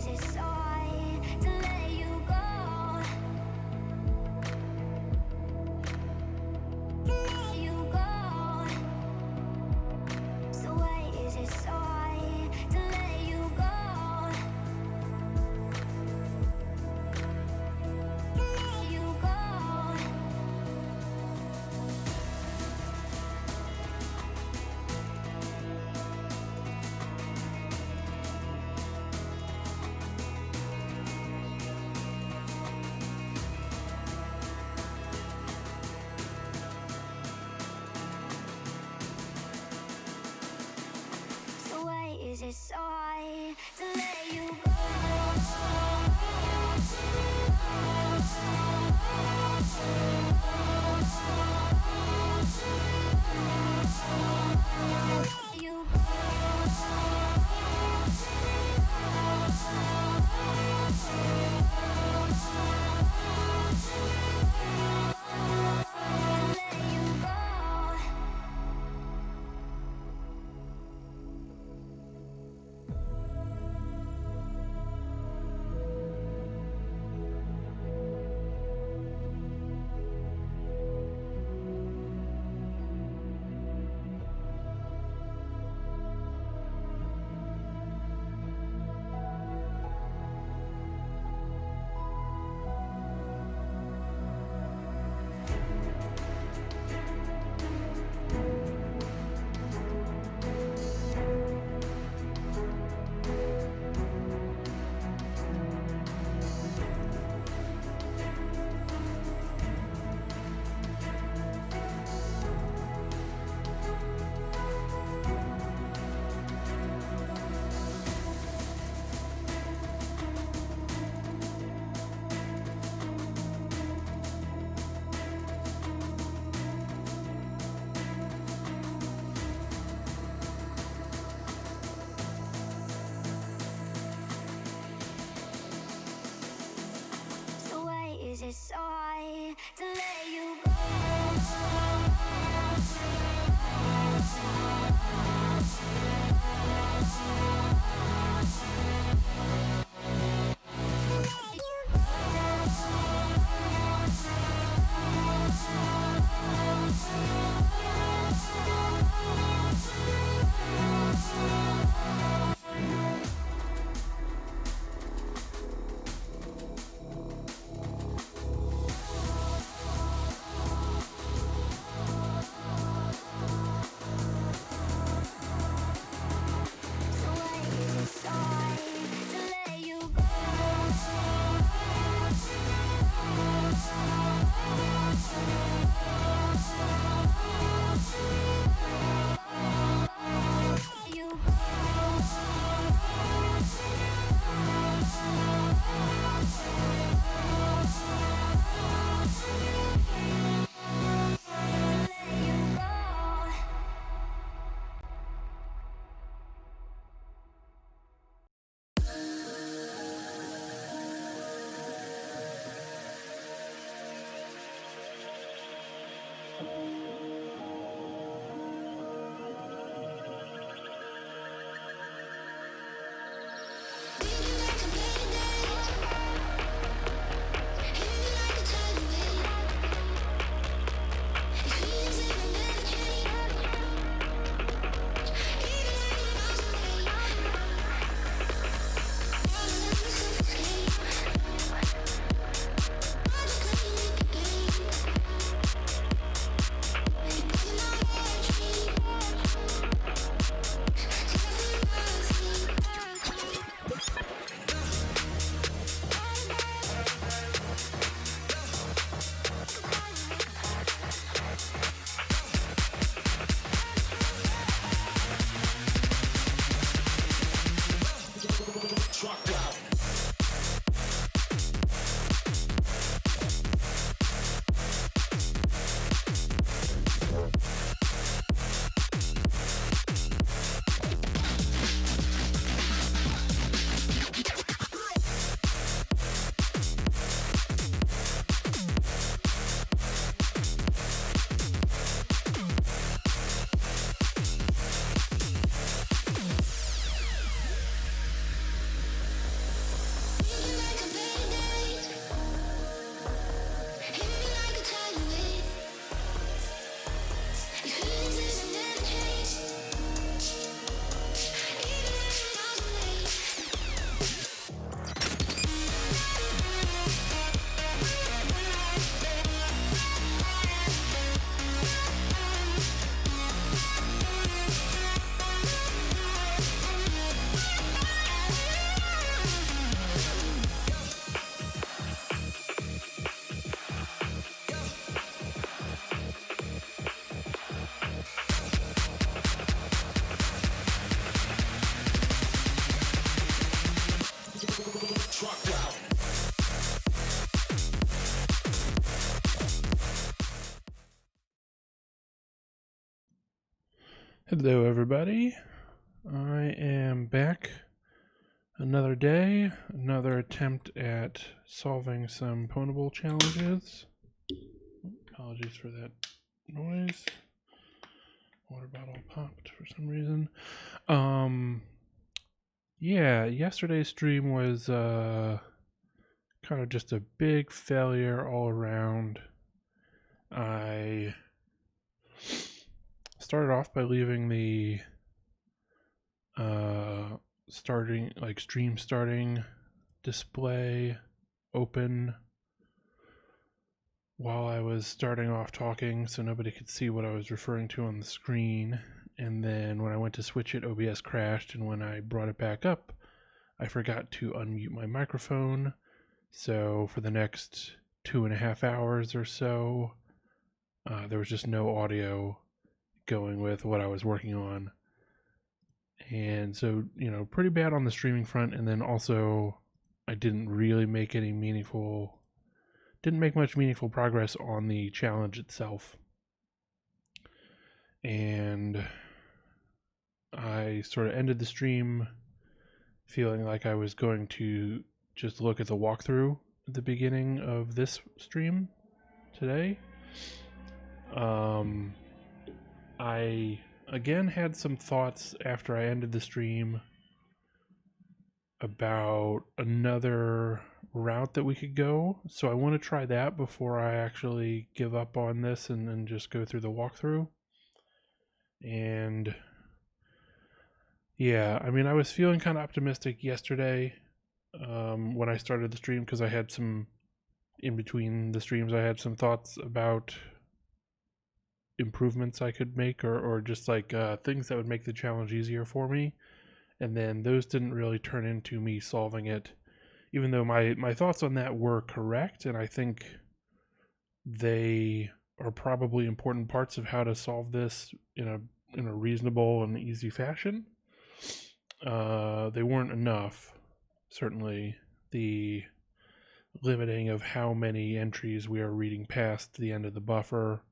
it so hard to let you go? To let you go. So why is it so hard to let you go? To let you go. So why is it so hard to let you go? Let you go. Let you go. Hello, everybody. I am back. Another day, another attempt at solving some pwnable challenges. Apologies for that noise. Water bottle popped for some reason. Yeah, yesterday's stream was kind of just a big failure all around. I started off by leaving the stream starting display open while I was starting off talking so nobody could see what I was referring to on the screen. And then when I went to switch it, OBS crashed, and when I brought it back up, I forgot to unmute my microphone. So for the next 2.5 hours or so, there was just no audio going with what I was working on. And so, pretty bad on the streaming front. And then also, I didn't make much meaningful progress on the challenge itself. And I sort of ended the stream feeling like I was going to just look at the walkthrough at the beginning of this stream today. I again had some thoughts after I ended the stream about another route that we could go. So I want to try that before I actually give up on this and then just go through the walkthrough. And yeah, I mean, I was feeling kind of optimistic yesterday when I started the stream because I had some, in between the streams, I had some thoughts about improvements I could make or just like things that would make the challenge easier for me. And then those didn't really turn into me solving it, even though my thoughts on that were correct, and I think they are probably important parts of how to solve this in a reasonable and easy fashion. They weren't enough, certainly. The limiting of how many entries we are reading past the end of the buffer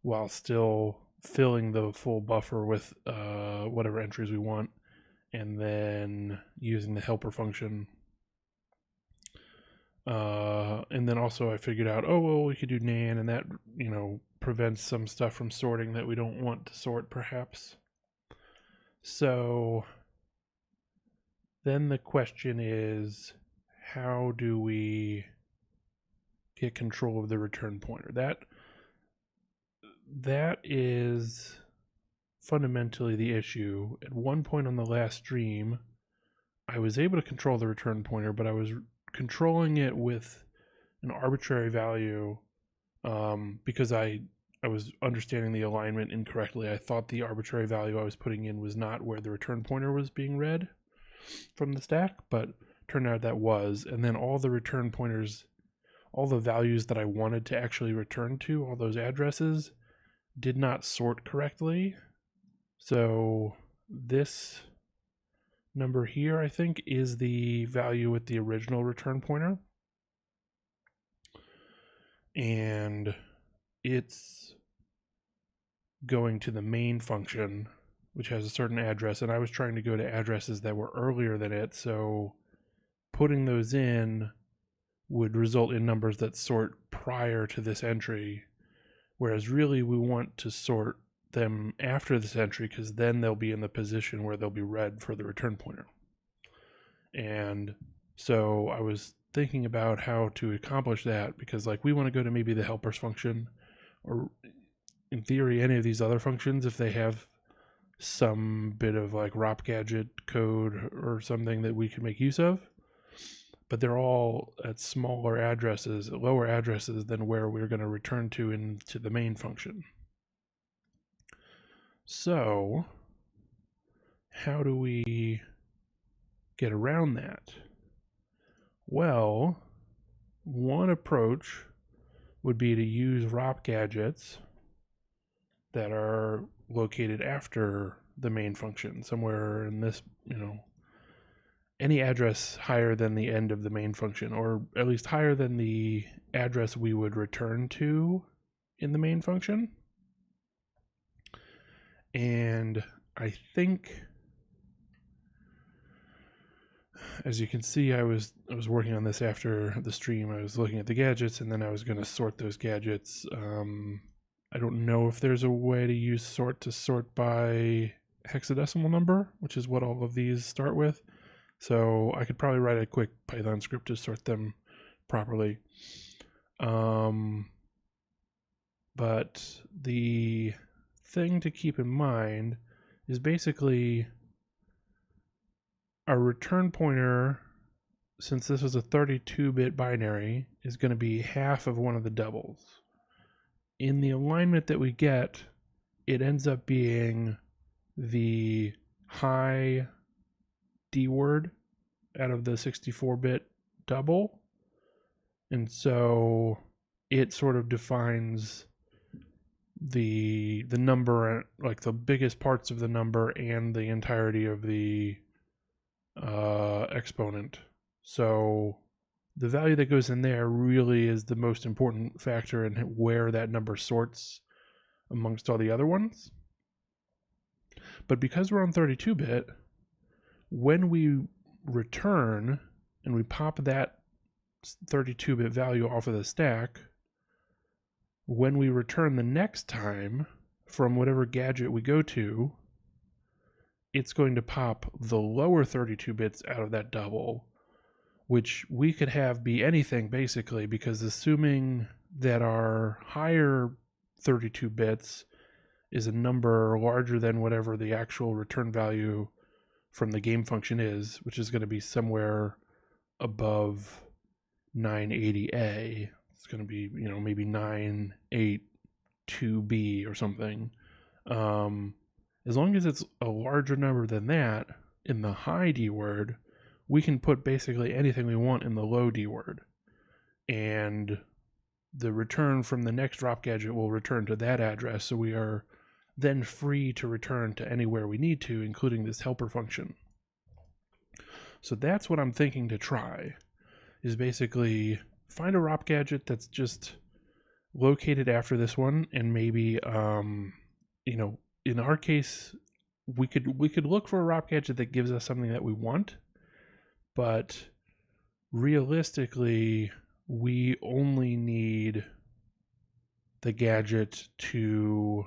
while still filling the full buffer with whatever entries we want, and then using the helper function. And then also I figured out, we could do nan, and that, prevents some stuff from sorting that we don't want to sort, perhaps. So then the question is, how do we get control of the return pointer? That is fundamentally the issue. At one point on the last stream, I was able to control the return pointer, but I was controlling it with an arbitrary value because I was understanding the alignment incorrectly. I thought the arbitrary value I was putting in was not where the return pointer was being read from the stack, but turned out that was. And then all the return pointers, all the values that I wanted to actually return to, all those addresses, did not sort correctly. So this number here, I think, is the value with the original return pointer. And it's going to the main function, which has a certain address. And I was trying to go to addresses that were earlier than it. So putting those in would result in numbers that sort prior to this entry. Whereas really we want to sort them after this entry because then they'll be in the position where they'll be read for the return pointer. And so I was thinking about how to accomplish that because like we want to go to maybe the helpers function, or in theory any of these other functions if they have some bit of like ROP gadget code or something that we can make use of. But they're all at smaller addresses, lower addresses than where we're going to return to into the main function. So how do we get around that? Well, one approach would be to use ROP gadgets that are located after the main function, somewhere in this, any address higher than the end of the main function, or at least higher than the address we would return to in the main function. And I think, as you can see, I was working on this after the stream. I was looking at the gadgets, and then I was going to sort those gadgets. I don't know if there's a way to use sort to sort by hexadecimal number, which is what all of these start with. So I could probably write a quick Python script to sort them properly. But the thing to keep in mind is basically our return pointer, since this was a 32-bit binary, is going to be half of one of the doubles. In the alignment that we get, it ends up being the high D word out of the 64-bit double. And so it sort of defines the number, like the biggest parts of the number and the entirety of the exponent. So the value that goes in there really is the most important factor in where that number sorts amongst all the other ones. But because we're on 32-bit, when we return and we pop that 32-bit value off of the stack, when we return the next time from whatever gadget we go to, it's going to pop the lower 32 bits out of that double, which we could have be anything basically, because assuming that our higher 32 bits is a number larger than whatever the actual return value from the game function is, which is going to be somewhere above 980A. It's going to be, maybe 982B or something. As long as it's a larger number than that in the high D word, we can put basically anything we want in the low D word. And the return from the next drop gadget will return to that address, so we are then free to return to anywhere we need to, including this helper function. So that's what I'm thinking to try, is basically find a ROP gadget that's just located after this one, and maybe, in our case, we could look for a ROP gadget that gives us something that we want, but realistically, we only need the gadget to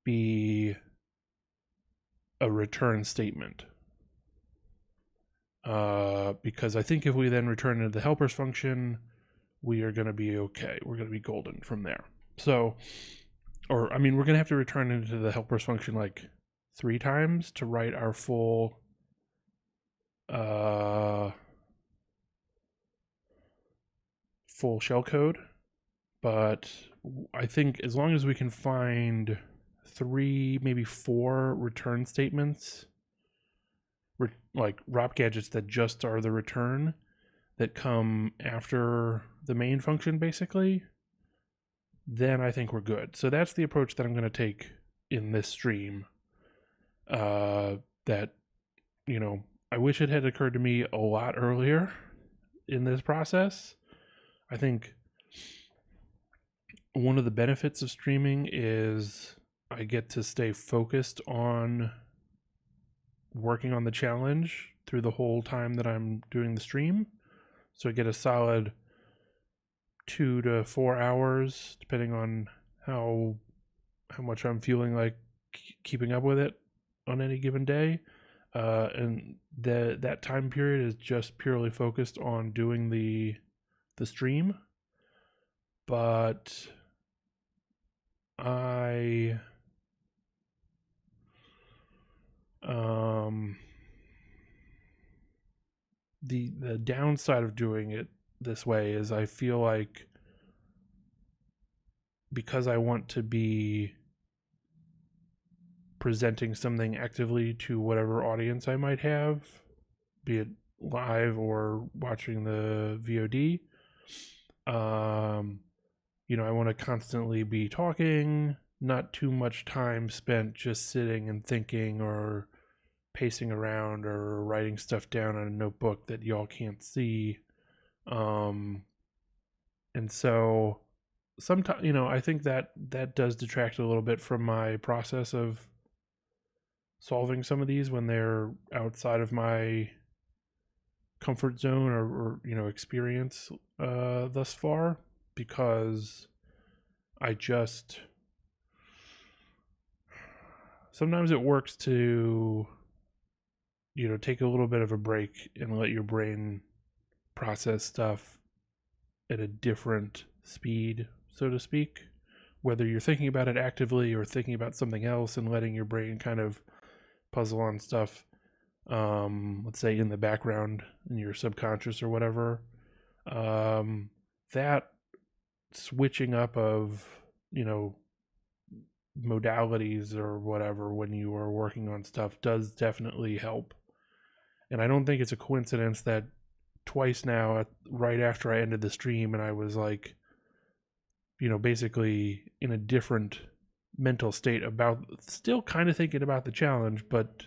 be a return statement. Because I think if we then return into the helpers function, we are going to be okay. We're going to be golden from there. So, we're going to have to return into the helpers function like 3 times to write our full shellcode. But I think as long as we can find 3, maybe 4 return statements, like ROP gadgets that just are the return, that come after the main function basically, then I think we're good. So that's the approach that I'm going to take in this stream. That, I wish it had occurred to me a lot earlier in this process. I think one of the benefits of streaming is I get to stay focused on working on the challenge through the whole time that I'm doing the stream. So I get a solid 2 to 4 hours, depending on how much I'm feeling like keeping up with it on any given day. And that time period is just purely focused on doing the stream. But the downside of doing it this way is I feel like, because I want to be presenting something actively to whatever audience I might have, be it live or watching the VOD, I want to constantly be talking, not too much time spent just sitting and thinking or pacing around or writing stuff down on a notebook that y'all can't see. And so sometimes, I think that does detract a little bit from my process of solving some of these when they're outside of my comfort zone or experience thus far, because I just sometimes it works to take a little bit of a break and let your brain process stuff at a different speed, so to speak, whether you're thinking about it actively or thinking about something else and letting your brain kind of puzzle on stuff, let's say in the background in your subconscious or whatever. That switching up of modalities or whatever when you are working on stuff does definitely help. And I don't think it's a coincidence that twice now, right after I ended the stream and I was like, basically in a different mental state about still kind of thinking about the challenge, but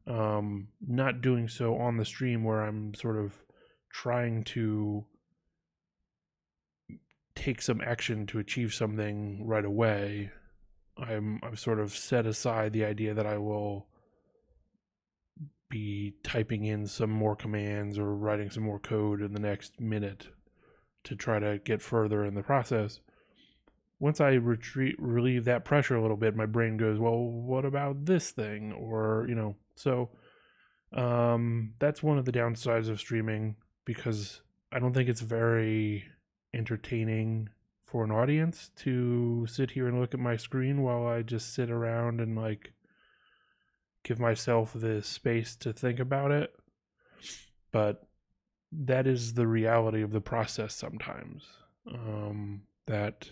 not doing so on the stream where I'm sort of trying to take some action to achieve something right away. I've sort of set aside the idea that I will be typing in some more commands or writing some more code in the next minute to try to get further in the process. Once I relieve that pressure a little bit, my brain goes, well, what about this thing? Or, so that's one of the downsides of streaming, because I don't think it's very entertaining for an audience to sit here and look at my screen while I just sit around and like give myself the space to think about it. But that is the reality of the process sometimes. That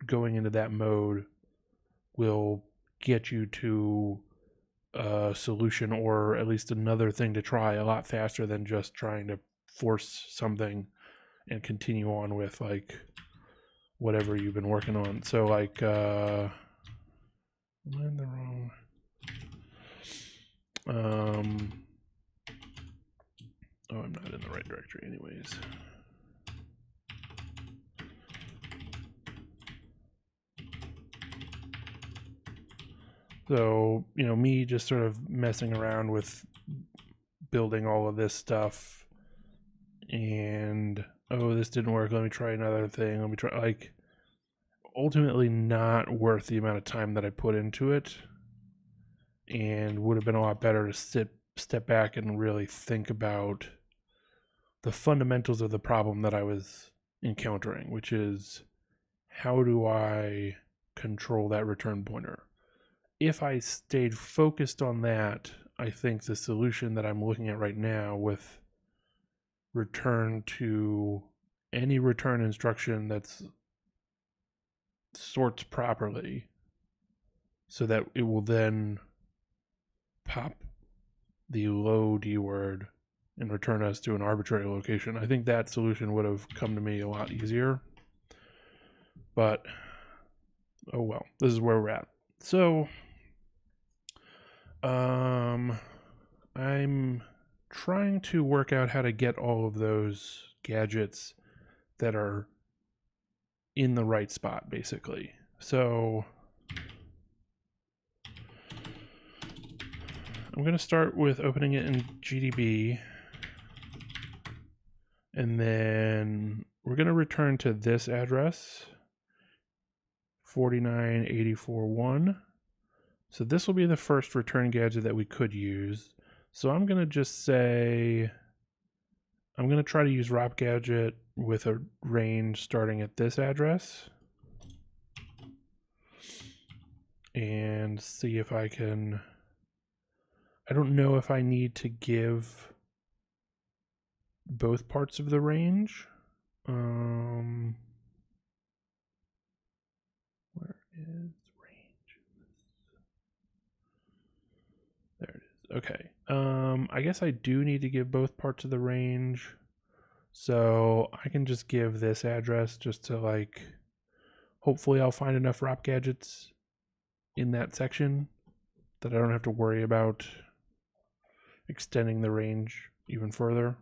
going into that mode will get you to a solution, or at least another thing to try, a lot faster than just trying to force something and continue on with like whatever you've been working on. So like am I in the wrong oh, I'm not in the right directory anyways. So, me just sort of messing around with building all of this stuff, and oh, this didn't work, let me try another thing, let me try, like, ultimately not worth the amount of time that I put into it, and would have been a lot better to step back and really think about the fundamentals of the problem that I was encountering, which is, how do I control that return pointer? If I stayed focused on that, I think the solution that I'm looking at right now with return to any return instruction that's sorts properly so that it will then pop the low D word and return us to an arbitrary location. I think that solution would have come to me a lot easier. But, oh well, this is where we're at. So, I'm trying to work out how to get all of those gadgets that are in the right spot, basically. So I'm going to start with opening it in GDB, and then we're going to return to this address, 49841. So this will be the first return gadget that we could use. So I'm going to just say, I'm going to try to use ROP gadget with a range starting at this address and see if I can, I don't know if I need to give both parts of the range. Where is range? There it is. Okay. I guess I do need to give both parts of the range. So I can just give this address just to like, hopefully I'll find enough ROP gadgets in that section that I don't have to worry about extending the range even further.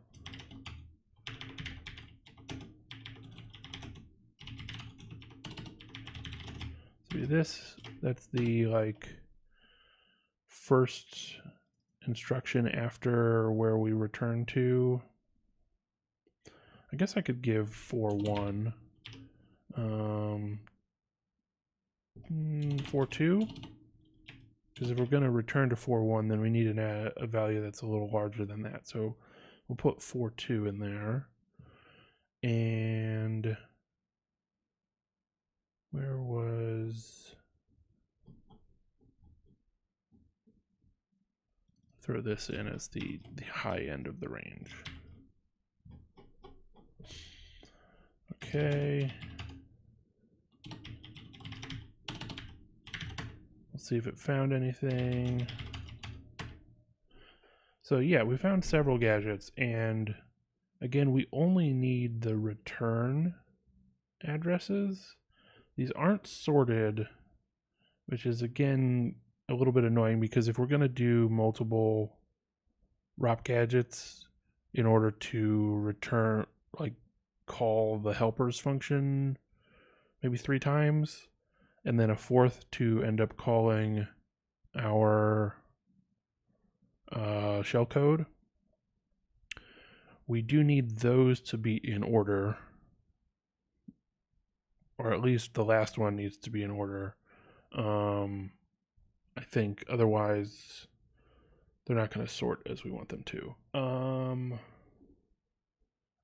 So this, that's the like first instruction after where we return to. I guess I could give 4.1. 4.2, because if we're going to return to 4.1, then we need a value that's a little larger than that. So we'll put 4.2 in there. And where was... Throw this in as the high end of the range. Okay. Let's see if it found anything. So yeah, we found several gadgets, and again, we only need the return addresses. These aren't sorted, which is again a little bit annoying, because if we're going to do multiple ROP gadgets in order to return, like call the helpers function maybe 3 times, and then a fourth to end up calling our shellcode, we do need those to be in order, or at least the last one needs to be in order. I think otherwise they're not going to sort as we want them to.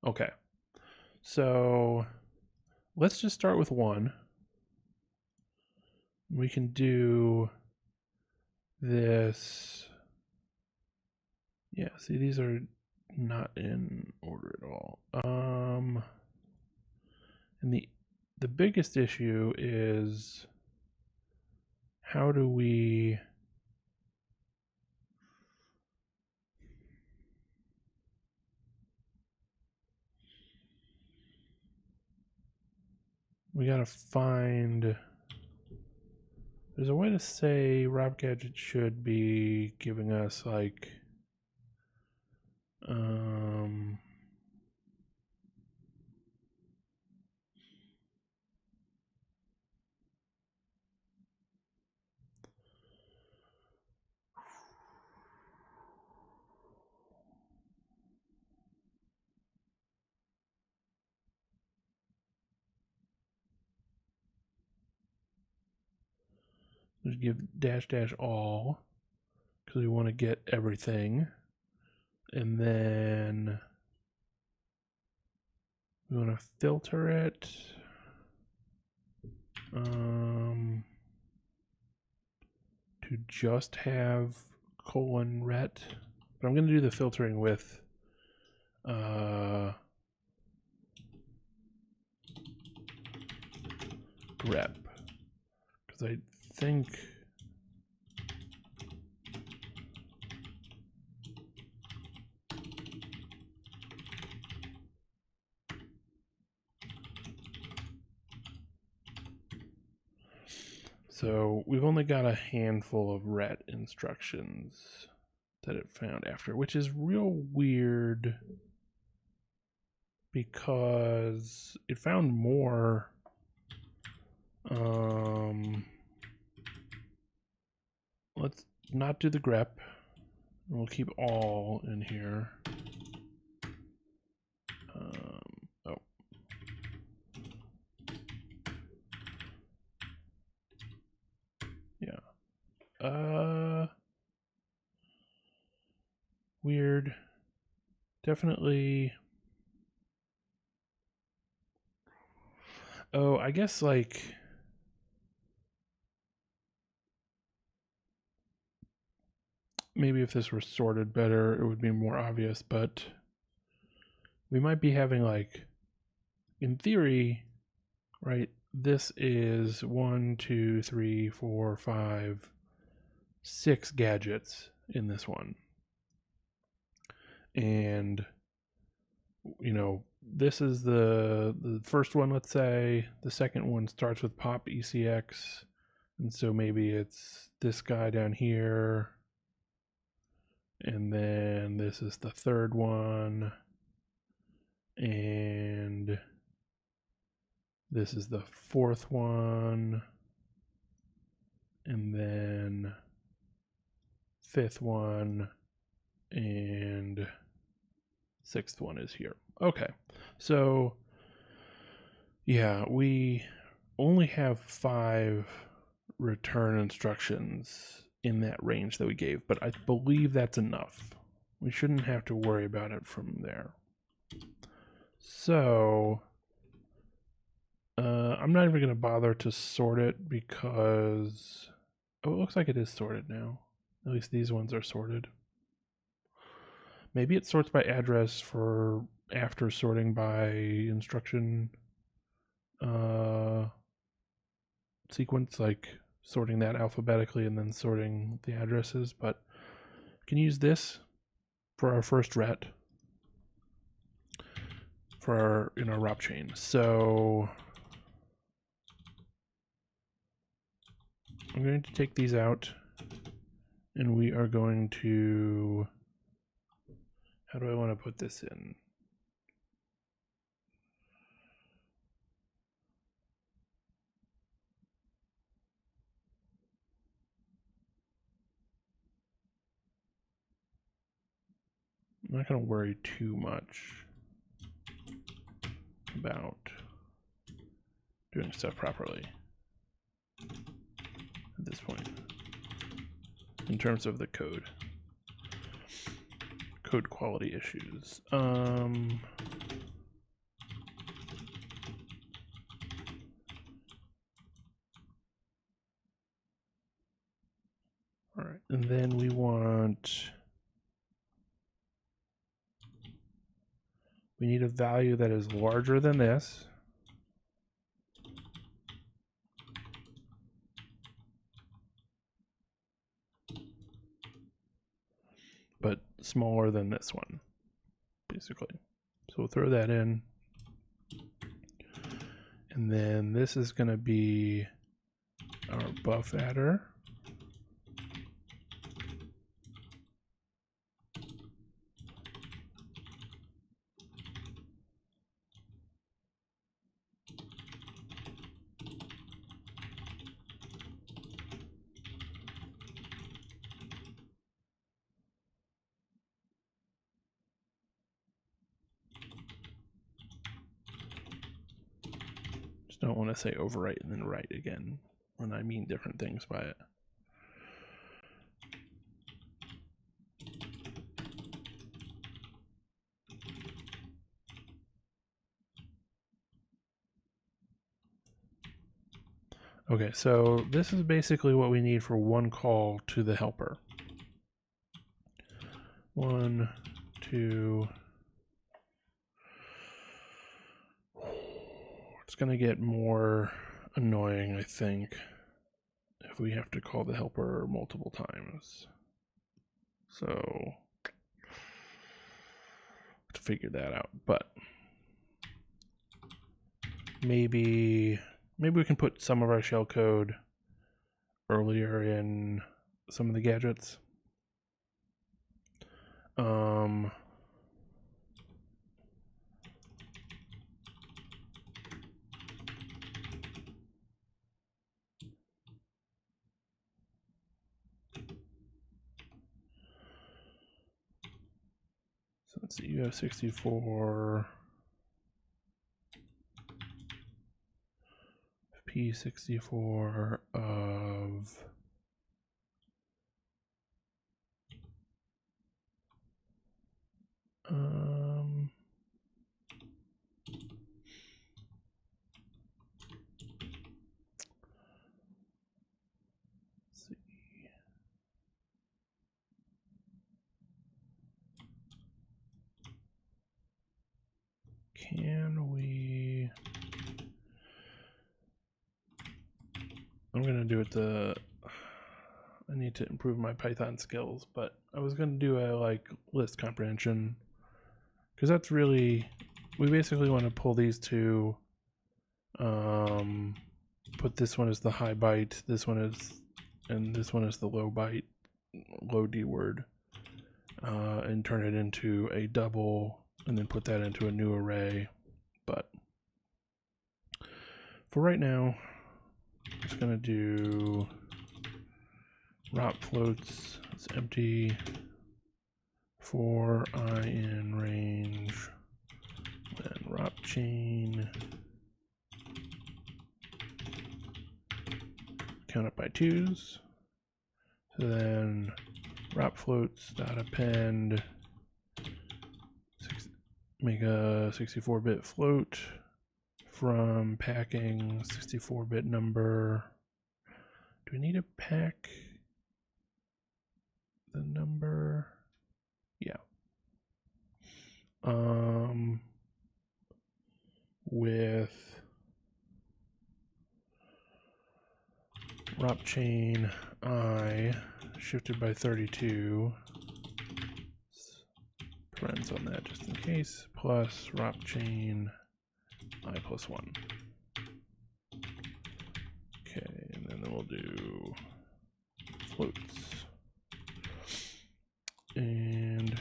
Okay, so let's just start with 1. We can do this. Yeah, see, these are not in order at all. And the biggest issue is, how do we gotta find, there's a way to say ROP gadget should be giving us like just give dash dash all, because we want to get everything, and then we want to filter it to just have :ret, but I'm going to do the filtering with grep, because I think so. We've only got a handful of ret instructions that it found after, which is real weird, because it found more. Let's not do the grep. We'll keep all in here. Oh. Yeah. Weird. Definitely. Oh, I guess like maybe if this were sorted better, it would be more obvious, but we might be having like, in theory, right? This is 1, 2, 3, 4, 5, 6 gadgets in this one. And, you know, this is the first one, let's say. The second one starts with pop ECX. And so maybe it's this guy down here, and then this is the third one, and this is the fourth one, and then fifth one, and sixth one is here. Okay, so yeah, we only have 5 return instructions in that range that we gave, but I believe that's enough. We shouldn't have to worry about it from there. So I'm not even going to bother to sort it because, oh, it looks like it is sorted now. At least these ones are sorted. Maybe it sorts by address for after sorting by instruction sequence, like sorting that alphabetically and then sorting the addresses, but we can use this for our first ret for our in our ROP chain. So I'm going to take these out, and we are going to, how do I want to put this in? I'm not going to worry too much about doing stuff properly at this point in terms of the code quality issues. All right, and then we need a value that is larger than this. But smaller than this one, basically. So we'll throw that in. And then this is going to be our buff adder. Just don't want to say overwrite and then write again when I mean different things by it. Okay, so this is basically what we need for one call to the helper. 1, 2. It's going to get more annoying, I think, if we have to call the helper multiple times. So, to figure that out, but maybe we can put some of our shellcode earlier in some of the gadgets. So let's see, you have 64. P64 of let's see. Can we? I'm gonna do it I need to improve my Python skills, but I was gonna do a like list comprehension, because that's really, we basically want to pull these two, put put this one as the high byte, this one is, and this one is the low byte, low D word, and turn it into a double, and then put that into a new array. But for right now, I'm just gonna do ROP floats. It's empty for I in range, then ROP chain, count up by 2s. So then ROP floats dot append, make a 64-bit float from packing 64-bit number. Do we need to pack the number? Yeah. With ROP chain I shifted by 32, parens on that just in case, plus ROP chain I plus 1. Okay, and then we'll do floats. And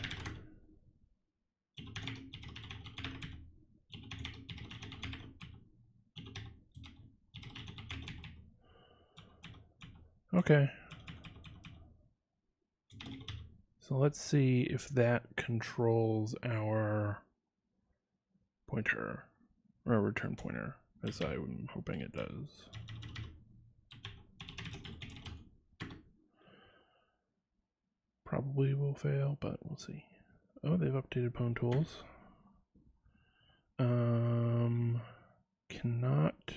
okay. So let's see if that controls our pointer, or return pointer, as I'm hoping it does. Probably will fail, but we'll see. Oh, they've updated pwn tools. Cannot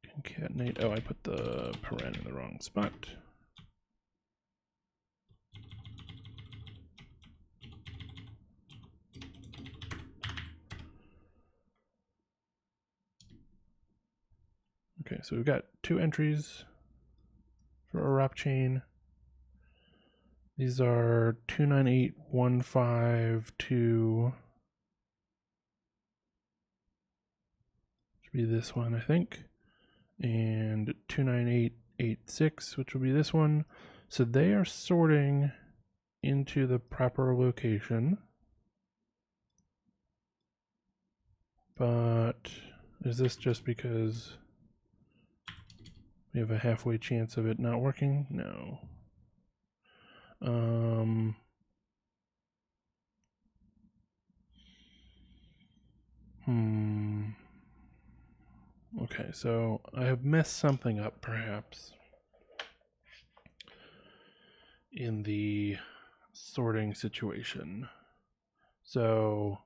concatenate. Oh, I put the paren in the wrong spot. Okay, so we've got 2 entries for a ROP chain. These are 298152. Should be this one, I think. And 29886, which will be this one. So they are sorting into the proper location. But is this just because we have a halfway chance of it not working? No. Okay, so I have messed something up perhaps in the sorting situation. So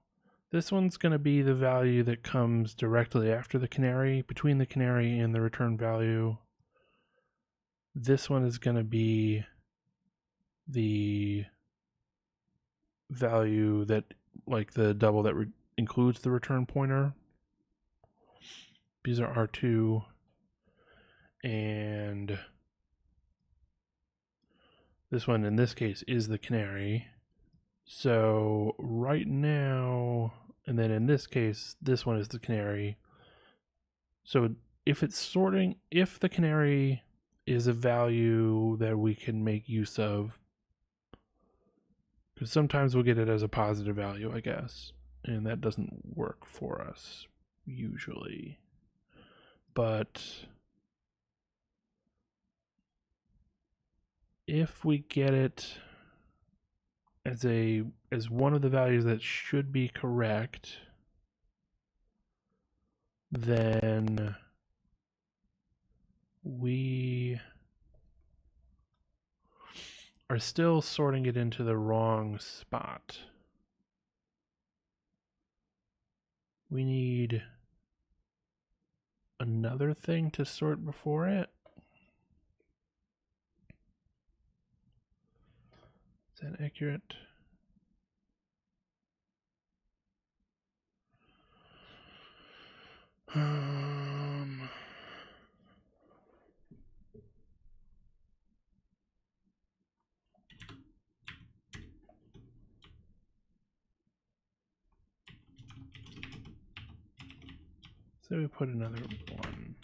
this one's going to be the value that comes directly after the canary, between the canary and the return value. This one is going to be the value that, like the double that includes the return pointer. These are R2, and this one in this case is the canary. So right now, and then in this case, this one is the canary. So if it's sorting, if the canary is a value that we can make use of, because sometimes we'll get it as a positive value, I guess, and that doesn't work for us usually. But if we get it as one of the values that should be correct, then we are still sorting it into the wrong spot. We need another thing to sort before it. Is that accurate? So we put another 1.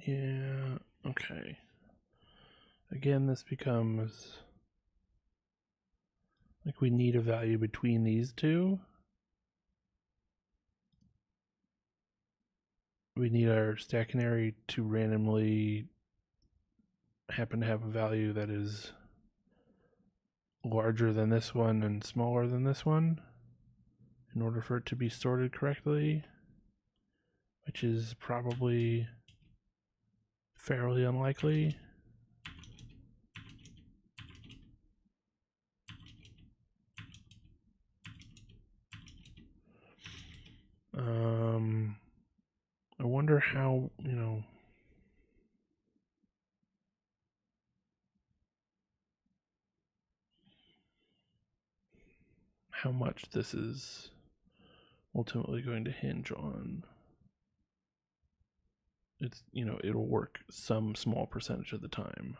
Yeah, okay. Again, this becomes like we need a value between these two. We need our stack canary to randomly happen to have a value that is larger than this one and smaller than this one in order for it to be sorted correctly, which is probably fairly unlikely. I wonder how, how much this is ultimately going to hinge on. It's, it'll work some small percentage of the time.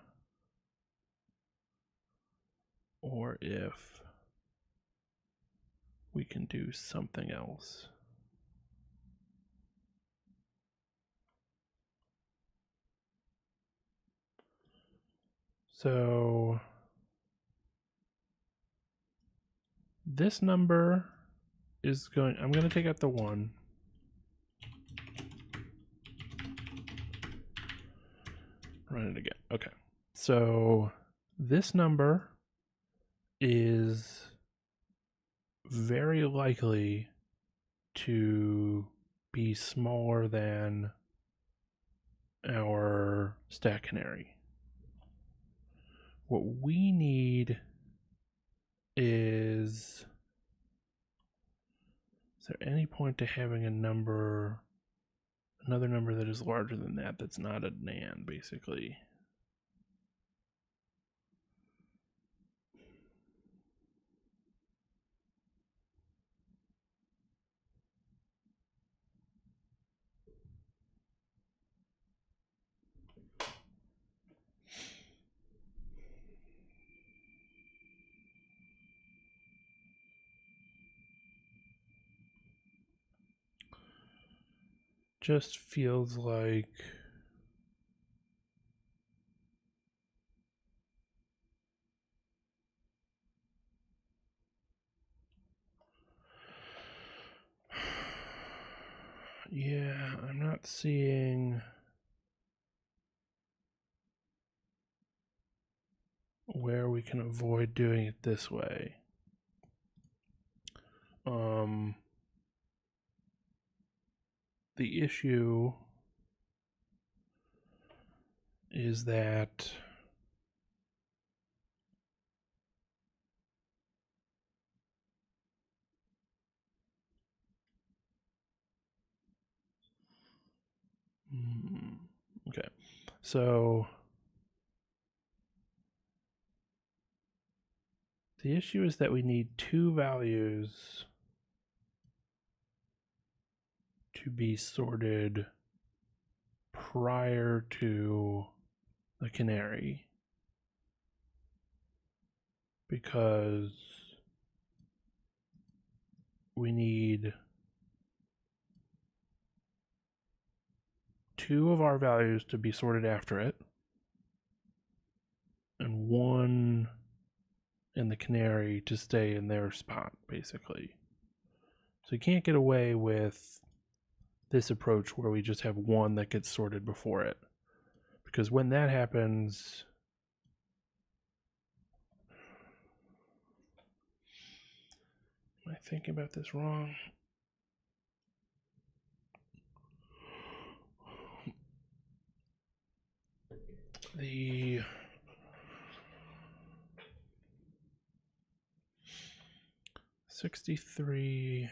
Or if we can do something else. So this number is going, I'm going to take out the 1. Run it again. Okay. So this number is very likely to be smaller than our stack canary. What we need is there any point to having another number that is larger than that that's not a NAND, basically? Just feels like yeah, I'm not seeing where we can avoid doing it this way. The issue is that okay, so the issue is that we need 2 values to be sorted prior to the canary, because we need 2 of our values to be sorted after it and 1 in the canary to stay in their spot, basically. So you can't get away with this approach where we just have 1 that gets sorted before it, because when that happens, am I thinking about this wrong? The 63.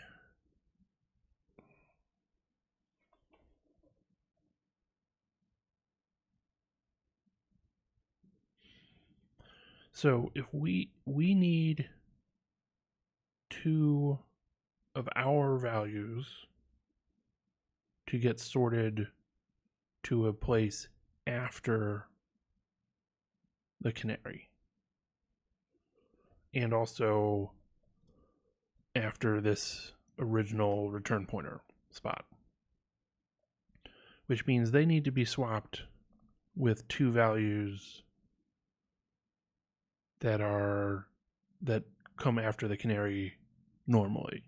So if we need 2 of our values to get sorted to a place after the canary, and also after this original return pointer spot. which means they need to be swapped with two values that come after the canary normally.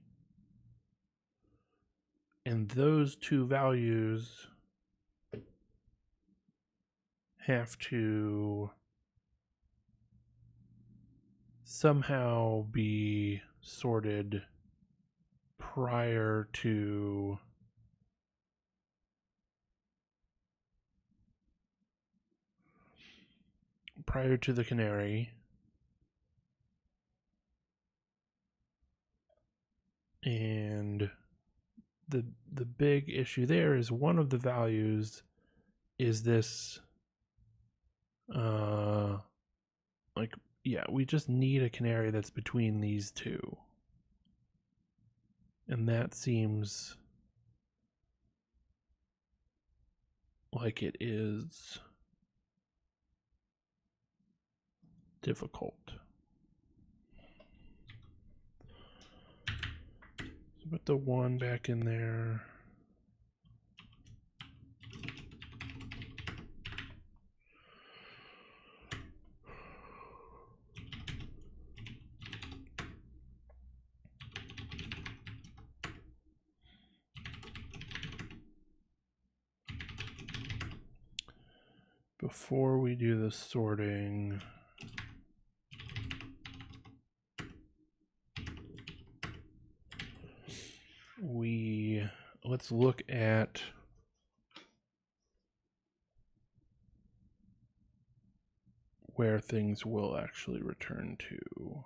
And those two values have to somehow be sorted prior to the canary, and the big issue there is one of the values is this we just need a canary that's between these two, and that seems like it is difficult. So put the 1 back in there. Before we do the sorting, let's look at where things will actually return to.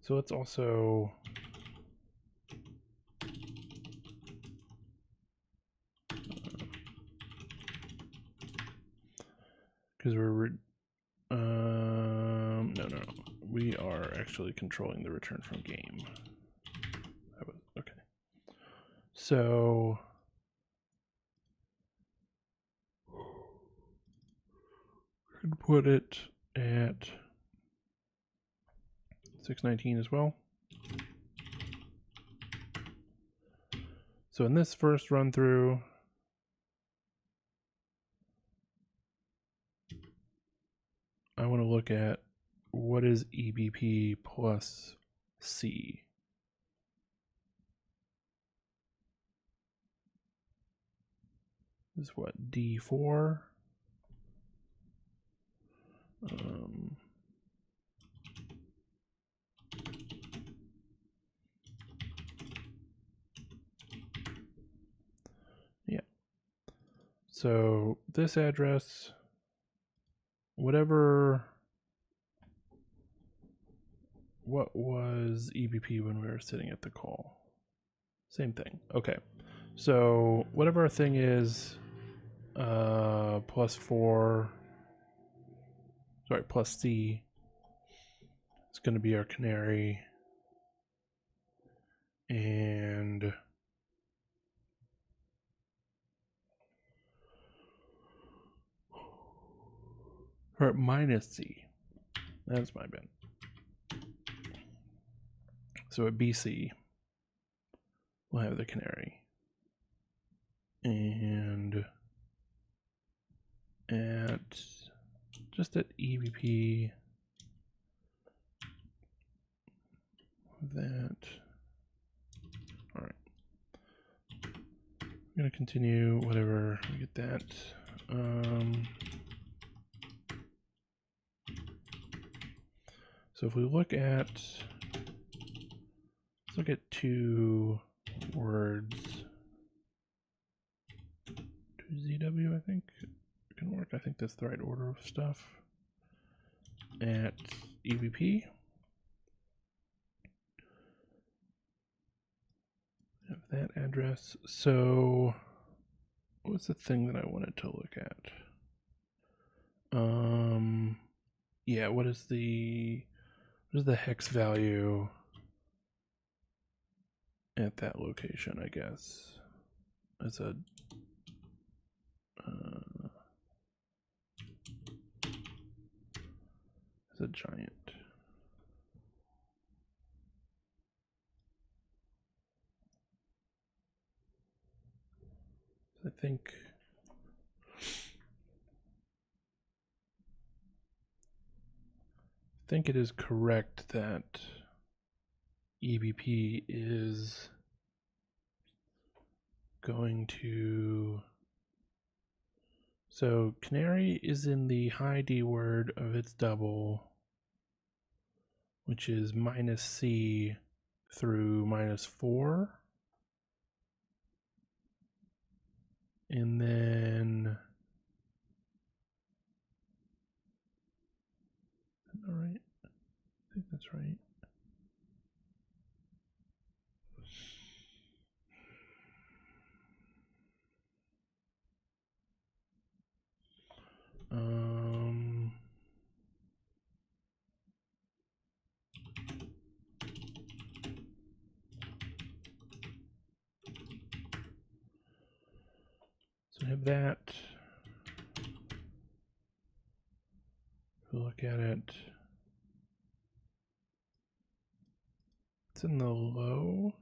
So let's also because we're no, we are actually controlling the return from game. That was okay. So we can put it at 619 as well. So in this first run through, I want to look at what is EBP plus C. This is what, D4? Yeah. So this address, what was EBP when we were sitting at the call? Same thing. Okay. So whatever our thing is, plus C, it's going to be our canary. And or minus C. That's my bad. So at BC, we'll have the canary. And at EBP, that. All right. I'm going to continue whatever we get that. So if we look at, let's look at 2 words. 2ZW, I think can work. I think that's the right order of stuff. At EBP, have that address. So what's the thing that I wanted to look at? Yeah, what is the hex value at that location, I guess? As a as a giant. I think it is correct that EBP is going to, so canary is in the high D word of its double, which is -C through -4. And then, all right, I think that's right. So I have that. If we look at it, it's in the low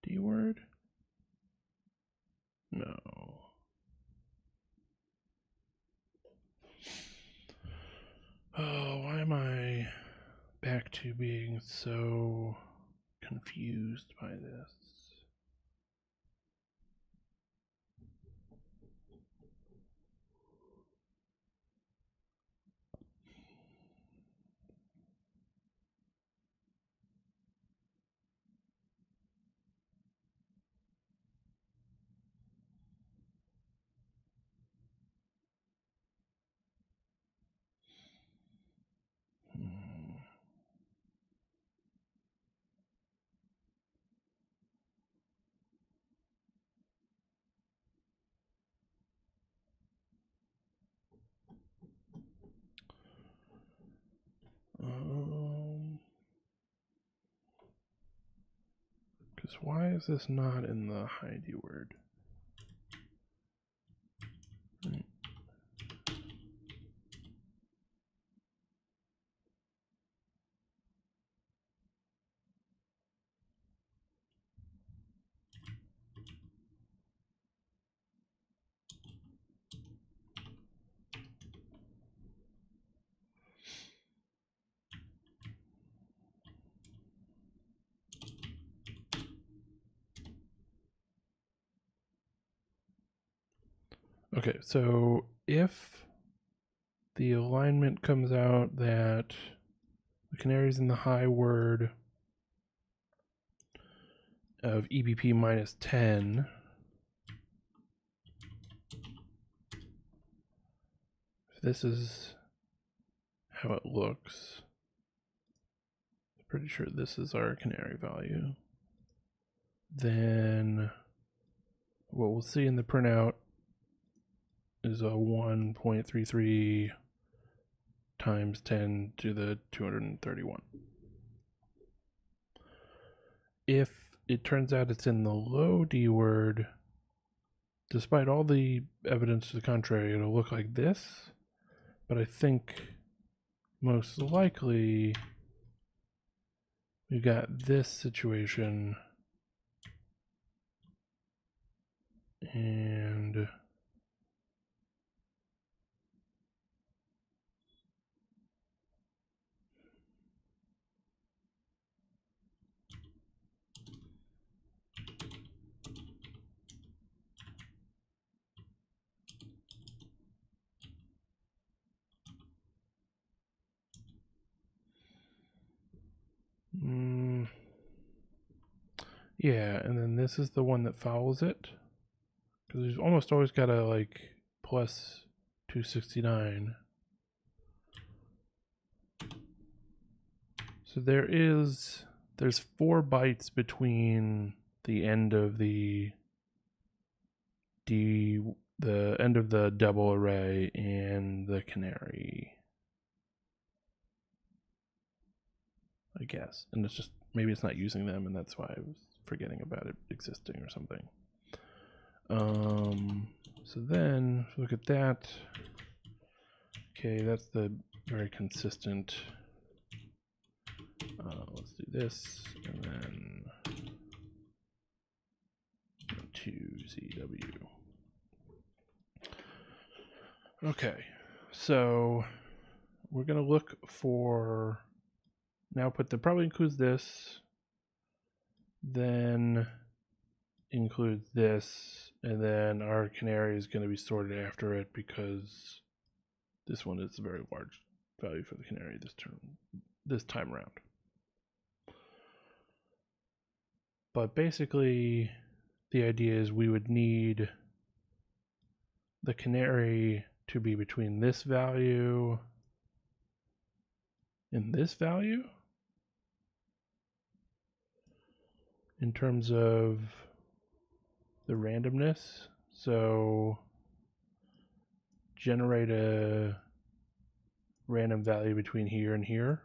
D word? No. Oh, why am I back to being so confused by this? Because why is this not in the high D word? Right. Okay, so if the alignment comes out that the canary's in the high word of EBP -10, if this is how it looks, I'm pretty sure this is our canary value, then what we'll see in the printout is a 1.33 times 10 to the 231. If it turns out it's in the low D word, despite all the evidence to the contrary, it'll look like this. But I think most likely we've got this situation, and yeah, and then this is the one that fouls it, because there's almost always got a like plus 269. So there's 4 bytes between the end of the end of the double array and the canary, I guess. And it's just, maybe it's not using them, and that's why I was forgetting about it existing or something. So then, if you look at that, okay, that's the very consistent. Let's do this, and then 2ZW. Okay, so we're gonna look for an output that probably includes this, then includes this, and then our canary is going to be sorted after it because this one is a very large value for the canary this time around. But basically, the idea is we would need the canary to be between this value and this value in terms of the randomness. So generate a random value between here and here,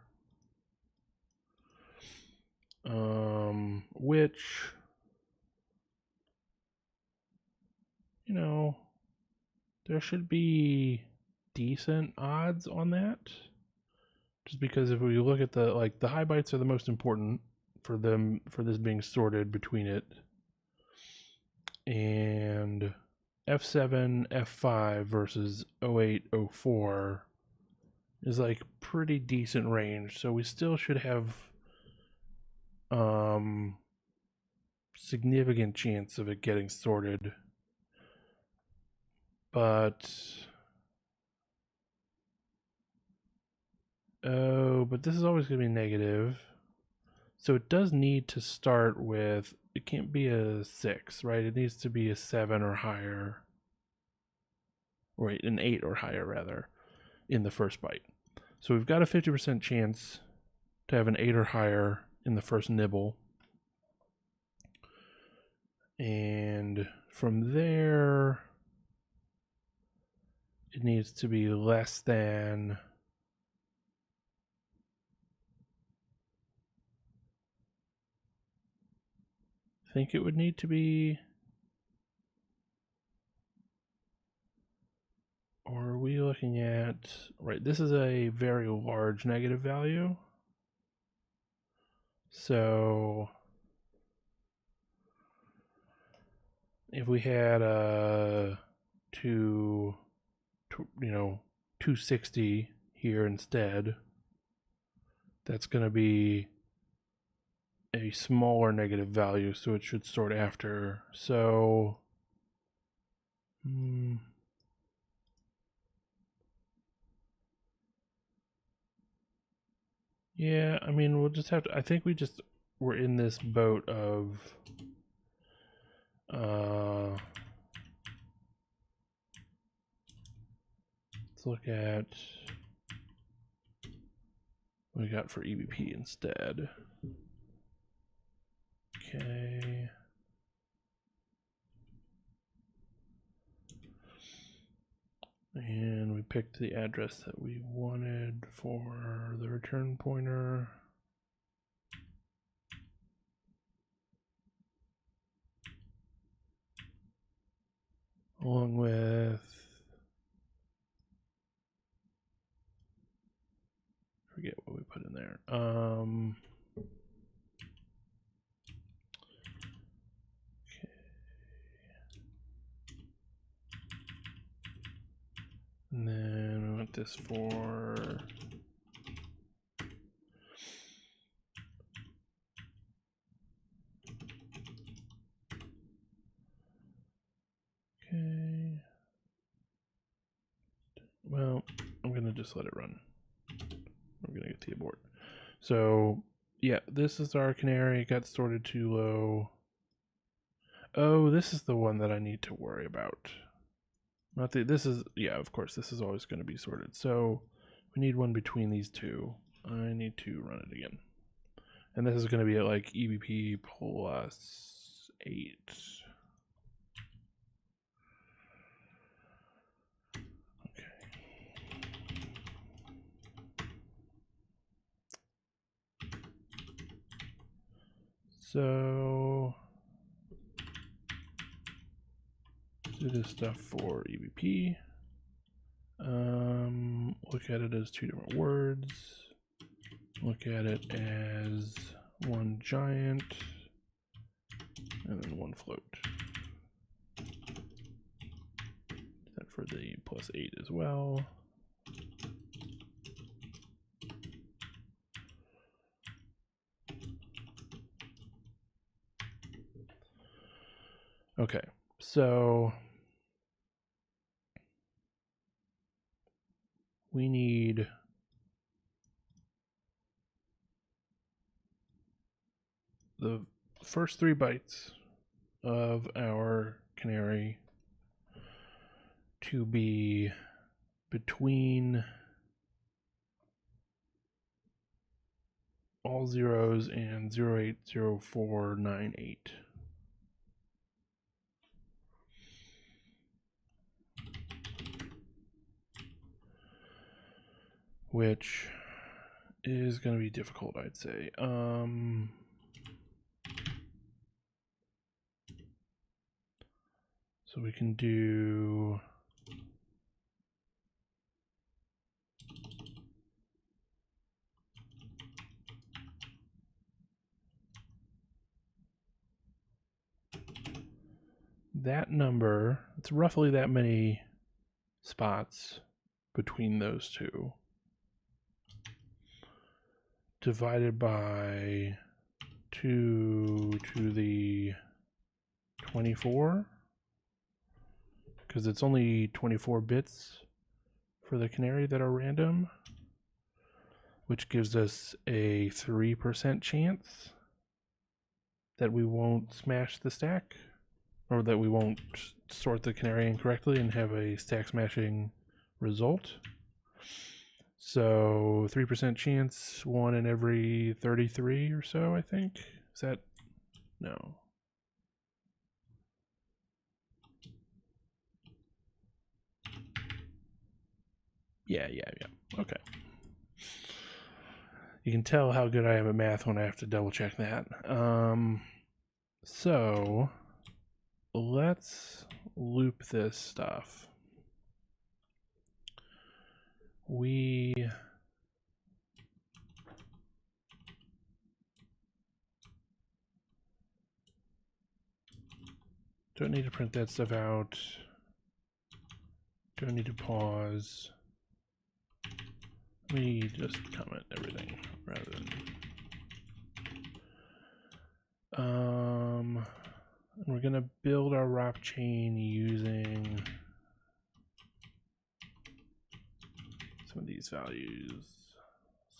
which, you know, there should be decent odds on that, just because if we look at the high bytes are the most important for this being sorted between it, and F7 F5 versus 08 04 is like pretty decent range, so we still should have significant chance of it getting sorted. But but this is always going to be negative, so it does need to start with, it can't be a 6, right? It needs to be a 7 or higher, or an 8 or higher rather, in the first byte. So we've got a 50% chance to have an 8 or higher in the first nibble. And from there, it needs to be less than I think it would need to be, or are we looking at, right, this is a very large negative value. So if we had a 260 here instead, that's going to be a smaller negative value, so it should sort after. So yeah, I mean, we'll just have to, I think we're in this boat of let's look at what we got for EBP instead. Okay. And we picked the address that we wanted for the return pointer. Along with, forget what we put in there. Okay. And then we want this for okay. Well, I'm gonna just let it run. I'm gonna get the abort. So yeah, this is our canary. It got sorted too low. Oh, this is the one that I need to worry about. Not the, this is, yeah, of course, this is always going to be sorted. So we need one between these two. I need to run it again. And this is going to be at like EBP plus 8. So do this stuff for EBP. look at it as two different words, look at it as one giant, and then one float. That for the +8 as well. Okay, so we need the first 3 bytes of our canary to be between all zeros and 080498. Which is going to be difficult, I'd say. So we can do that number. It's roughly that many spots between those two, divided by 2 to the 24, because it's only 24 bits for the canary that are random, which gives us a 3% chance that we won't smash the stack, or that we won't sort the canary incorrectly and have a stack smashing result. So 3% chance, 1 in every 33 or so, I think. Is that? No. Yeah. Okay. You can tell how good I am at math when I have to double check that. So let's loop this stuff. We don't need to print that stuff out. Don't need to pause. We just comment everything rather than we're gonna build our ROP chain using some of these values.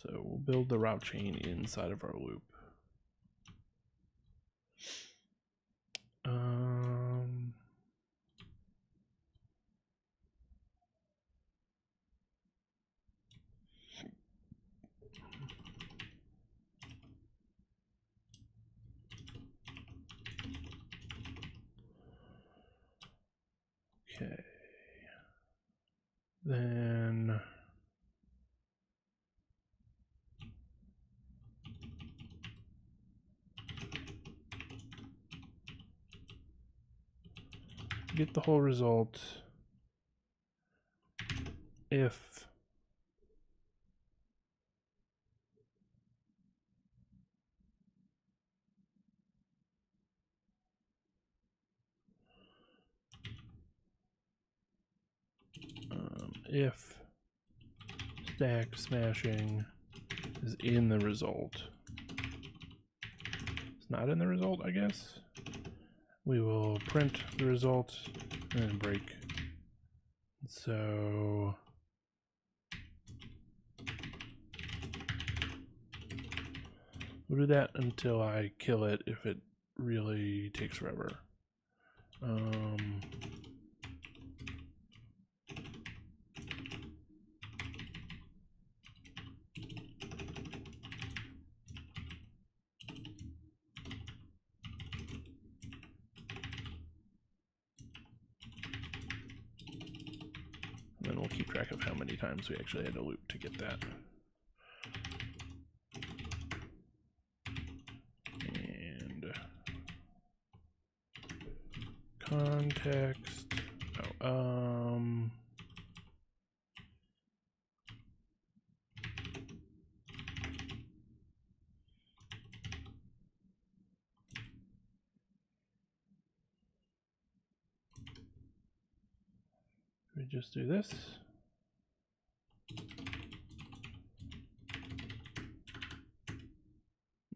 So we'll build the route chain inside of our loop. Okay. Then get the whole result if stack smashing is in the result. It's not in the result, I guess. We will print the result and then break. So we'll do that until I kill it if it really takes forever. And then we'll keep track of how many times we actually had to loop to get that. And context. we just do this?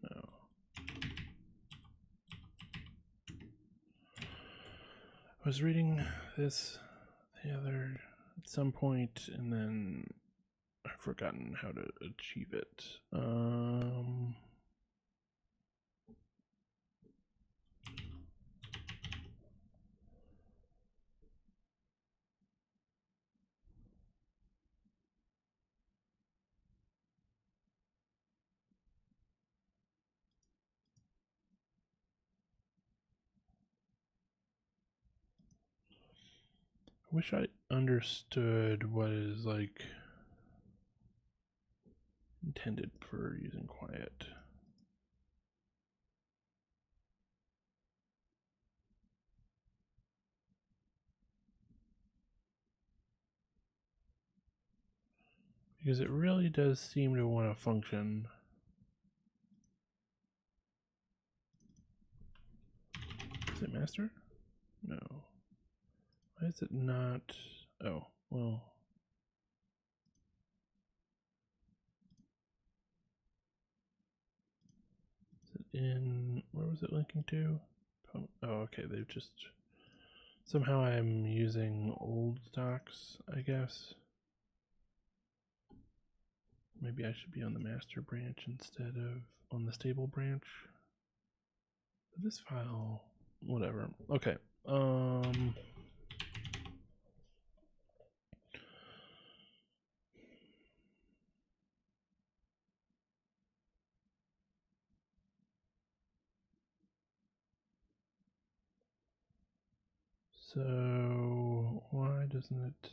No. I was reading this the other at some point, and then I've forgotten how to achieve it. I wish I understood what is like intended for using quiet. Because it really does seem to want to function. Is it master? No. Why is it not? Oh, well. Is it in, where was it linking to? Oh, okay, they've just, somehow I'm using old docs, I guess. Maybe I should be on the master branch instead of on the stable branch. But this file, whatever. Okay. So why doesn't it?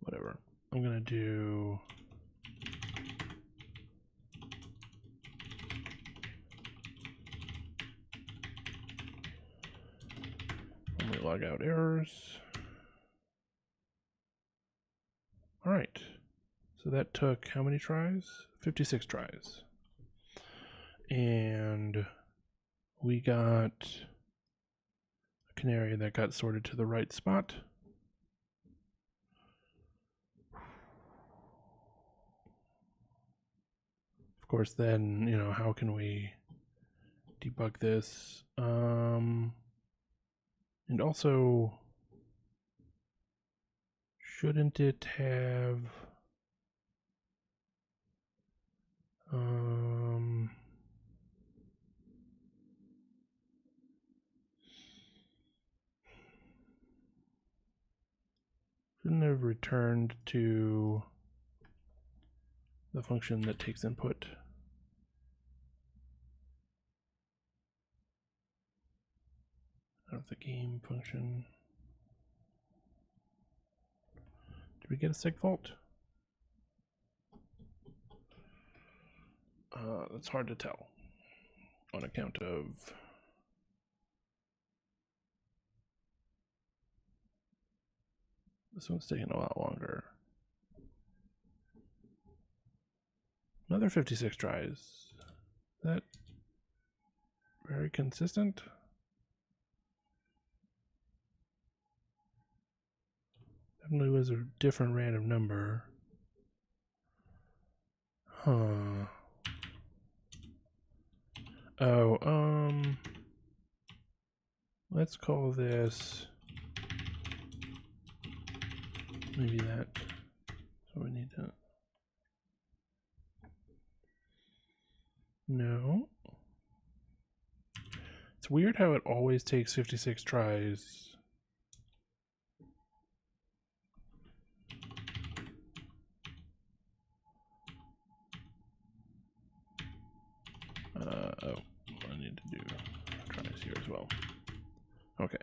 Whatever. I'm gonna do only log out errors. All right. So that took how many tries? 56 tries. And we got a canary that got sorted to the right spot. Of course, then, you know, how can we debug this? And also, shouldn't it have shouldn't have returned to the function that takes input? Out of the game function. Did we get a segfault? That's hard to tell on account of this one's taking a lot longer. Another 56 tries. Is that very consistent? Definitely was a different random number. Huh. Oh, let's call this maybe that. So we need to. No. It's weird how it always takes 56 tries. Oh, I need to do tries here as well. Okay.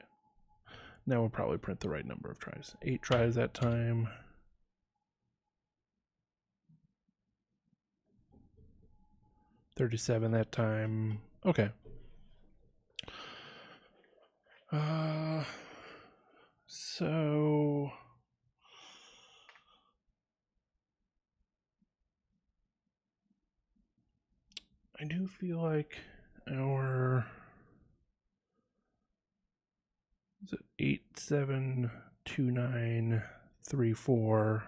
Now we'll probably print the right number of tries. 8 tries that time. $37 that time. Okay. So I do feel like our 872934.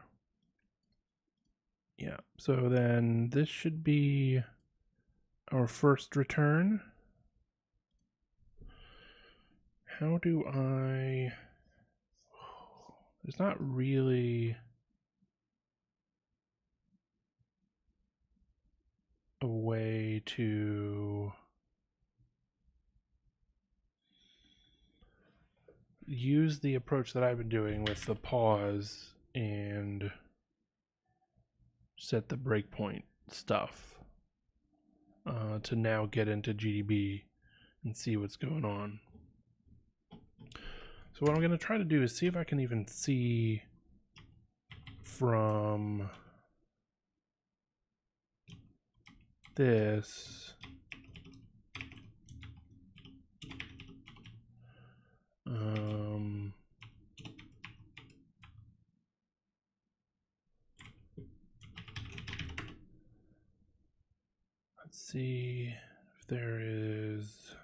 Yeah, so then this should be our first return. How do I... There's not really a way to use the approach that I've been doing with the pause and set the breakpoint stuff to now get into GDB and see what's going on. So what I'm going to try to do is see if I can even see from this let's see if there is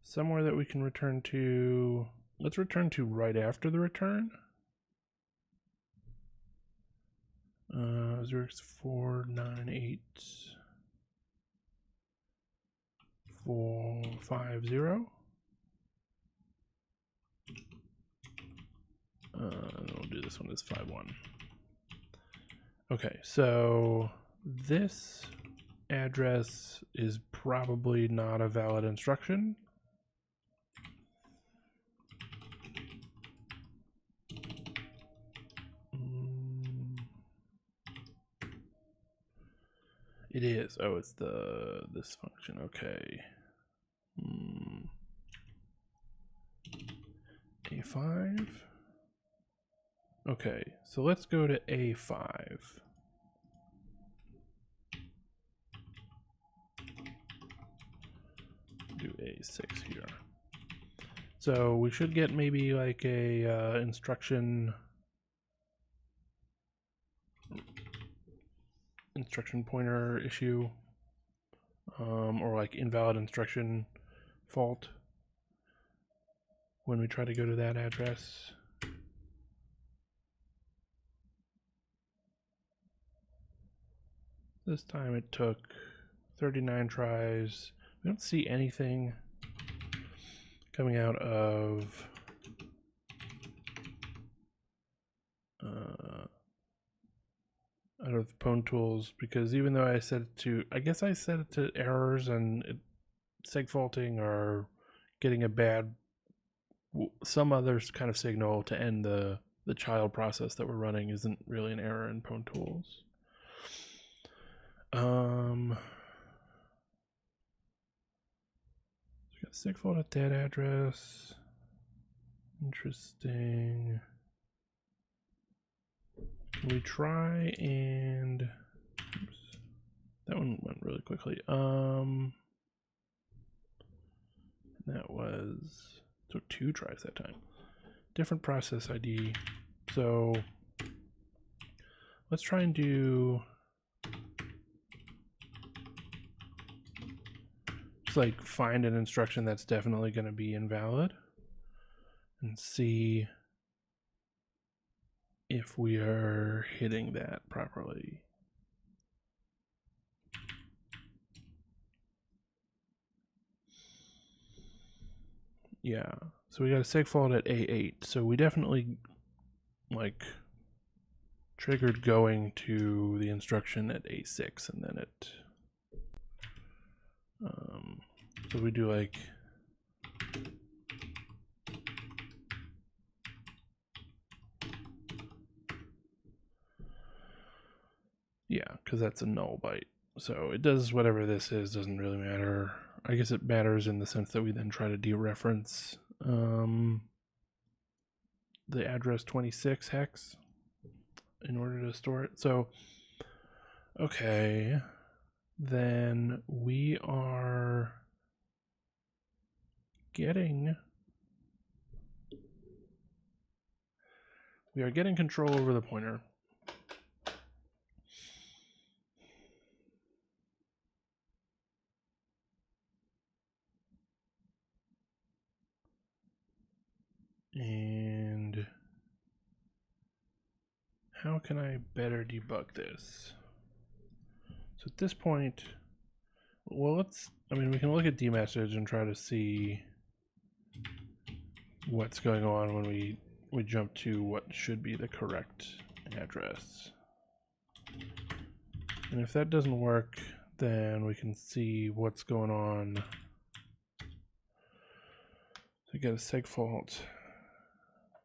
somewhere that we can return to. Let's return to right after the return. 0x498450. We'll do this one as 51. Okay, so this address is probably not a valid instruction. It is. Oh, it's this function. Okay. A5. Okay, so let's go to A5. Do A6 here. So we should get maybe like a instruction pointer issue, or like invalid instruction fault when we try to go to that address. This time it took 39 tries. We don't see anything coming out of the Pwn tools, because even though I set it to, I guess I set it to errors and seg faulting or getting a bad, some other kind of signal to end the child process that we're running isn't really an error in Pwn tools. We got seg fault at that address. Interesting. Can we try and... Oops, that one went really quickly. That was... took 2 tries that time. Different process ID. So let's try and do... just like find an instruction that's definitely going to be invalid and see if we are hitting that properly. Yeah, so we got a seg fault at A8, so we definitely like triggered going to the instruction at A6, and then it so we do like yeah, because that's a null byte, so it does whatever this is, doesn't really matter. I guess it matters in the sense that we then try to dereference the address 26 hex in order to store it. So okay, then we are getting control over the pointer. how can I better debug this? So at this point, well, we can look at dmessage and try to see what's going on when we jump to what should be the correct address. And if that doesn't work, then we can see what's going on. So we got a seg fault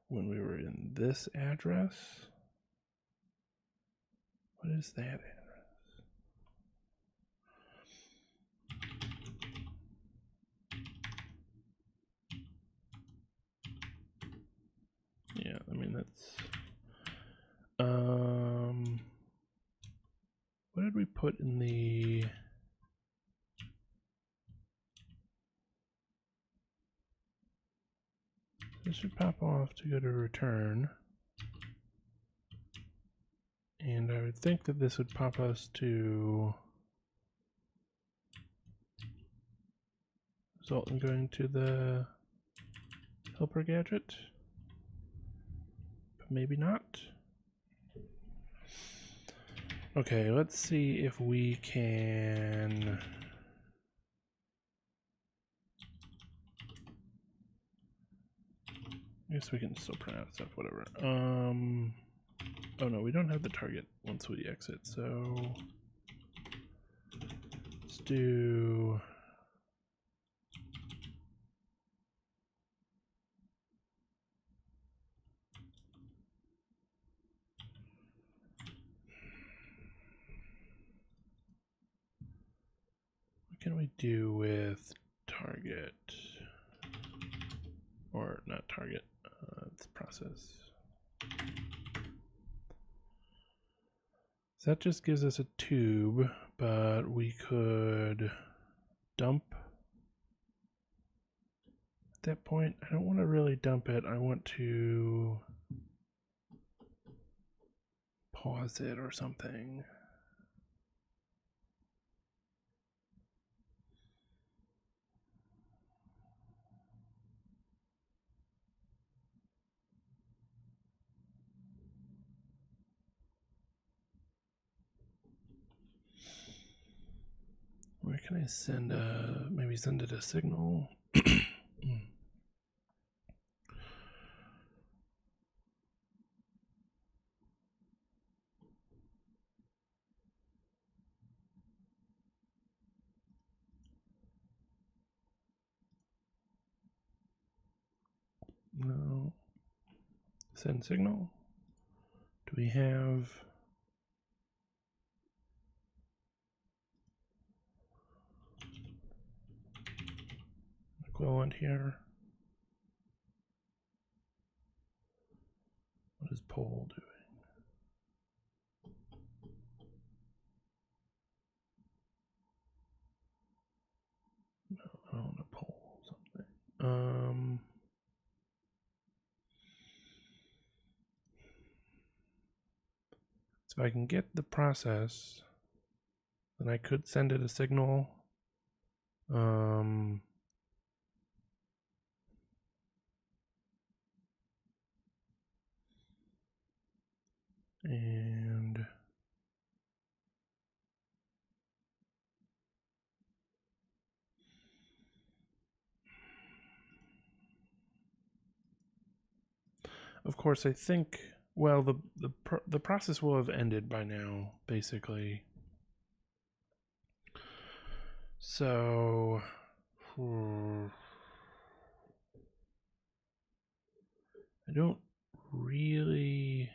when we were in this address. What is that address? Yeah, I mean that's what did we put in the this should pop off to go to return. And I would think that this would pop us to result in going to the helper gadget, but maybe not. Okay, let's see if we can I guess we can still print out stuff, whatever. Oh no, we don't have the target once we exit, so let's do what can we do with target? Or not target, it's process. So that just gives us a tube, but we could dump. At that point, I don't want to really dump it. I want to pause it or something. Where can I send maybe send it a signal? No. Send signal. Do we have equivalent here? What is poll doing? No, I don't want to poll something. So I can get the process, then I could send it a signal. And of course, I think, well, the process will have ended by now, basically. So, I don't really.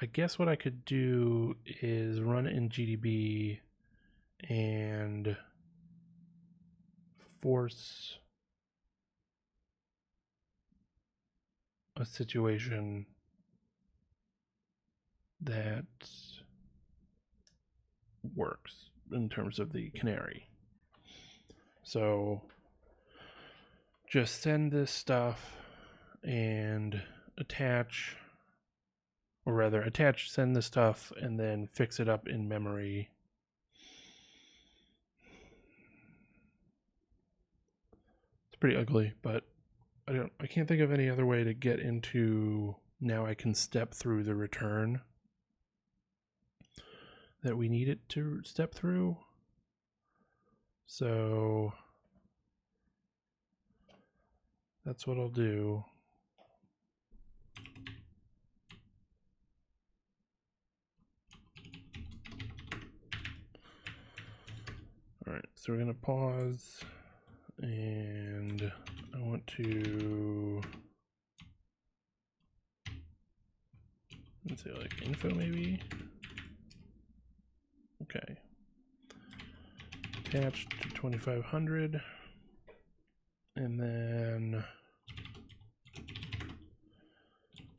I guess what I could do is run it in GDB and force a situation that works in terms of the canary. So just send this stuff and attach, or rather attach, send the stuff, and then fix it up in memory. It's pretty ugly, but I can't think of any other way to get into now I can step through the return that we need it to step through. So that's what I'll do. All right, so we're gonna pause, and I want to, let's say like info maybe. Okay. Attached to 2500, and then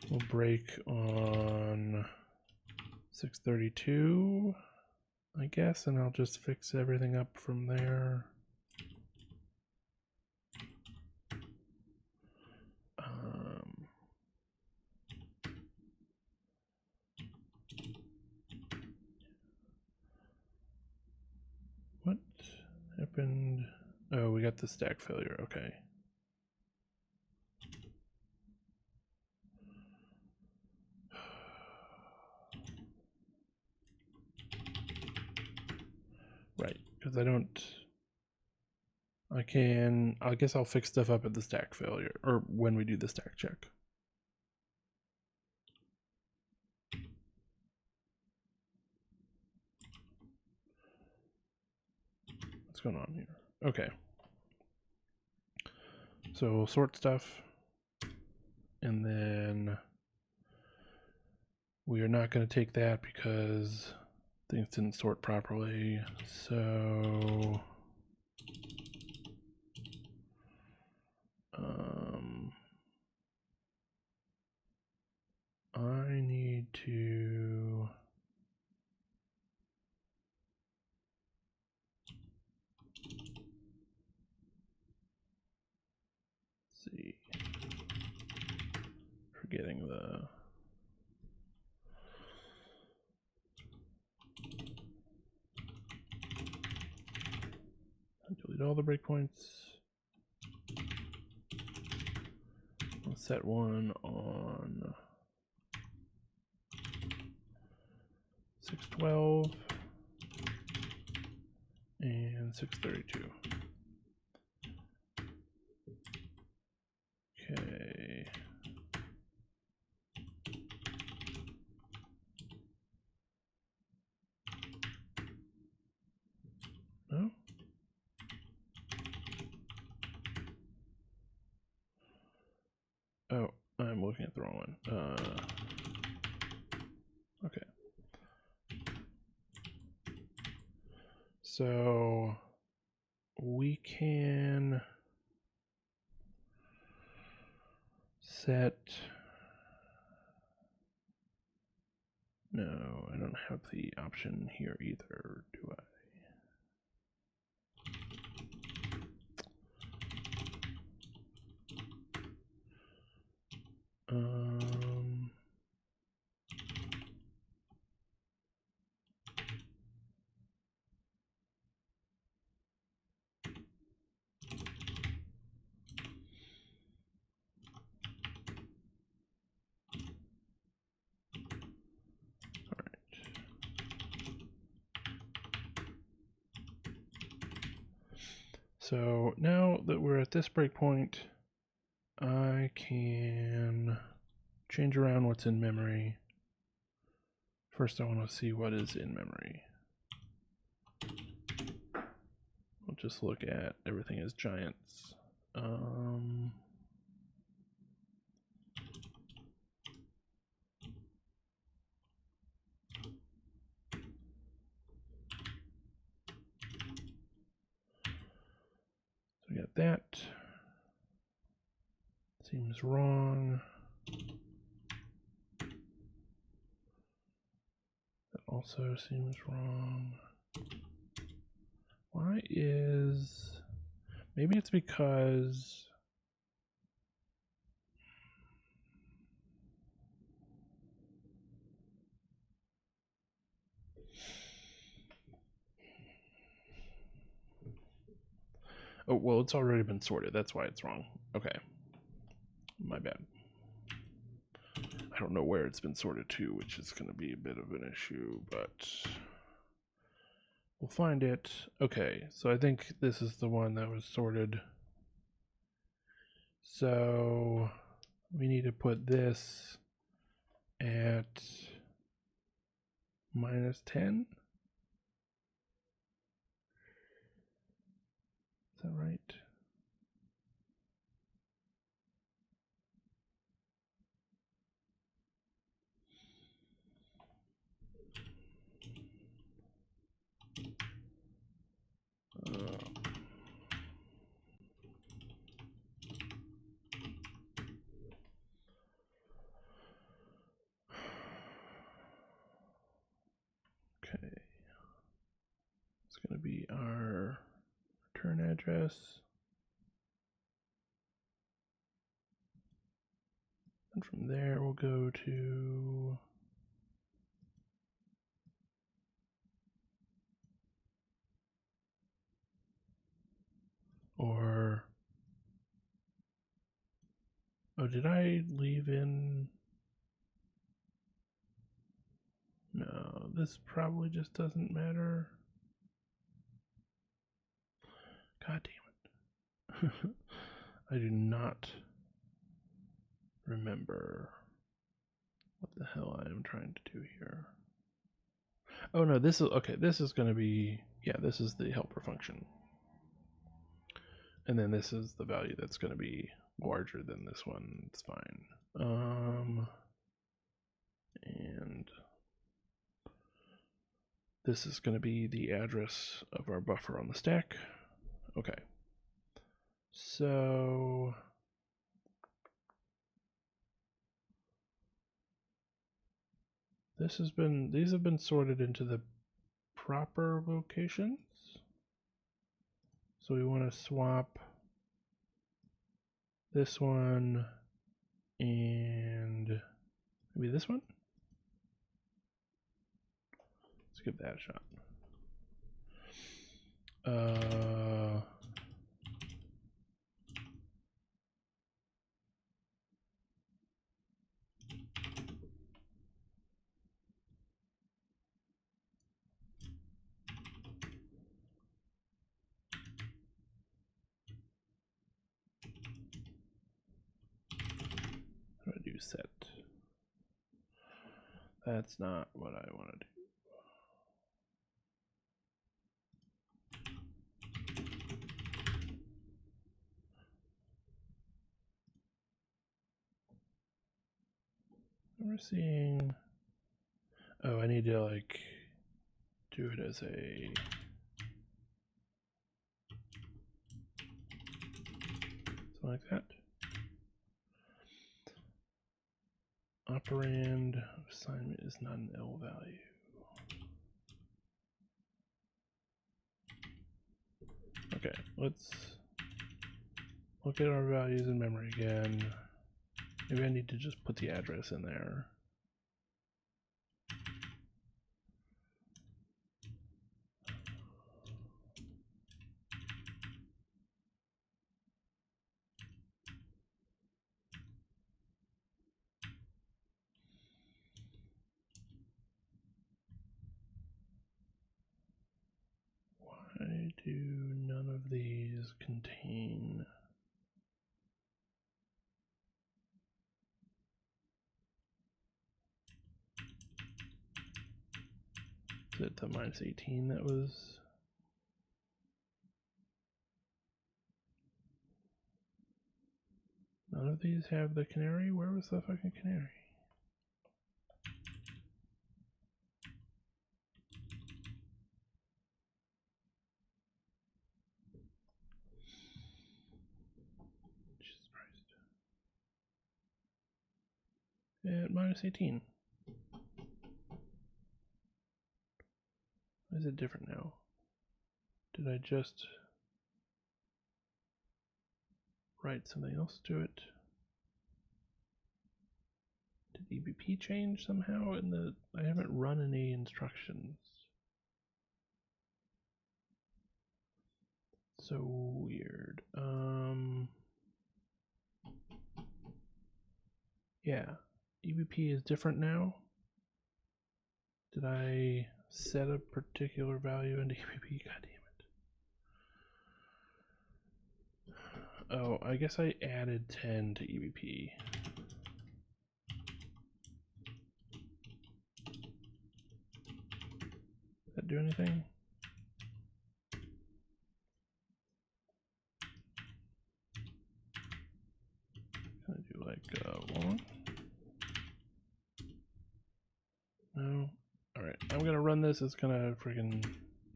we'll break on 632, I guess, and I'll just fix everything up from there. What happened? Oh, we got the stack failure. Okay. Right, because I guess I'll fix stuff up at the stack failure, or when we do the stack check. What's going on here? Okay. So we'll sort stuff, and then we are not going to take that because things didn't sort properly. So I need to see. Forgetting the delete all the breakpoints. I'll set one on 612 and 632. Okay. No? Oh, I'm looking at the wrong one. Okay. So we can set. No, I don't have the option here either, do I? So now that we're at this breakpoint, I can change around what's in memory. First, I want to see what is in memory. We'll just look at everything as giants. So we got that. Seems wrong. That also seems wrong. Why is... Maybe it's because... Oh, well, it's already been sorted. That's why it's wrong. Okay. My bad. I don't know where it's been sorted to, which is going to be a bit of an issue, but we'll find it. Okay, so I think this is the one that was sorted. So we need to put this at -10. Is that right? Okay. It's going to be our return address. And from there, we'll go to or oh, did I leave in? No, this probably just doesn't matter. God damn it. I do not remember what the hell I am trying to do here. Oh no, this is okay. This is going to be, yeah, this is the helper function. And then this is the value that's going to be larger than this one. It's fine. And this is going to be the address of our buffer on the stack. Okay. So these have been sorted into the proper locations. So we want to swap this one and maybe this one. Let's give that a shot. How do I do set? That's not what I want to do. We're seeing. Oh, I need to like do it as a. Something like that. Operand assignment is not an L value. Okay, let's look at our values in memory again. Maybe I need to just put the address in there. Why do none of these contain? Is it the -18 that was? None of these have the canary? Where was the fucking canary? Jesus Christ. At -18. Why is it different now? Did I just write something else to it? Did EBP change somehow in the... I haven't run any instructions. So weird. Yeah, EBP is different now. Did I set a particular value into EBP? God damn it. Oh, I guess I added 10 to EBP. Did that do anything? Can I do like long? No. Alright, I'm gonna run this. It's gonna freaking.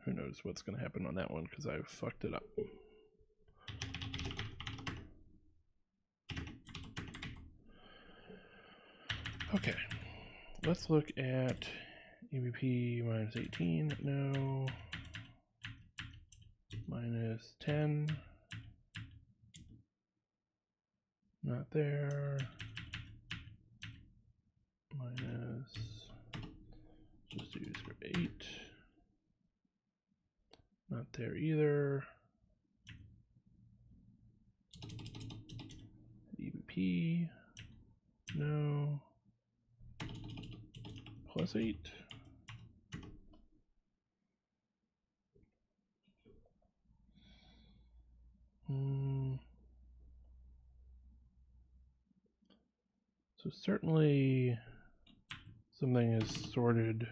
Who knows what's gonna happen on that one because I fucked it up. Okay, let's look at EBP minus 18. No. Minus 10. Not there. Minus. Just do 8. Not there either. EBP. No. Plus 8. So certainly something is sorted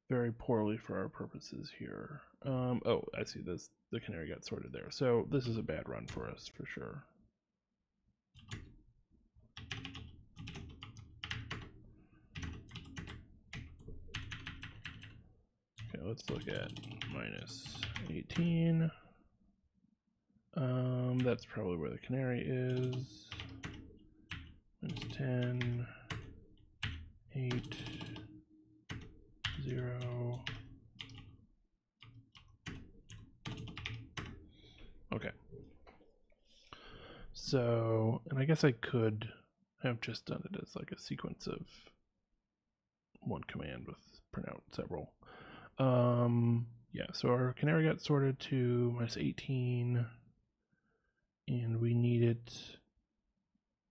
very poorly for our purposes here. Oh, I see this. The canary got sorted there. So this is a bad run for us for sure. Okay, let's look at minus 18. That's probably where the canary is. Minus 10, 8, 0. Okay. So, and I guess I could have just done it as like a sequence of one command with print out several. Yeah, so our canary got sorted to minus 18, and we need it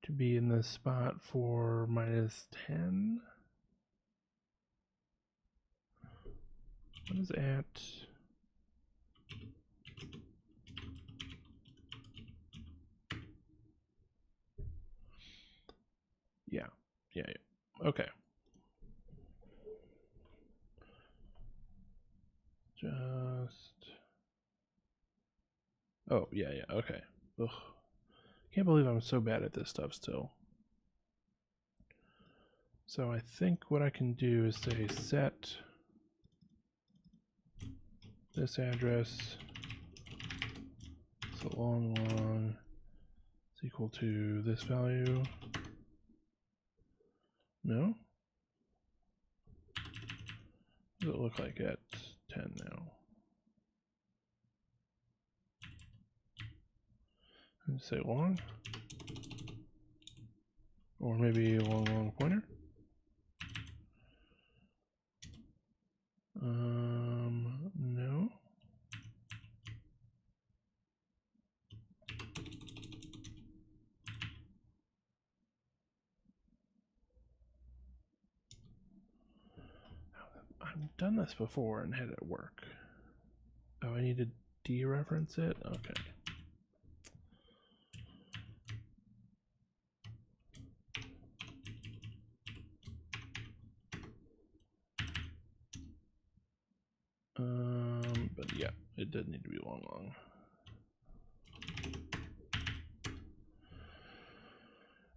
to be in the spot for minus 10. What is at? Yeah. Okay. Just. Oh, yeah, okay. Ugh. Can't believe I'm so bad at this stuff still. So I think what I can do is say set this address so long is equal to this value. No? What does it look like at 10 now? And say long, or maybe a long pointer. No. I've done this before and had it work. Oh, I need to dereference it? Okay. But yeah, it did need to be long.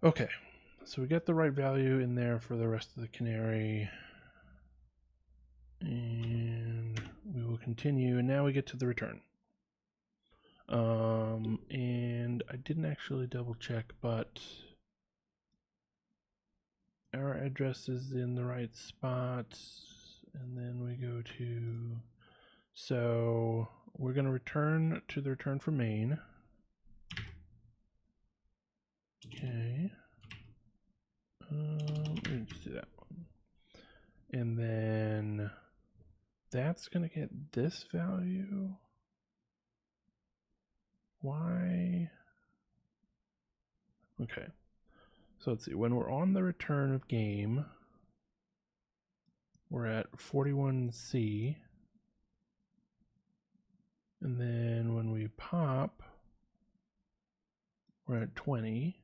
Okay, so we get the right value in there for the rest of the canary. And we will continue, and now we get to the return. And I didn't actually double check, but our address is in the right spot. And then we go to, so we're going to return to the return from main. Okay. Let's do that one. And then that's going to get this value. Why? Okay. So let's see, when we're on the return of game, we're at 41C. And then when we pop, we're at 20.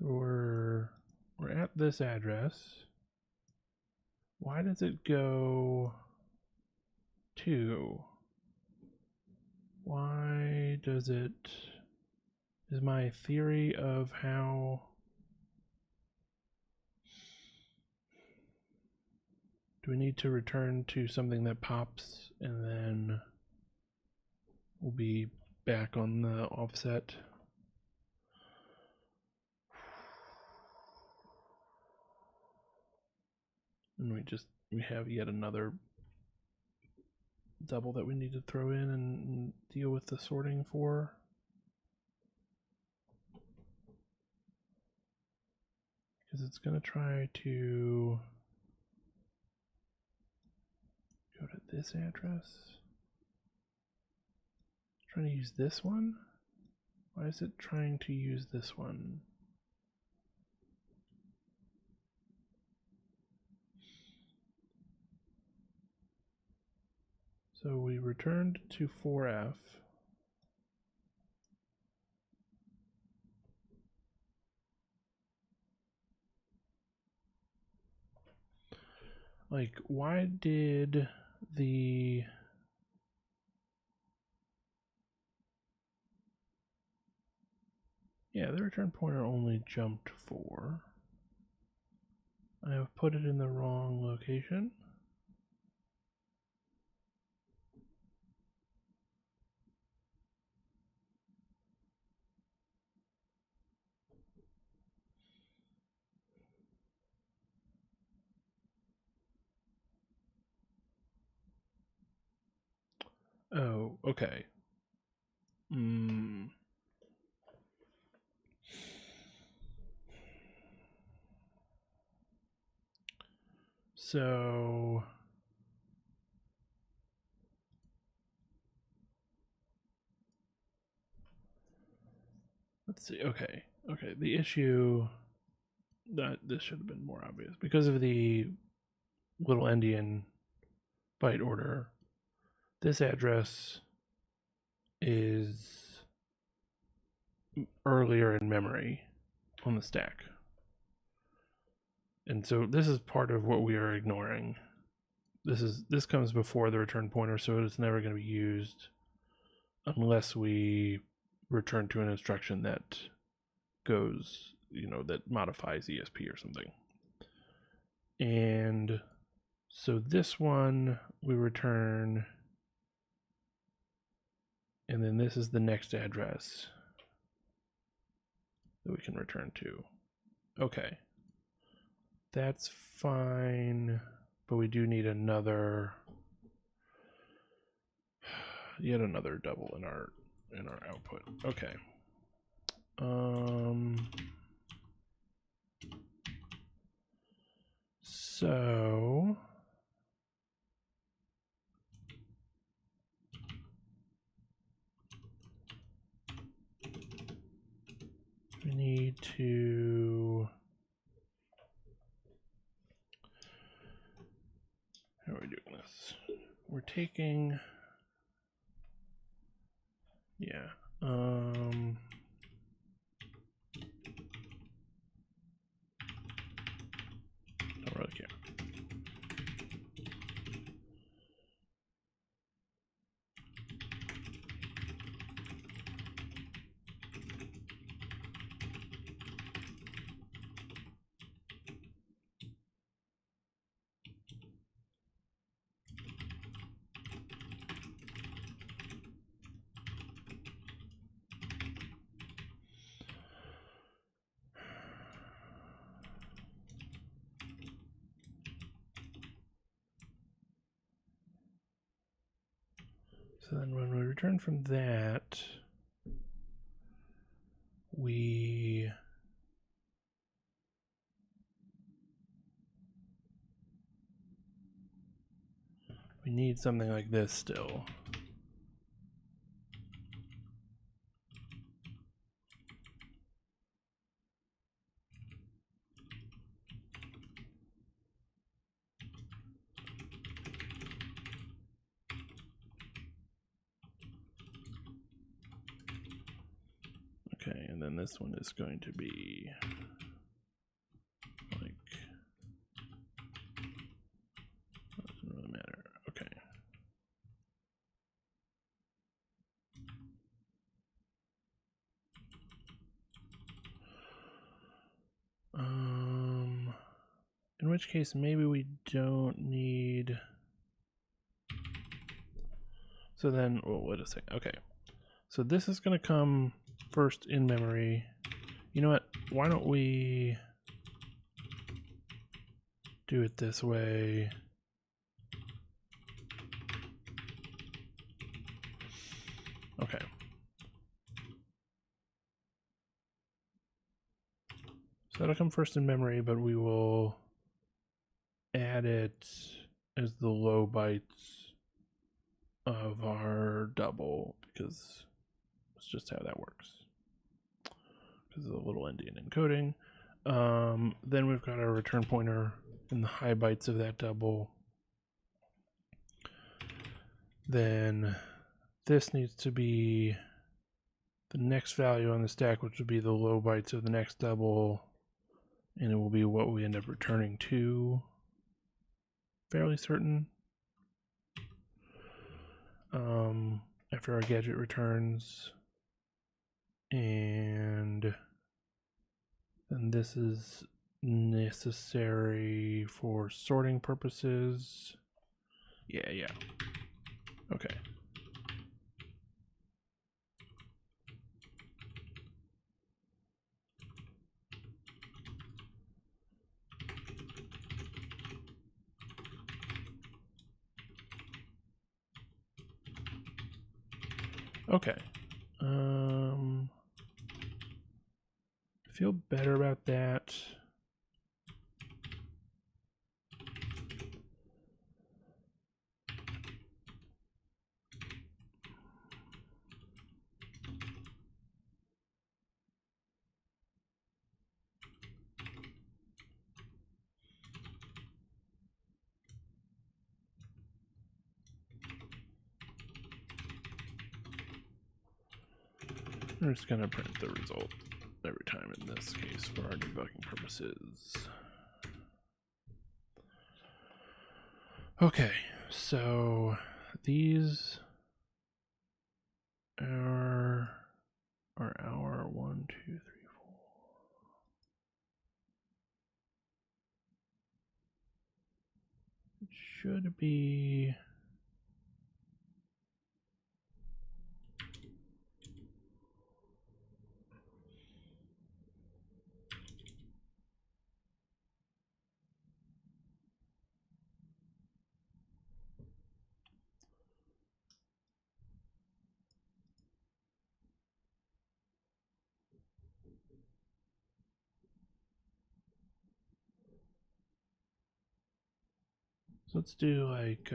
So we're at this address. Why does it go 2? Why does it... Is my theory of how... Do we need to return to something that pops and then we'll be back on the offset? And we have yet another double that we need to throw in and deal with the sorting for. Because it's going to try to go to this address. Trying to use this one? Why is it trying to use this one? So we returned to 4F. Like, why did the... Yeah, the return pointer only jumped 4. I have put it in the wrong location. Oh, okay. So let's see. Okay. The issue that this should have been more obvious because of the little endian byte order. This address is earlier in memory on the stack. And so this is part of what we are ignoring. This comes before the return pointer, so it's never going to be used unless we return to an instruction that goes, that modifies ESP or something. And so this one we return, and then this is the next address that we can return to. Okay. That's fine, but we do need yet another double in our output. Okay. So we need to... How are we doing this? We're taking... Yeah. Don't really care. So then when we return from that, we need something like this still. Okay, and then this one is going to be like, doesn't really matter. Okay. In which case maybe we don't need. So then, well, wait a second. Okay, so this is going to come first in memory. You know what? Why don't we do it this way? Okay. So that'll come first in memory, but we will add it as the low bytes of our double, because that's just how that works. Because of the little endian encoding. Then we've got our return pointer in the high bytes of that double. Then this needs to be the next value on the stack, which would be the low bytes of the next double, and it will be what we end up returning to. Fairly certain. After our gadget returns, and then this is necessary for sorting purposes. Yeah. Okay. Okay. I feel better about that. We're just going to print the result every time in this case for our debugging purposes. Okay, so these are our 1, 2, 3, 4. It should be. So let's do like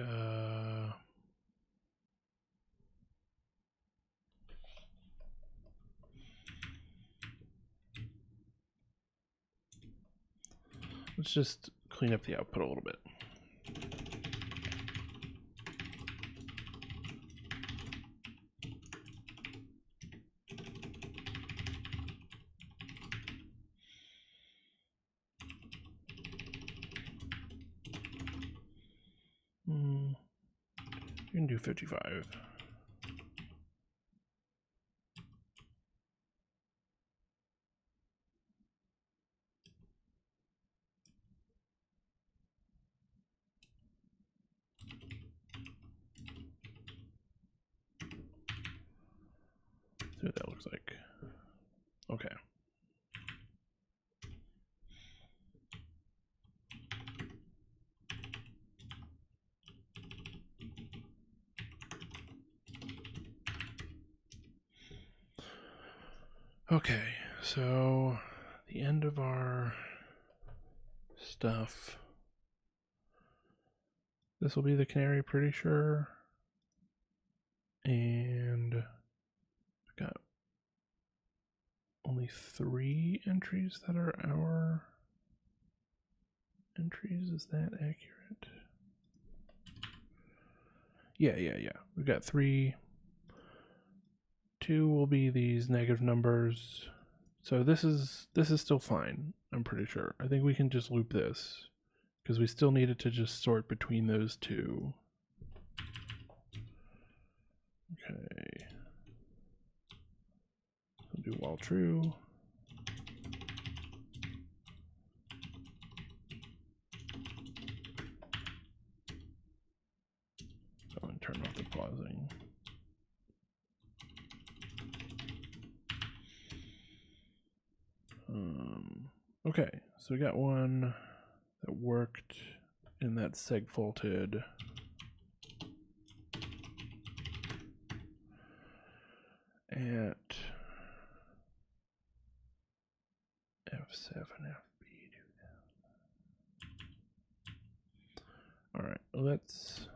let's just clean up the output a little bit. You can do 55. See what that looks like. Okay. Okay, so the end of our stuff. This will be the canary, pretty sure. And we've got only 3 entries that are our entries. Is that accurate? Yeah. We've got 3 2 will be these negative numbers. So this is still fine, I'm pretty sure. I think we can just loop this because we still need it to just sort between those two. Okay. We'll do while true. Oh, and turn off the pausing. Okay, so we got one that worked and that seg faulted. At F7, FB. All right, let's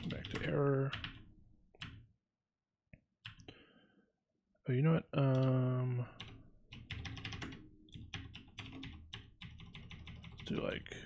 go back to error. Oh, you know what? Let's do like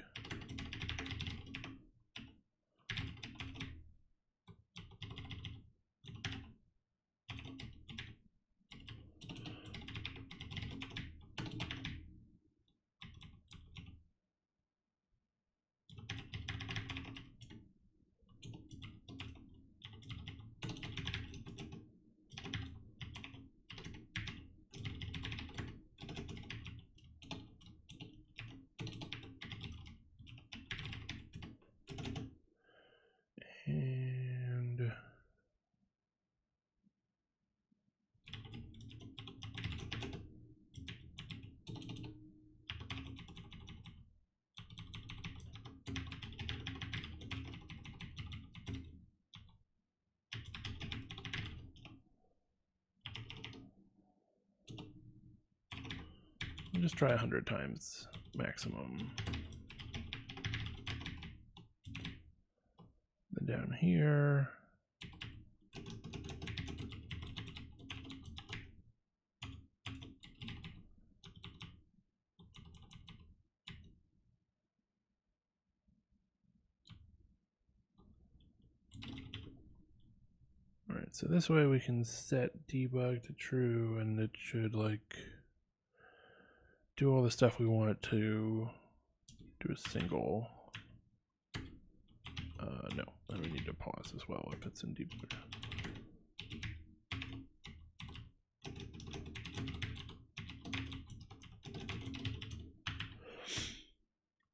and we'll just try 100 times maximum. Then down here, all right, so this way we can set debug to true and it should like do all the stuff we want it to do. A single. No, then we need to pause as well if it's in debug.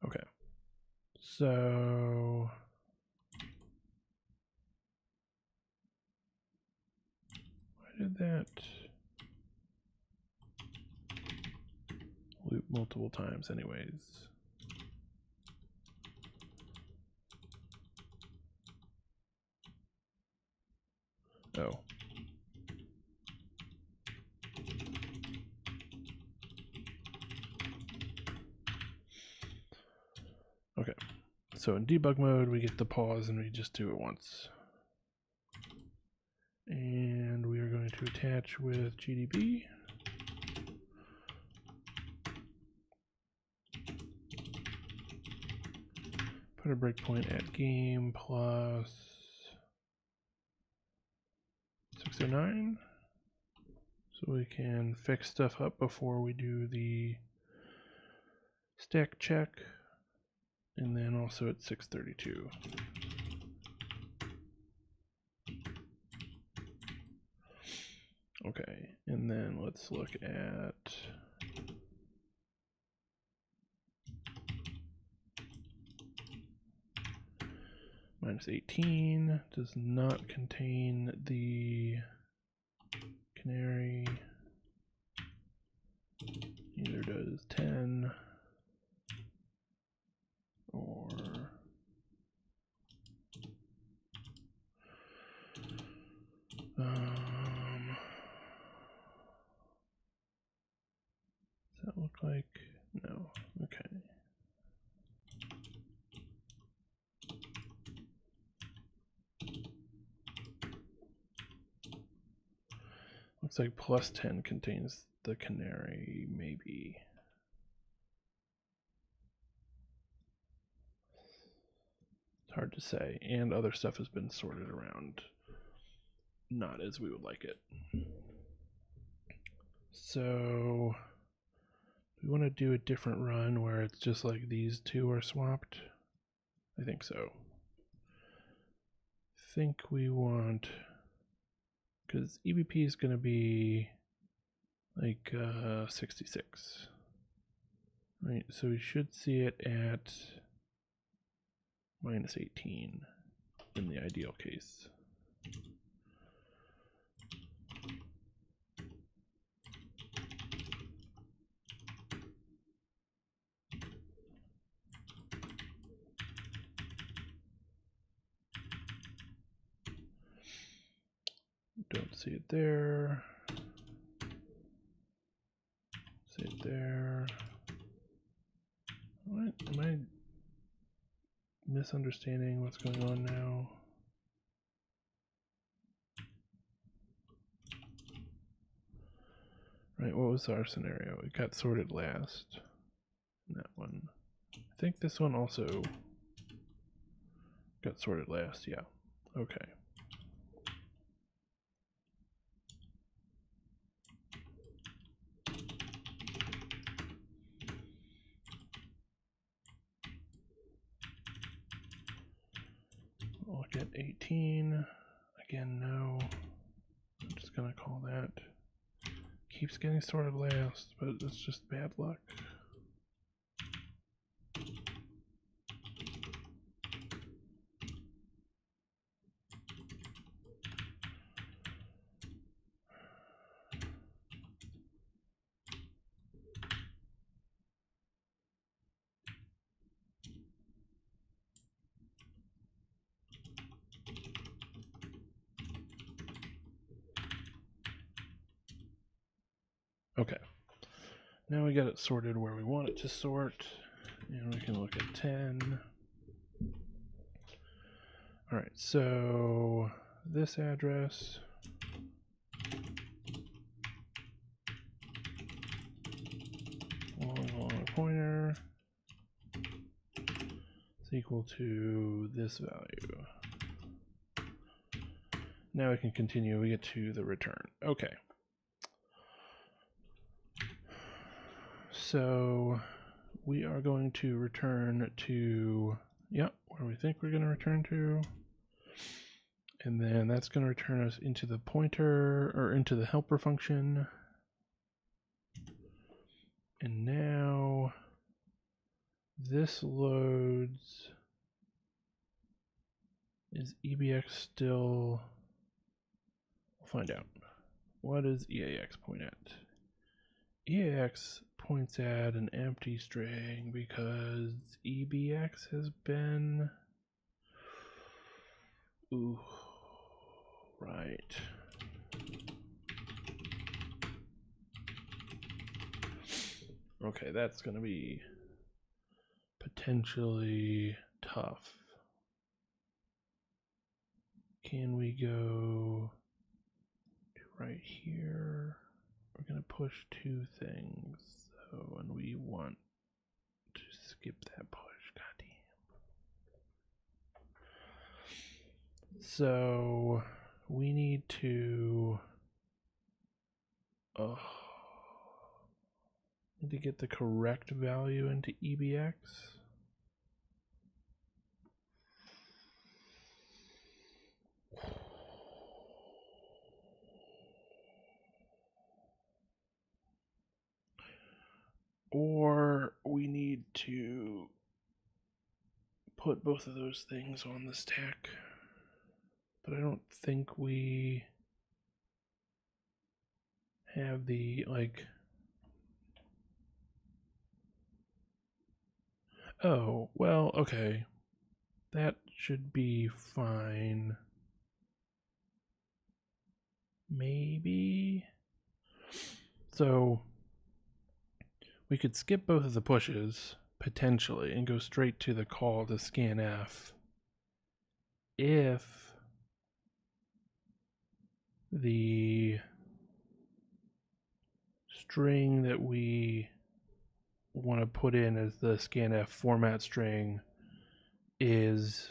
Okay, so why did that loop multiple times anyways? Oh. Okay, so in debug mode, we get the pause and we just do it once. And we are going to attach with GDB. Put a breakpoint at game plus 609. So we can fix stuff up before we do the stack check. And then also at 632. Okay, and then let's look at -18 does not contain the canary, neither does 10 or does that look like? No. Okay. Looks like +10 contains the canary, maybe. It's hard to say. And other stuff has been sorted around not as we would like it. So we want to do a different run where it's just like these two are swapped. I think so. I think we want, because EBP is going to be like 66. Right, so we should see it at minus 18 in the ideal case. Don't see it there. See it there. What? Am I misunderstanding what's going on now? Right, what was our scenario? It got sorted last. That one. I think this one also got sorted last, yeah. Okay. Look at 18. Again, no. I'm just gonna call that. Keeps getting sorted last, but it's just bad luck. Okay. Now we got it sorted where we want it to sort. And we can look at 10. Alright, so this address along the pointer is equal to this value. Now we can continue, we get to the return. Okay. So we are going to return to, where we think we're going to return to. And then that's going to return us into the pointer, or into the helper function. And now this loads. Is EBX still? We'll find out. What does EAX point at? EAX points at an empty string because EBX has been. Ooh, right. Okay, that's going to be potentially tough. Can we go to right here? We're going to push two things. So, and we want to skip that push. Goddamn. So, we need to. Need to get the correct value into EBX. Or we need to put both of those things on the stack. But I don't think we have the, like... Oh, well, okay. That should be fine. Maybe? So, we could skip both of the pushes, potentially, and go straight to the call to scanf if the string that we want to put in as the scanf format string is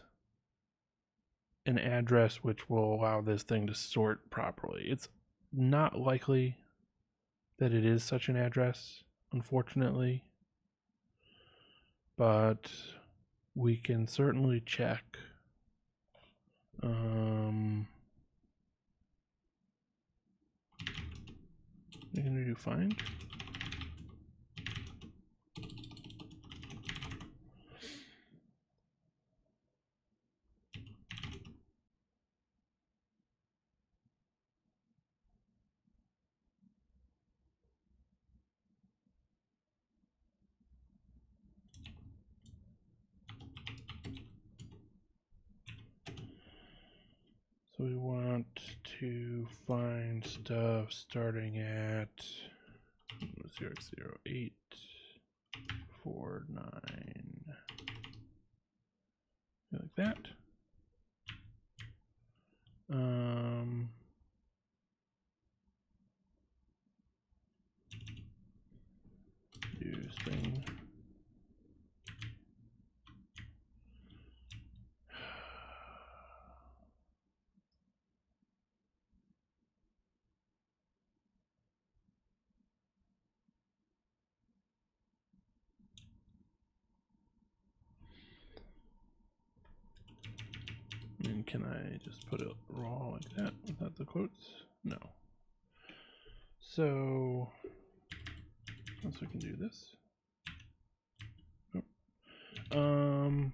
an address which will allow this thing to sort properly. It's not likely that it is such an address, unfortunately, but we can certainly check. We're going to do find. So we want to find stuff starting at 0x0849. Like that. Do string. And can I just put it raw like that without the quotes? No. So, also we can do this. Oh.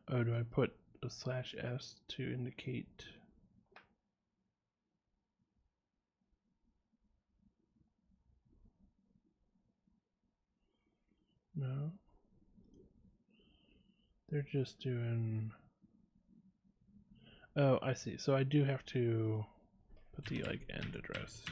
Oh, do I put a /s to indicate? No. They're just doing. Oh, I see. So I do have to put the like end address.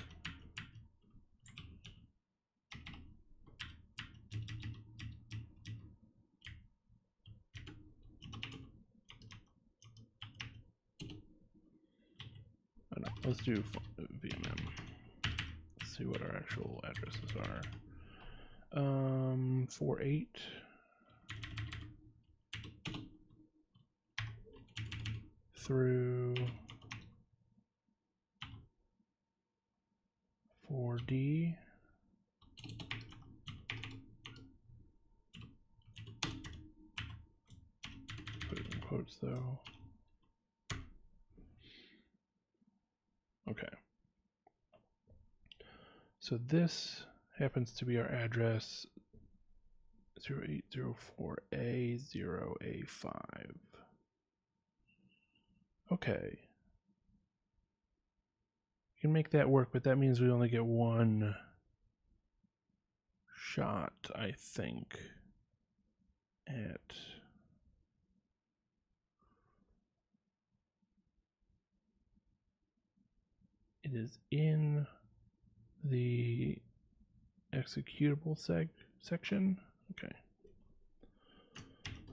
Oh, no, let's do VMM. Let's see what our actual addresses are. 48 through 4D. Put it in quotes though. Okay. So this happens to be our address 0804A0A5. Okay. You can make that work, but that means we only get one shot, I think, at it is in the executable section. Okay.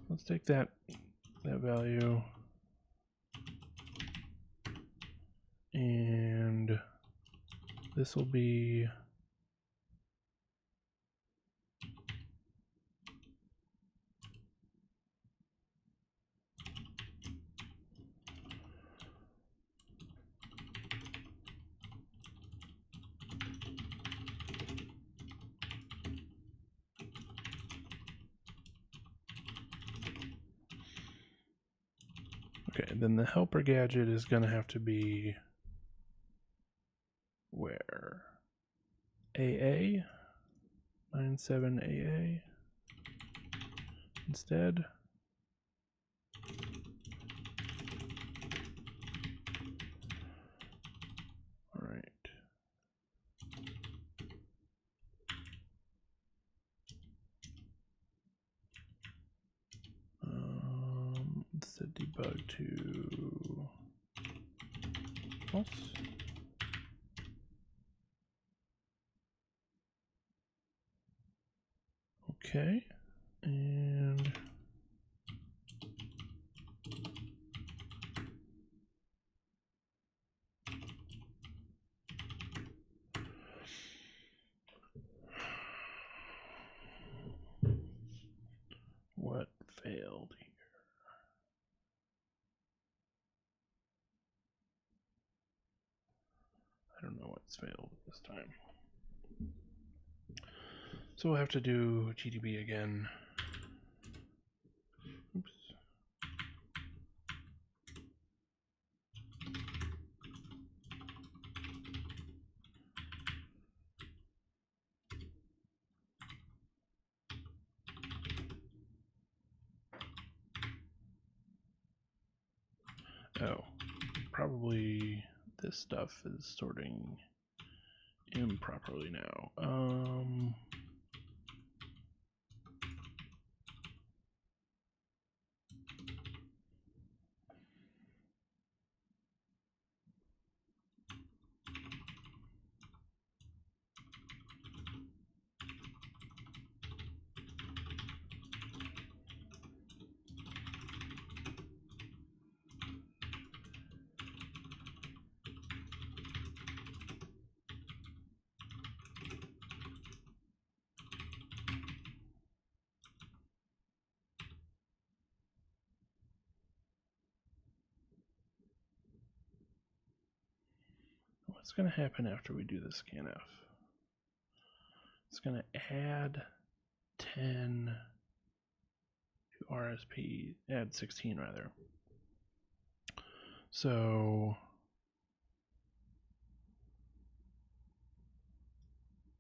Let's take that value and this will be okay, then the helper gadget is going to have to be where? AA 97AA instead. All right. Let's set debug to false. Okay, and know what's failed this time. So we'll have to do GDB again. Oops. Oh, probably this stuff is sorting improperly now. What's going to happen after we do the scanf? It's going to add 10 to RSP, add 16 rather. So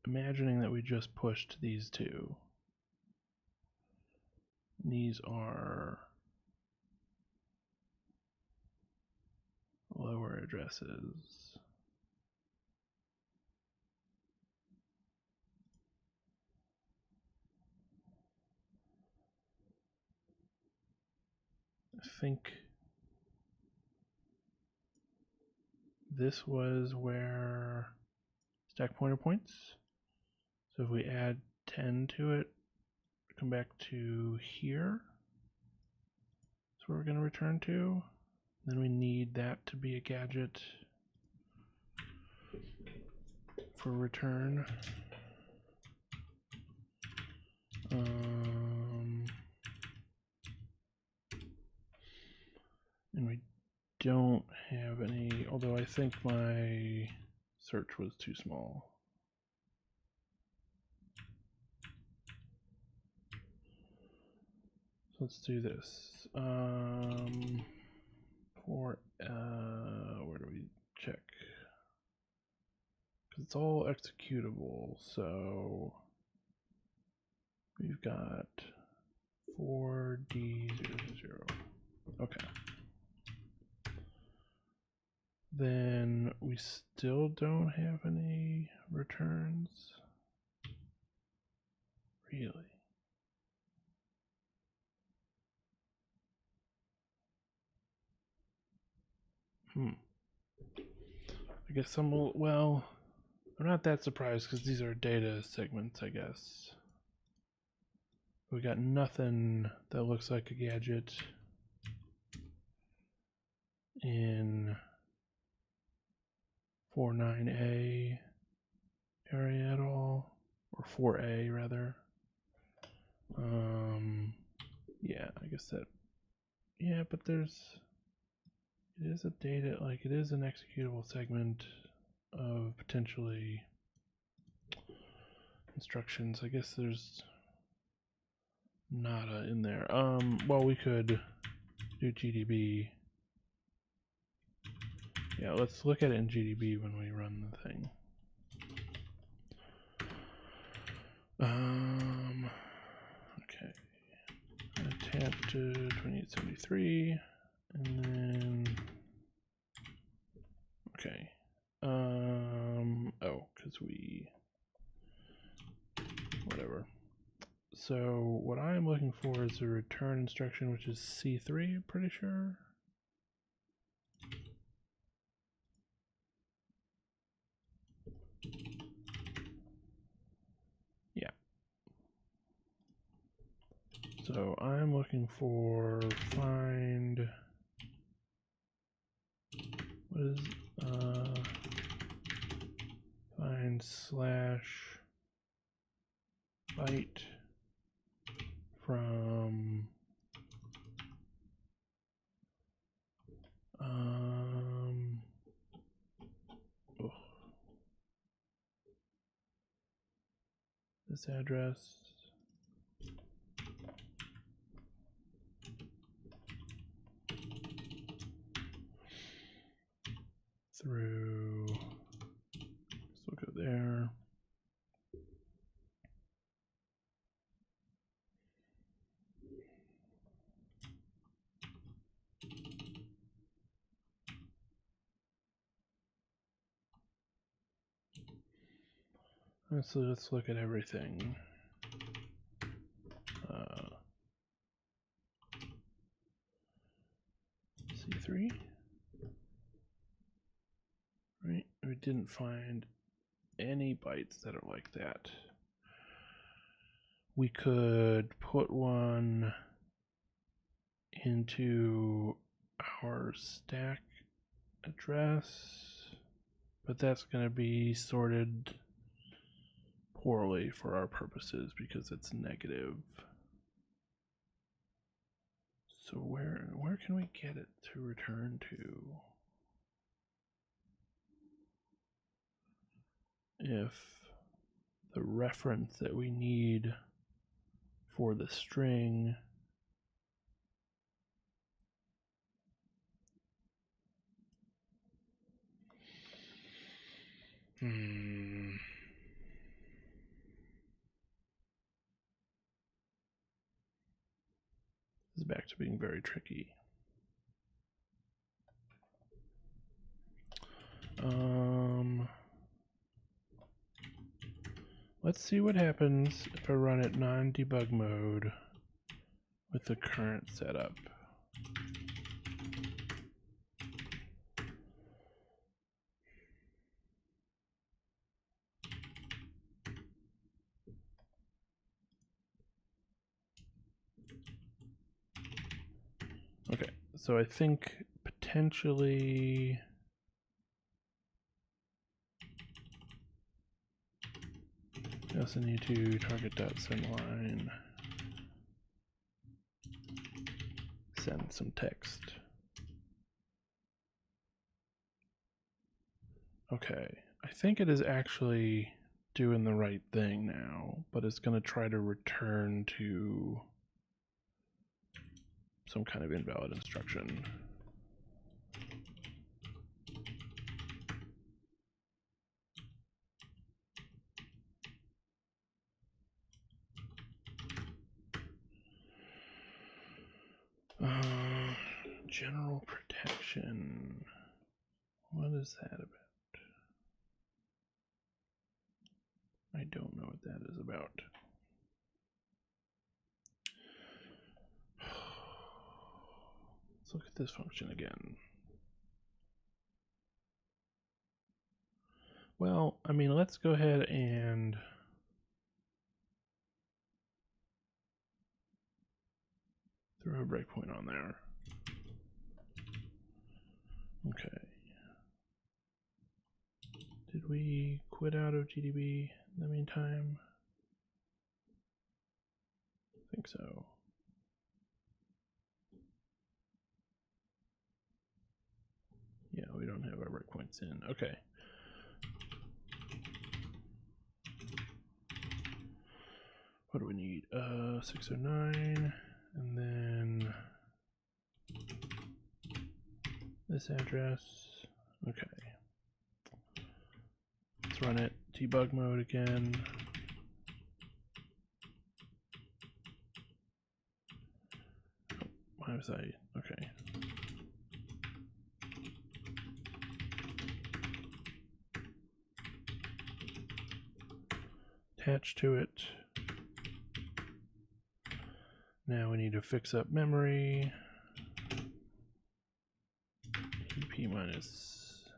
imagining that we just pushed these two, these are lower addresses. I think this was where stack pointer points. So if we add 10 to it, come back to here. That's where we're going to return to. Then we need that to be a gadget for return. And we don't have any, although I think my search was too small. So let's do this. For where do we check? Because it's all executable, so we've got 4D00. Okay. Then we still don't have any returns. Really? I guess some will, well, I'm not that surprised because these are data segments, I guess. We got nothing that looks like a gadget in 49A area at all, or 4A rather. Yeah, I guess that, yeah, but there's, it is a data, like it is an executable segment of potentially instructions. I guess there's nada in there. Well, we could do GDB. Yeah, let's look at it in GDB when we run the thing. Okay. Tap to 2873, and then okay. Oh, because we whatever. So what I'm looking for is a return instruction, which is C3. I'm pretty sure. Yeah. So I'm looking for find. What is find slash byte from this address. Through, so we'll go there. So let's look at everything. C3. Right, we didn't find any bytes that are like that. We could put one into our stack address, but that's going to be sorted poorly for our purposes because it's negative. So where can we get it to return to? If the reference that we need for the string is back to being very tricky. Let's see what happens if I run it non-debug mode with the current setup. Okay, so I think potentially I also need to target.sendLine send some text. Okay, I think it is actually doing the right thing now, but it's going to try to return to some kind of invalid instruction. General protection. What is that about? I don't know what that is about. Let's look at this function again. Well, I mean, let's go ahead and throw a breakpoint on there. Okay. Did we quit out of GDB in the meantime? I think so. Yeah, we don't have our breakpoints in. Okay. What do we need? 609, and then this address. Okay. Let's run it. Debug mode again. Oh, why was I? Okay. Attach to it. Now we need to fix up memory. EP minus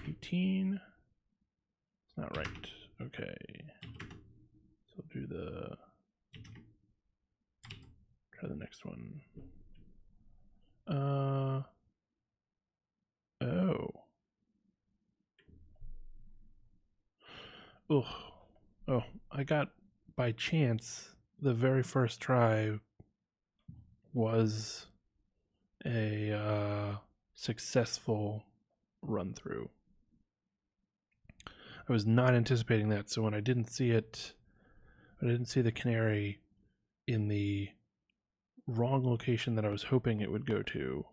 18. It's not right. Okay. So do the, try the next one. Oh. Ugh. Oh, I got, by chance, the very first try was a successful run through. I was not anticipating that, so when I didn't see it but I didn't see the canary in the wrong location that I was hoping it would go to.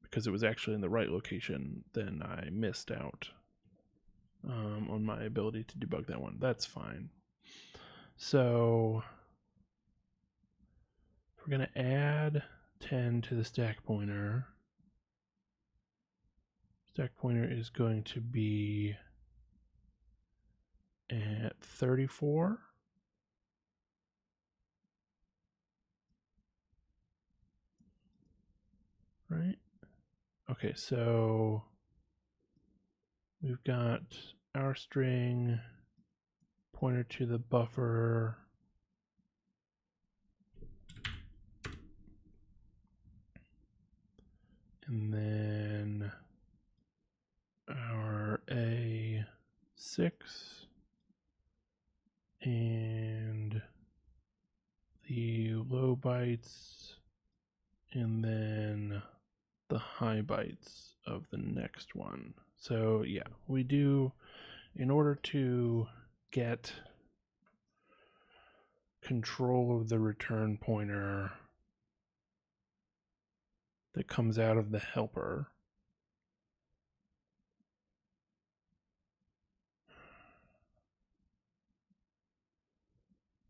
Because it was actually in the right location, then I missed out on my ability to debug that one. That's fine. So if we're going to add 10 to the stack pointer, stack pointer is going to be at 34. Right? Okay, so we've got our string pointer to the buffer. And then our A6 and the low bytes and then the high bytes of the next one. So yeah, we do, in order to get control of the return pointer that comes out of the helper,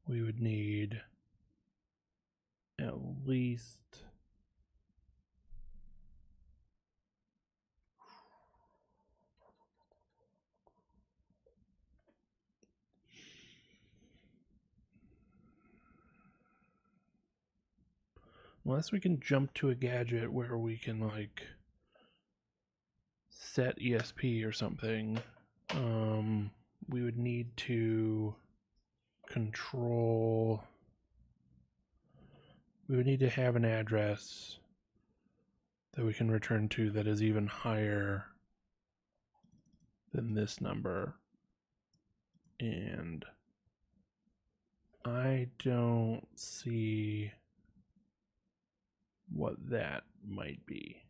we would need at least unless we can jump to a gadget where we can like set ESP or something, we would need to control, we would need to have an address that we can return to that is even higher than this number. And I don't see what that might be.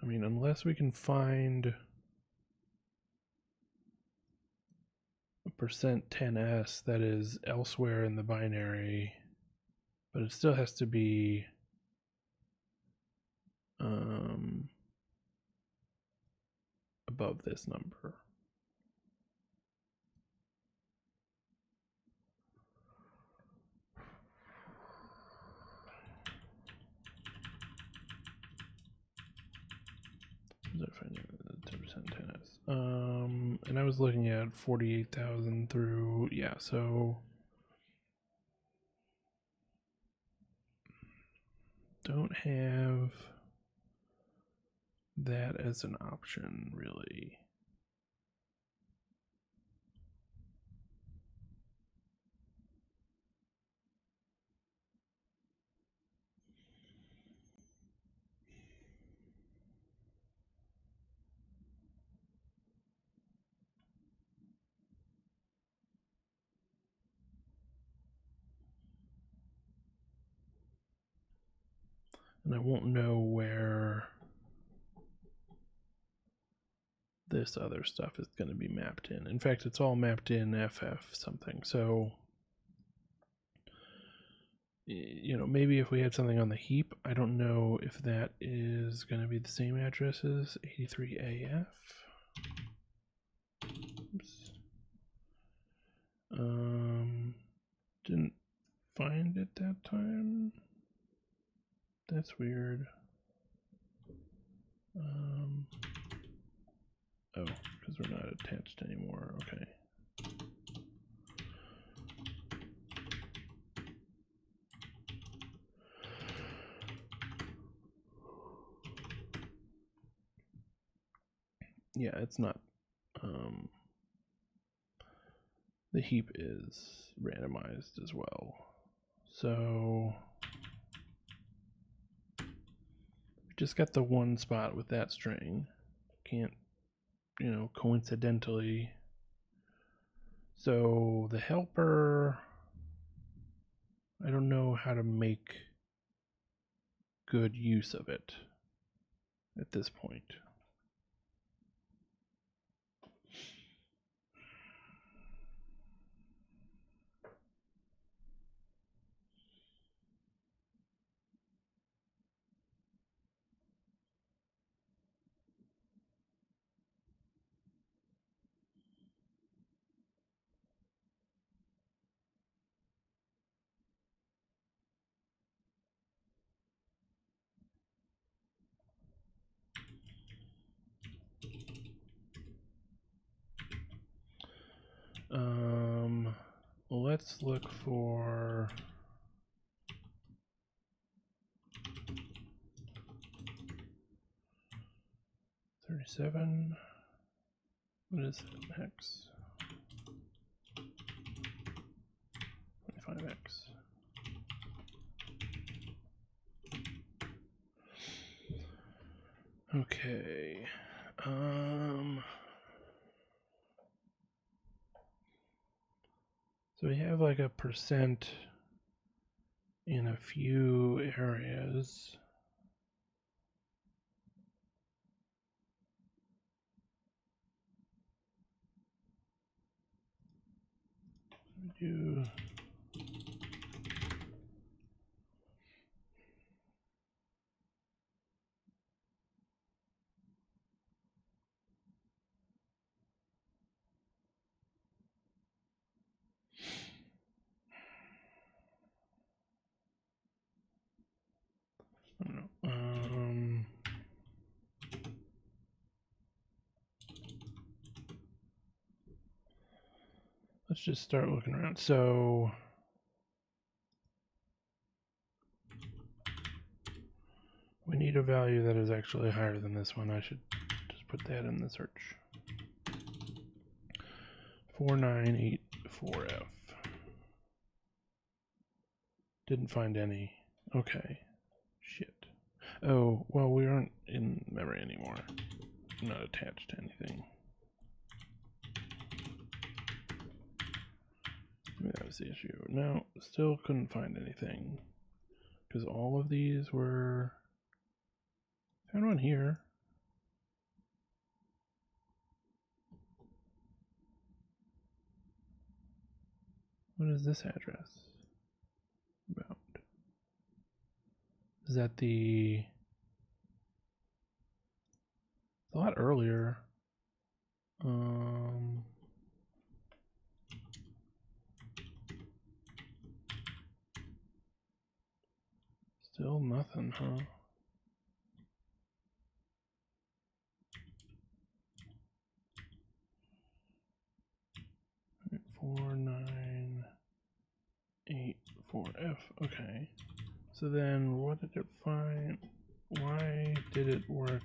I mean, unless we can find a %10s that is elsewhere in the binary, but it still has to be above this number. Did I find 10% 10s? And I was looking at 48,000 through, yeah, so don't have that as an option, really. And I won't know where this other stuff is going to be mapped in. In fact, it's all mapped in FF something. So, you know, maybe if we had something on the heap, I don't know if that is going to be the same address as 83AF. Oops. Didn't find it that time. That's weird. Oh, because we're not attached anymore. Okay. Yeah, it's not. The heap is randomized as well. So just got the one spot with that string. Can't, coincidentally. So the helper, I don't know how to make good use of it at this point. Let's look for $37. What is that? Hex 25x. Okay. So we have like a percent in a few areas. Do I don't know. Let's just start looking around. So we need a value that is actually higher than this one. I should just put that in the search. 4984F. Didn't find any. Okay. Shit. Oh, well, we aren't in memory anymore. I'm not attached to anything. Maybe that was the issue. No, still couldn't find anything. Because all of these were... Found one here. What is this address about? Is that the... a lot earlier. Still nothing, huh? Right, 4984F. Okay. So then, what did it find? Why did it work?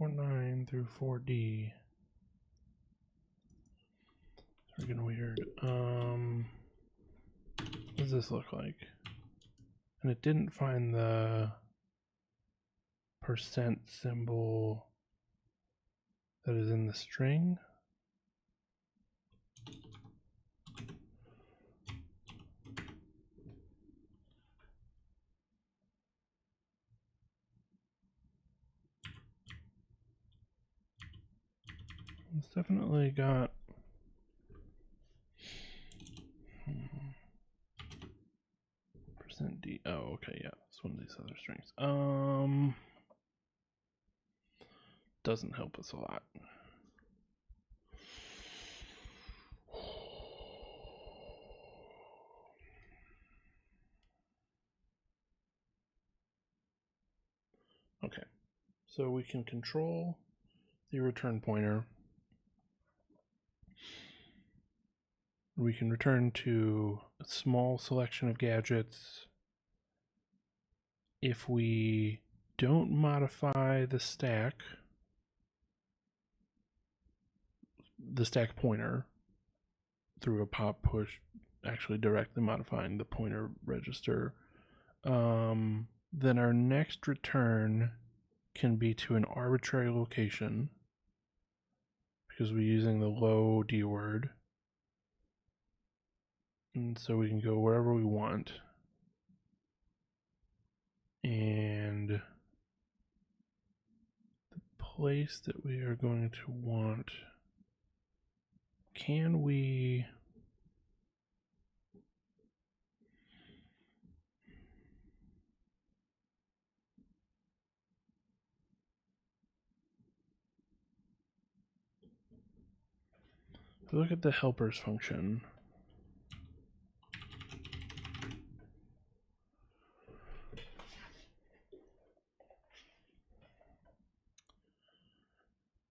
.49 through 4D. It's freaking weird. What does this look like? And it didn't find the percent symbol that is in the string. It's definitely got percent %D. Oh, okay, yeah. It's one of these other strings. Doesn't help us a lot. Okay, so we can control the return pointer. We can return to a small selection of gadgets. If we don't modify the stack pointer, through a pop push actually directly modifying the pointer register. Then our next return can be to an arbitrary location because we're using the low D word. And so we can go wherever we want. And the place that we are going to want, can we... Look at the helpers function.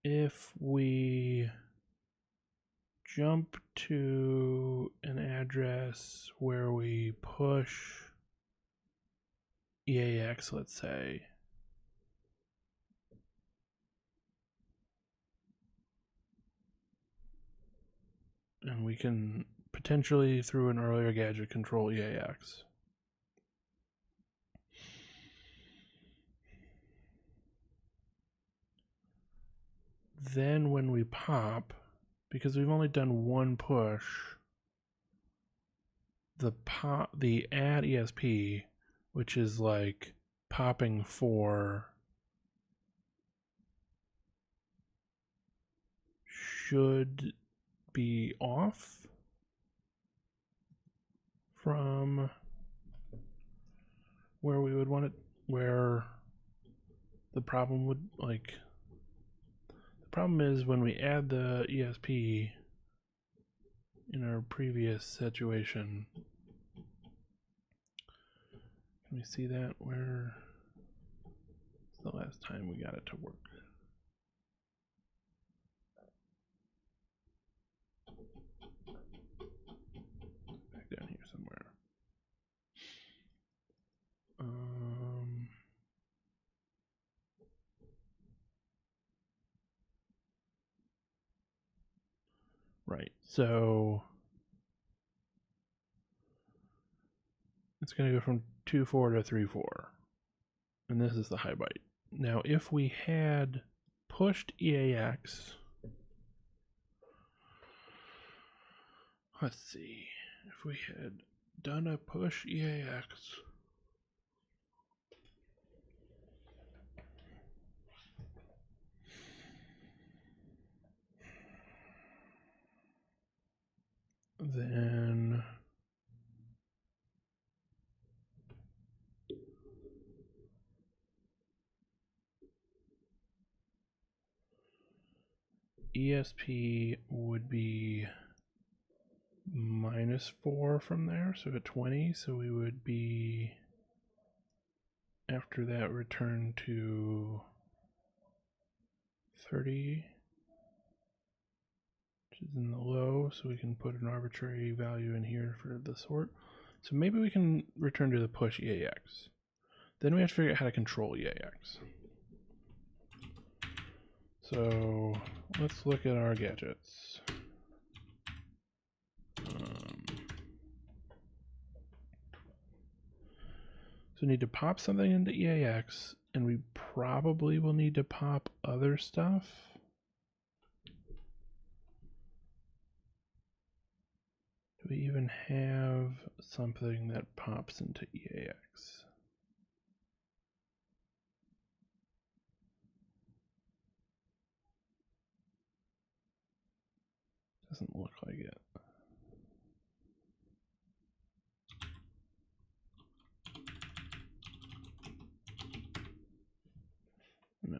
If we jump to an address where we push EAX, let's say, and we can potentially, through an earlier gadget, control EAX. Then when we pop, because we've only done one push, the add ESP, which is like popping for, should be off from where we would want it, where the problem would, like, the problem is when we add the ESP in our previous situation. Can we see that? Where is the last time we got it to work? Back down here somewhere. Right, so it's going to go from 2.4 to 3.4, and this is the high byte. Now, if we had pushed EAX, let's see, if we had done a push EAX, then ESP would be -4 from there, so at 20, so we would be, after that, return to 30, which is in the low, so we can put an arbitrary value in here for the sort. So maybe we can return to the push EAX. Then we have to figure out how to control EAX. So let's look at our gadgets. So we need to pop something into EAX, and we probably will need to pop other stuff. Do we even have something that pops into EAX? Doesn't look like it. No.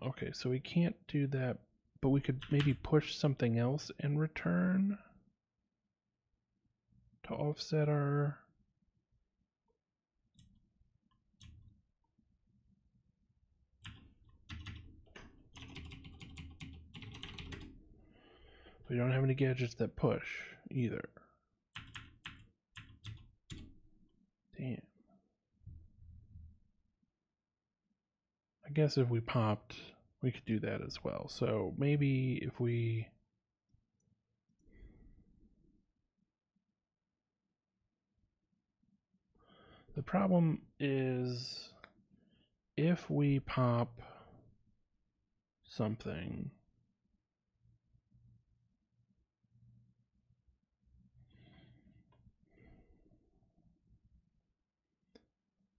Okay, so we can't do that, but we could maybe push something else and return to offset our... We don't have any gadgets that push either. Damn. I guess if we popped, we could do that as well. So maybe if we the problem is if we pop something,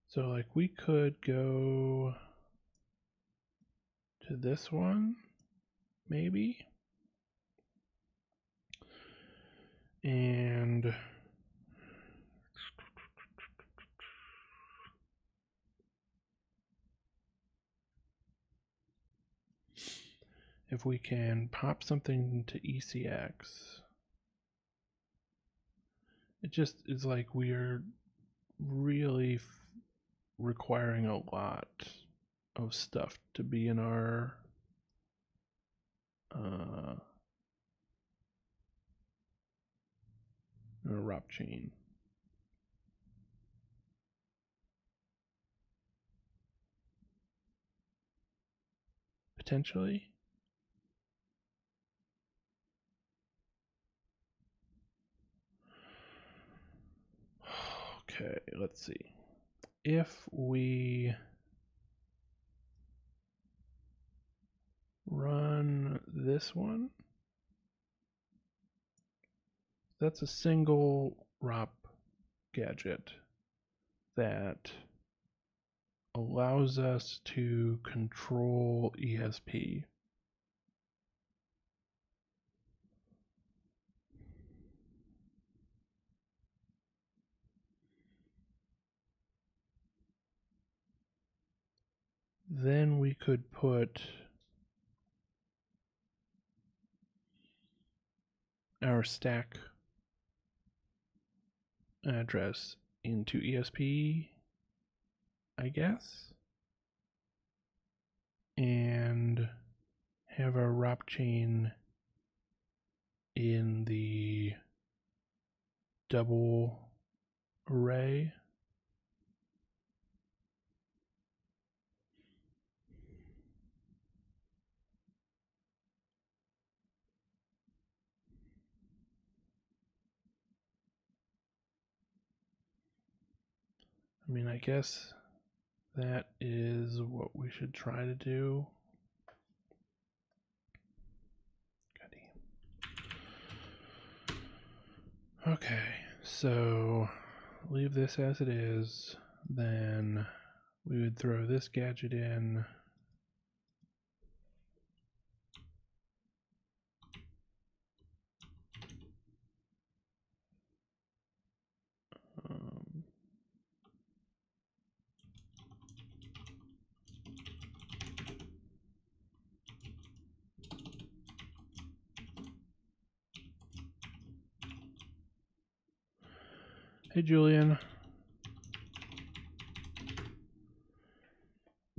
so like we could go to this one, maybe, and if we can pop something to ECX, it just is like we're really requiring a lot of stuff to be in our ROP chain. Potentially. Okay, let's see. If we run this one, that's a single ROP gadget that allows us to control ESP. Then we could put our stack address into ESP, I guess, and have our ROP chain in the double array. I mean, I guess that is what we should try to do. Okay, so leave this as it is. Then we would throw this gadget in. Hey, Julian.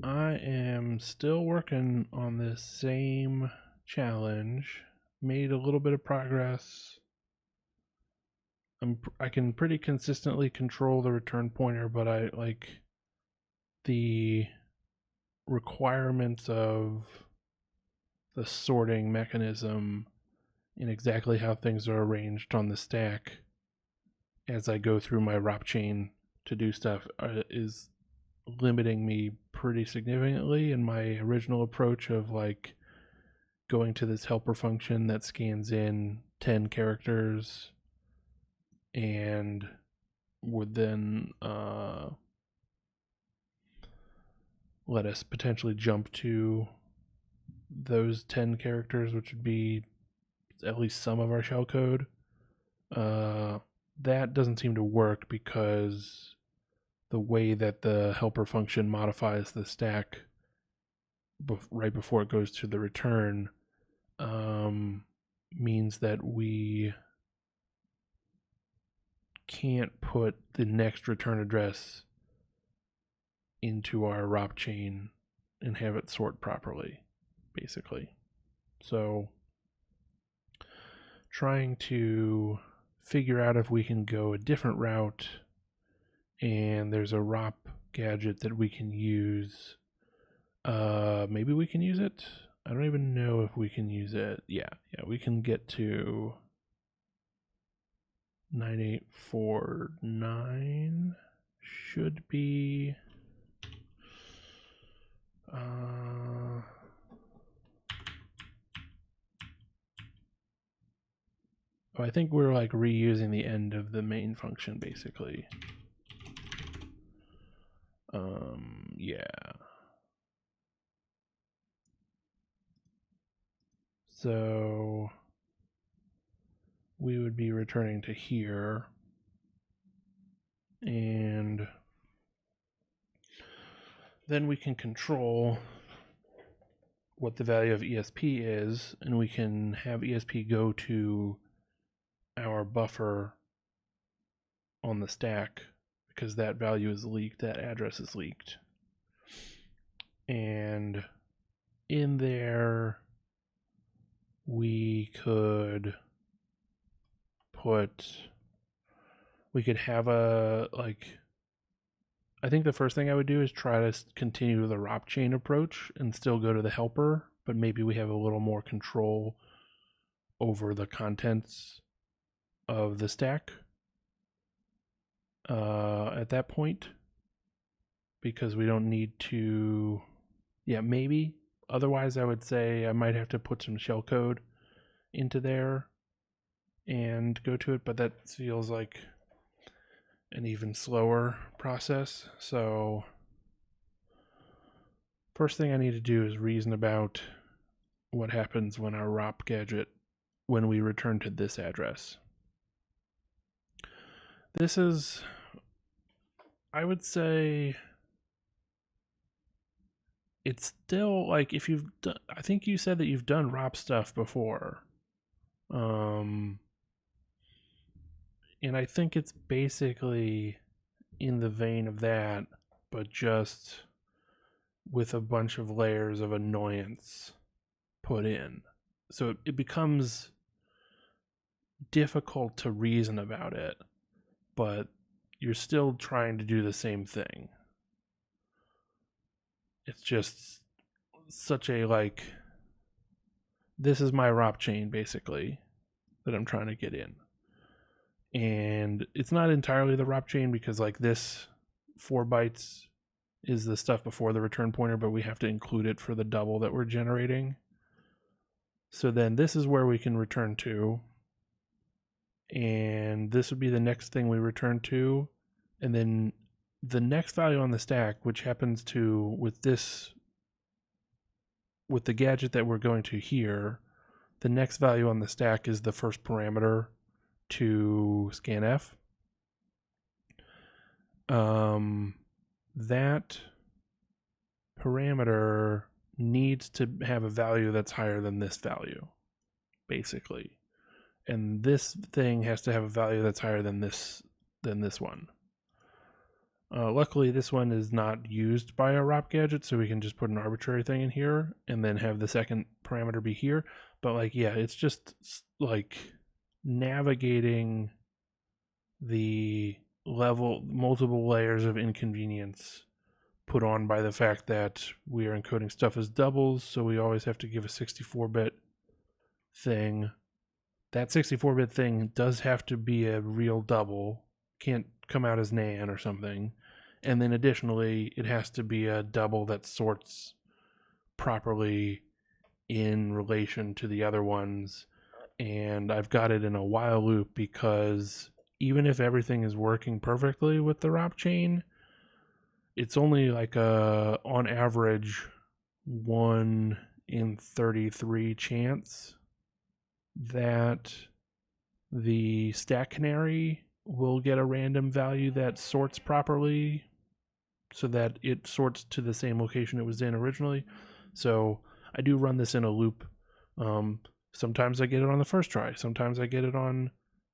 I am still working on this same challenge. Made a little bit of progress. I can pretty consistently control the return pointer, but I like the requirements of the sorting mechanism and exactly how things are arranged on the stack as I go through my ROP chain to do stuff is limiting me pretty significantly in my original approach of like going to this helper function that scans in 10 characters and would then let us potentially jump to those 10 characters, which would be at least some of our shellcode. That doesn't seem to work because the way that the helper function modifies the stack right before it goes to the return means that we can't put the next return address into our ROP chain and have it sort properly, basically. So trying to figure out if we can go a different route, and there's a ROP gadget that we can use Maybe we can use it. I don't even know if we can use it. Yeah, we can get to 9849 should be I think we're like reusing the end of the main function basically. Yeah. So we would be returning to here, and then we can control what the value of ESP is, and we can have ESP go to our buffer on the stack because that value is leaked, that address is leaked. And in there, we could have a, like, I think the first thing I would do is try to continue the ROP chain approach and still go to the helper, but maybe we have a little more control over the contents of the stack at that point, because we don't need to, maybe. Otherwise, I would say I might have to put some shellcode into there and go to it, but that feels like an even slower process. So first thing I need to do is reason about what happens when our ROP gadget, when we return to this address. This is, I would say, it's still like, if you've done, I think you said that you've done ROP stuff before. And I think it's basically in the vein of that, but just with a bunch of layers of annoyance put in. So it becomes difficult to reason about it, but you're still trying to do the same thing. It's just such a, like, this is my ROP chain basically that I'm trying to get in. And it's not entirely the ROP chain because, like, this 4 bytes is the stuff before the return pointer, but we have to include it for the double that we're generating. So then this is where we can return to, and this would be the next thing we return to, and then the next value on the stack, which happens to, with the gadget that we're going to here, the next value on the stack is the first parameter to scanf. That parameter needs to have a value that's higher than this value, basically. And this thing has to have a value that's higher than this one. Luckily, this one is not used by a ROP gadget, so we can just put an arbitrary thing in here and then have the second parameter be here. But, like, yeah, it's just like navigating the multiple layers of inconvenience put on by the fact that we are encoding stuff as doubles, so we always have to give a 64-bit thing. That 64-bit thing does have to be a real double, can't come out as NaN or something. And then additionally, it has to be a double that sorts properly in relation to the other ones. And I've got it in a while loop because even if everything is working perfectly with the ROP chain, it's only like on average 1 in 33 chance that the stack canary will get a random value that sorts properly so that it sorts to the same location it was in originally. So I do run this in a loop. Sometimes I get it on the first try. Sometimes I get it on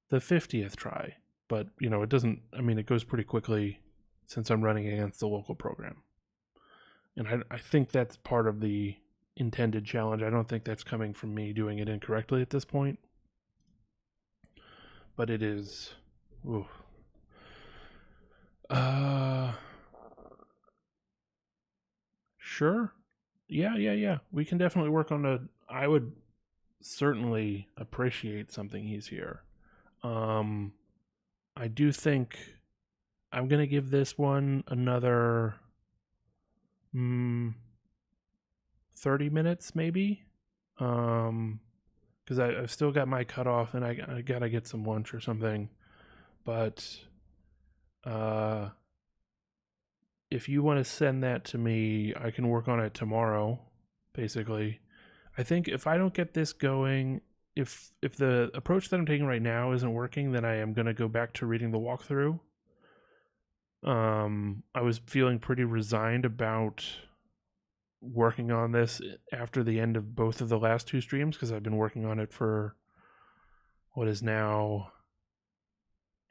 the 50th try. But, it doesn't, it goes pretty quickly since I'm running against the local program. And I think that's part of the intended challenge. I don't think that's coming from me doing it incorrectly at this point. But it is... Ooh. Sure. Yeah. We can definitely work on I would certainly appreciate something he's here. I do think I'm gonna give this one another 30 minutes maybe. Because I've still got my cutoff and I gotta get some lunch or something. But if you want to send that to me, I can work on it tomorrow, basically. I think if I don't get this going, if the approach that I'm taking right now isn't working, then I am going to go back to reading the walkthrough. I was feeling pretty resigned about working on this after the end of both of the last two streams because I've been working on it for what is now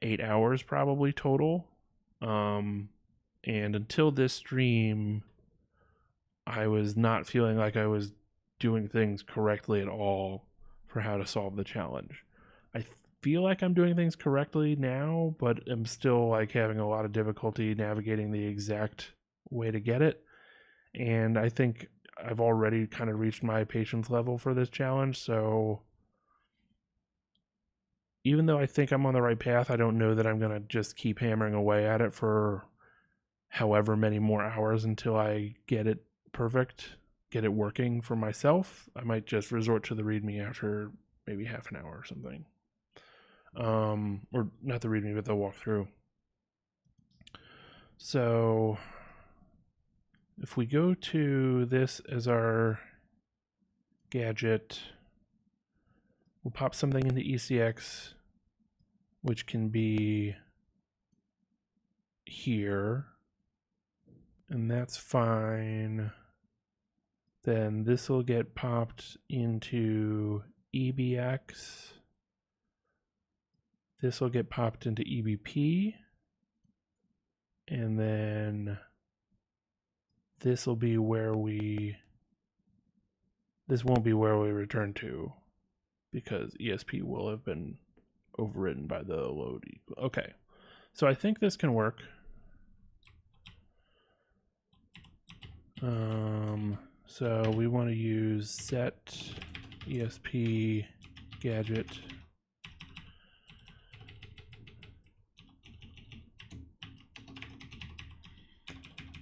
8 hours probably total. And until this stream, I was not feeling like I was doing things correctly at all for how to solve the challenge. I feel like I'm doing things correctly now, but I'm still like having a lot of difficulty navigating the exact way to get it. And I think I've already kind of reached my patience level for this challenge, so even though I think I'm on the right path, I don't know that I'm going to just keep hammering away at it for however many more hours until I get it perfect, get it working for myself. I might just resort to the README after maybe half an hour or something. Or not the README, but the walkthrough. So if we go to this as our gadget, we'll pop something into ECX, which can be here, and that's fine. Then this will get popped into EBX. This will get popped into EBP. And then this will be where this won't be where we return to because ESP will have been overridden by the load. Okay, so I think this can work. So we want to use set ESP gadget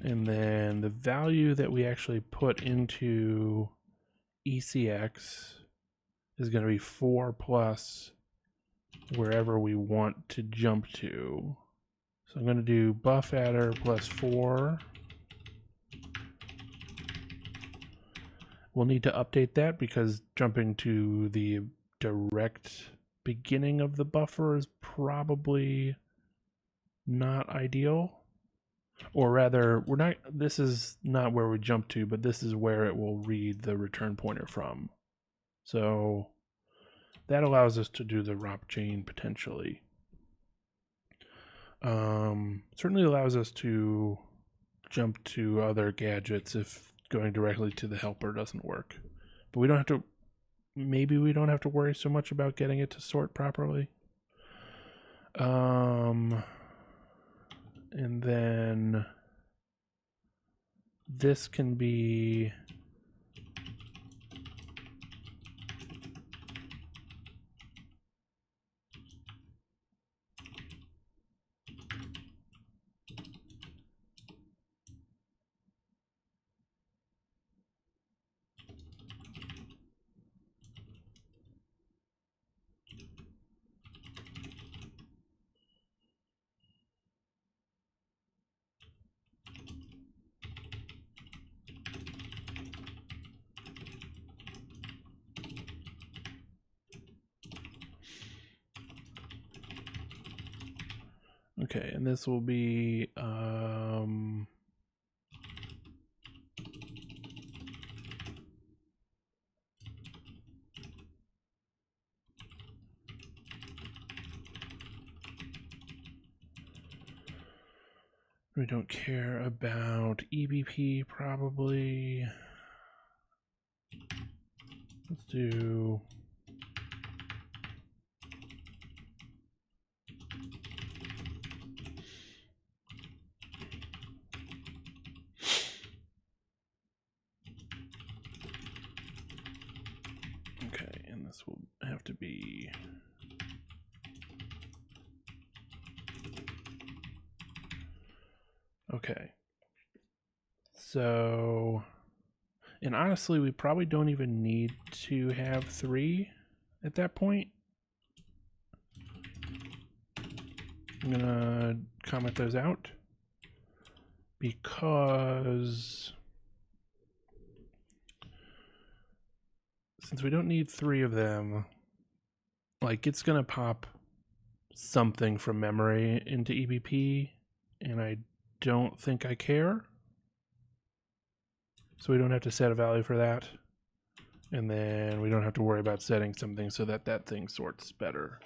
and then the value that we actually put into ECX is going to be 4 plus wherever we want to jump to. So I'm going to do buff adder plus 4. We'll need to update that because jumping to the direct beginning of the buffer is probably not ideal. Or rather, this is not where we jump to, but this is where it will read the return pointer from. So that allows us to do the ROP chain potentially. Certainly allows us to jump to other gadgets if going directly to the helper doesn't work. But we don't have to, maybe we don't have to worry so much about getting it to sort properly. And then this can be okay, and this will be we don't care about EBP probably. Let's do And this will have to be okay. So, and honestly, we probably don't even need to have 3 at that point. I'm gonna comment those out because since we don't need 3 of them, like it's gonna pop something from memory into EBP, and I don't think I care. So we don't have to set a value for that. And then we don't have to worry about setting something so that that thing sorts better.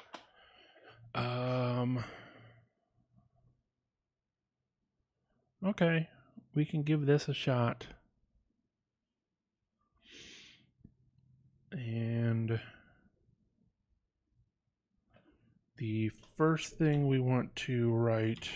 Okay, we can give this a shot. And the first thing we want to write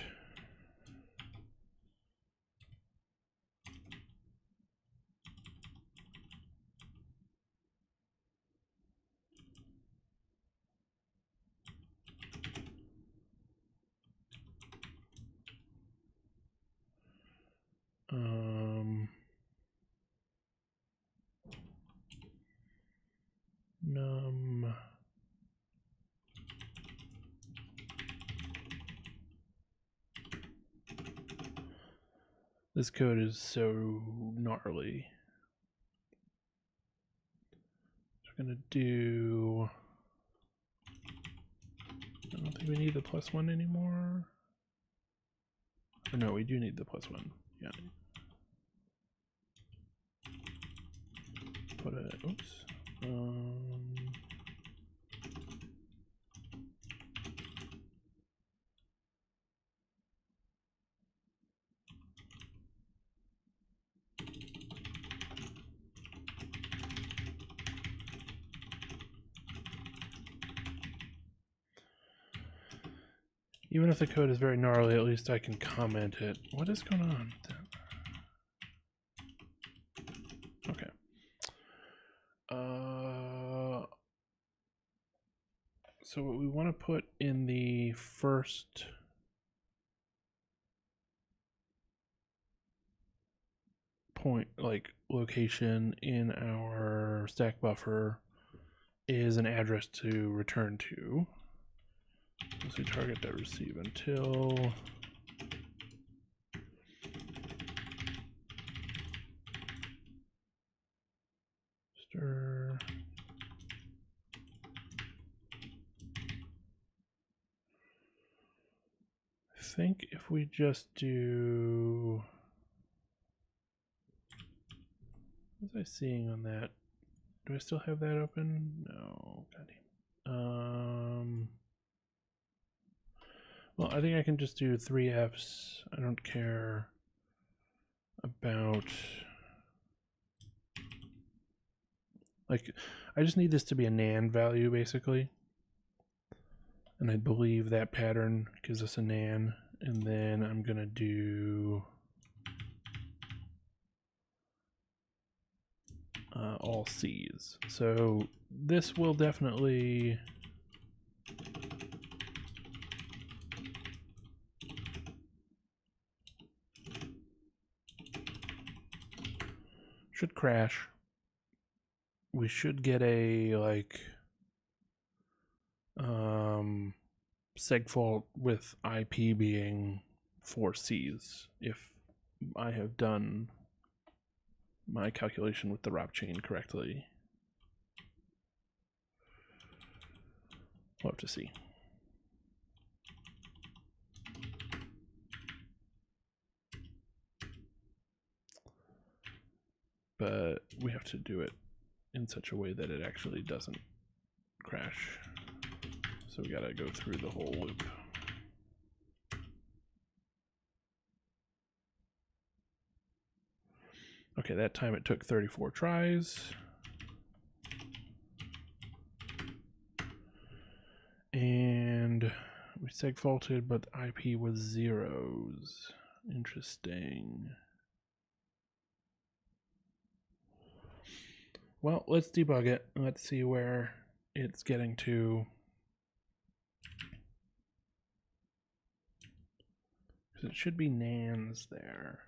num this code is so gnarly. So we're gonna do, I don't think we need the +1 anymore. Or no, we do need the +1. Yeah. Put a, oops. Even if the code is very gnarly, at least I can comment it. What is going on? Okay. So what we want to put in the first point, like location in our stack buffer, is an address to return to. So target.receive until stir. I think if we just do, what was I seeing on that? Do I still have that open? No. Goddamn. Well, I think I can just do 3 Fs. I don't care about, like, I just need this to be a NaN value basically. And I believe that pattern gives us a NaN. And then I'm gonna do all C's. So this will definitely should crash. We should get a like segfault with IP being 4 C's if I have done my calculation with the ROP chain correctly. We'll have to see. But we have to do it in such a way that it actually doesn't crash. So we gotta go through the whole loop. Okay, that time it took 34 tries. And we segfaulted, but the IP was zeros. Interesting. Well, let's debug it. Let's see where it's getting to. Because it should be nans there.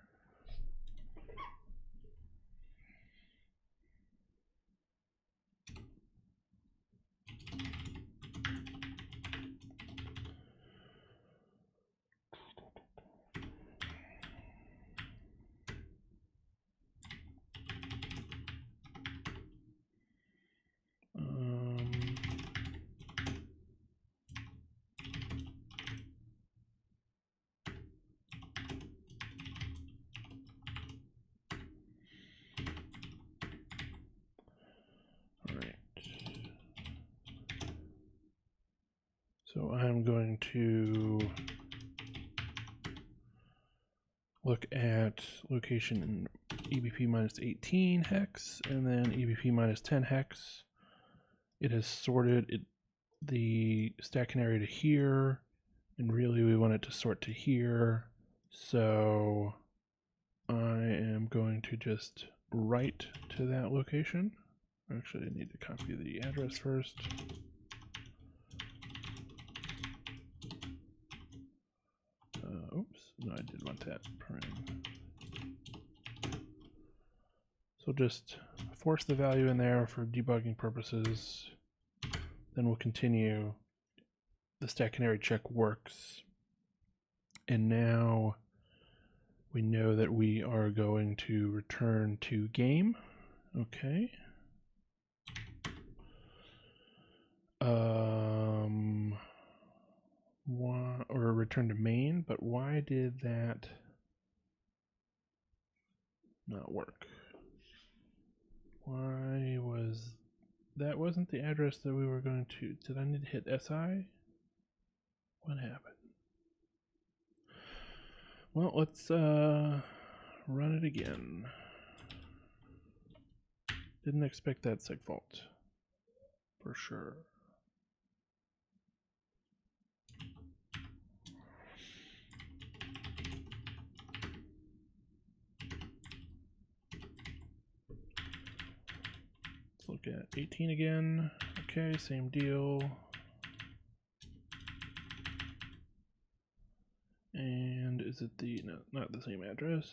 So I'm going to look at location in EBP minus 18 hex and then EBP minus 10 hex. It has sorted the stack canary to here, and really we want it to sort to here. So I am going to just write to that location. Actually, I need to copy the address first. Oops, no, I did want that param. So just force the value in there for debugging purposes. Then we'll continue. The stack canary check works. And now we know that we are going to return to game. Okay. Or return to main, but why did that not work? Why was that wasn't the address that we were going to? Did I need to hit SI? What happened? Well, let's run it again. Didn't expect that sig fault for sure. Let's look at 18 again. Okay, same deal. And is it the, no, not the same address.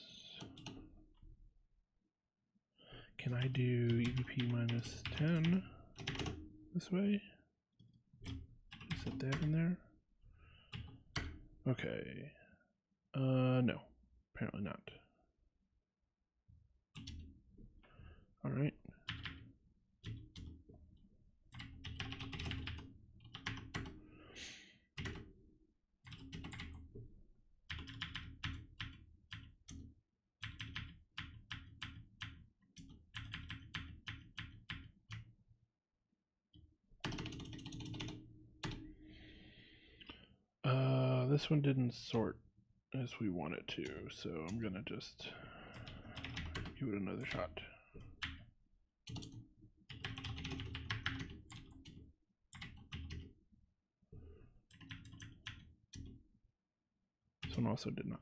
Can I do EBP minus 10 this way? Set that in there. Okay. No, apparently not. All right. This one didn't sort as we want it to, so I'm gonna just give it another shot. This one also did not.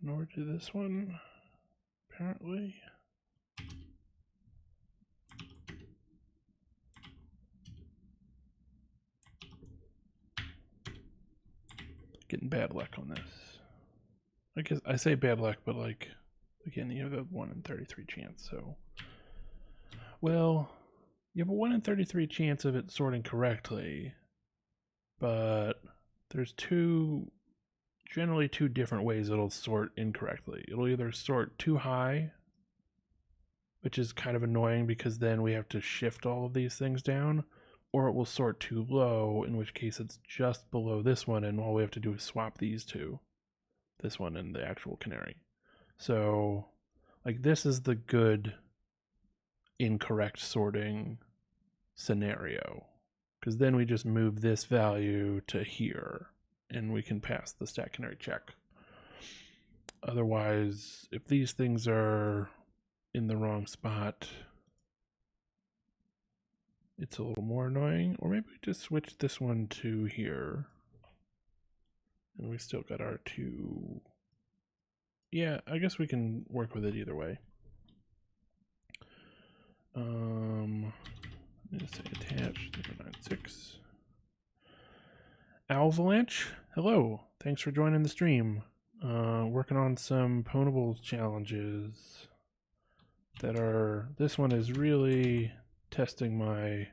Nor did this one, apparently. Getting bad luck on this. I guess I say bad luck, but like, again, you have a 1 in 33 chance, so. Well, you have a 1 in 33 chance of it sorting correctly, but there's generally two different ways it'll sort incorrectly. It'll either sort too high, which is kind of annoying because then we have to shift all of these things down, or it will sort too low, in which case it's just below this one, and all we have to do is swap these two, this one and the actual canary. So, like, this is the good incorrect sorting scenario, because then we just move this value to here and we can pass the stack canary check. Otherwise, if these things are in the wrong spot, it's a little more annoying. Or maybe we just switch this one to here. And we still got our two. Yeah, I guess we can work with it either way. Just say attach 096. Avalanche, hello. Thanks for joining the stream. Working on some Ponables challenges that are. This one is really testing my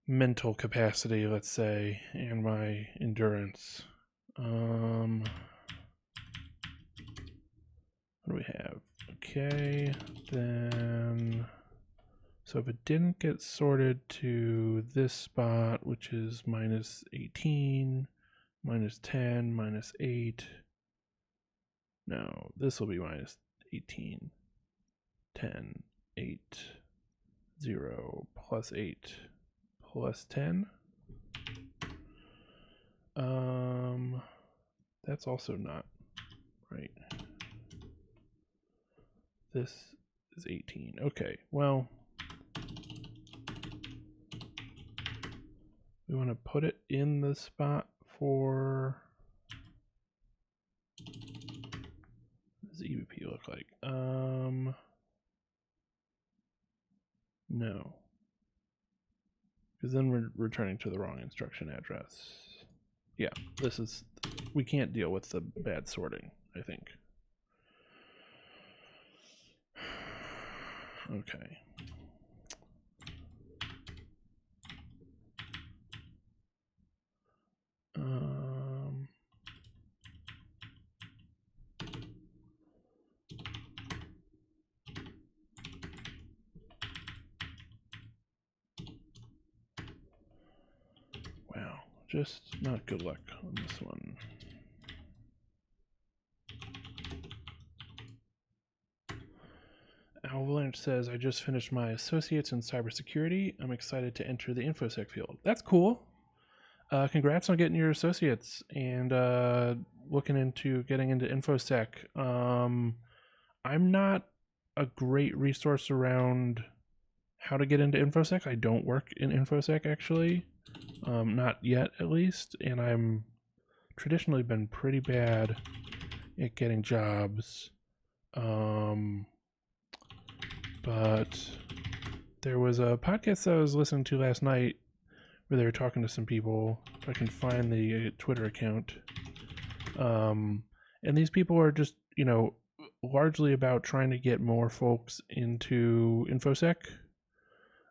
mental capacity, let's say, and my endurance. What do we have? Okay, then. So if it didn't get sorted to this spot, which is minus 18, minus 10, minus 8. No, this will be minus 18, 10, 8, 0, plus 8, plus 10. That's also not right. This is 18. Okay, well, we want to put it in the spot for. What does EVP look like? No, because then we're returning to the wrong instruction address. Yeah, this is. We can't deal with the bad sorting, I think. Okay. Wow, just not good luck on this one. Avalanche says, I just finished my associates in cybersecurity. I'm excited to enter the InfoSec field. That's cool. Congrats on getting your associates and looking into getting into InfoSec. I'm not a great resource around how to get into InfoSec. I don't work in InfoSec, actually. Not yet, at least. And I'm traditionally been pretty bad at getting jobs. But there was a podcast that I was listening to last night where they were talking to some people. If I can find the Twitter account. And these people are just, largely about trying to get more folks into InfoSec.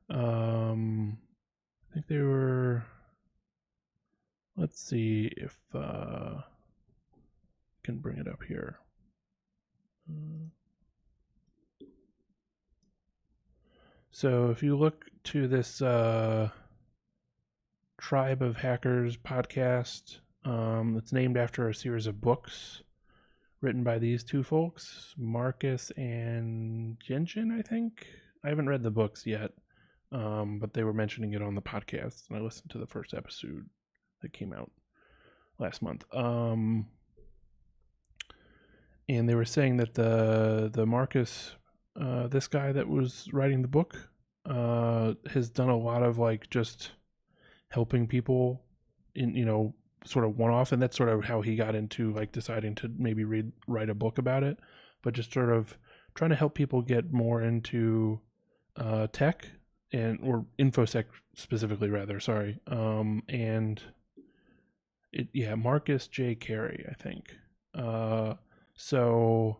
I think they were. Let's see if I can bring it up here. So if you look to this Tribe of Hackers podcast, it's named after a series of books written by these two folks, Marcus and Genshin, I think. I haven't read the books yet, but they were mentioning it on the podcast, and I listened to the first episode that came out last month. And they were saying that the Marcus, this guy that was writing the book, has done a lot of just helping people in sort of one-off, and that's sort of how he got into deciding to maybe write a book about it, but just sort of trying to help people get more into tech or InfoSec specifically, rather. Sorry, and Marcus J. Carey, I think. So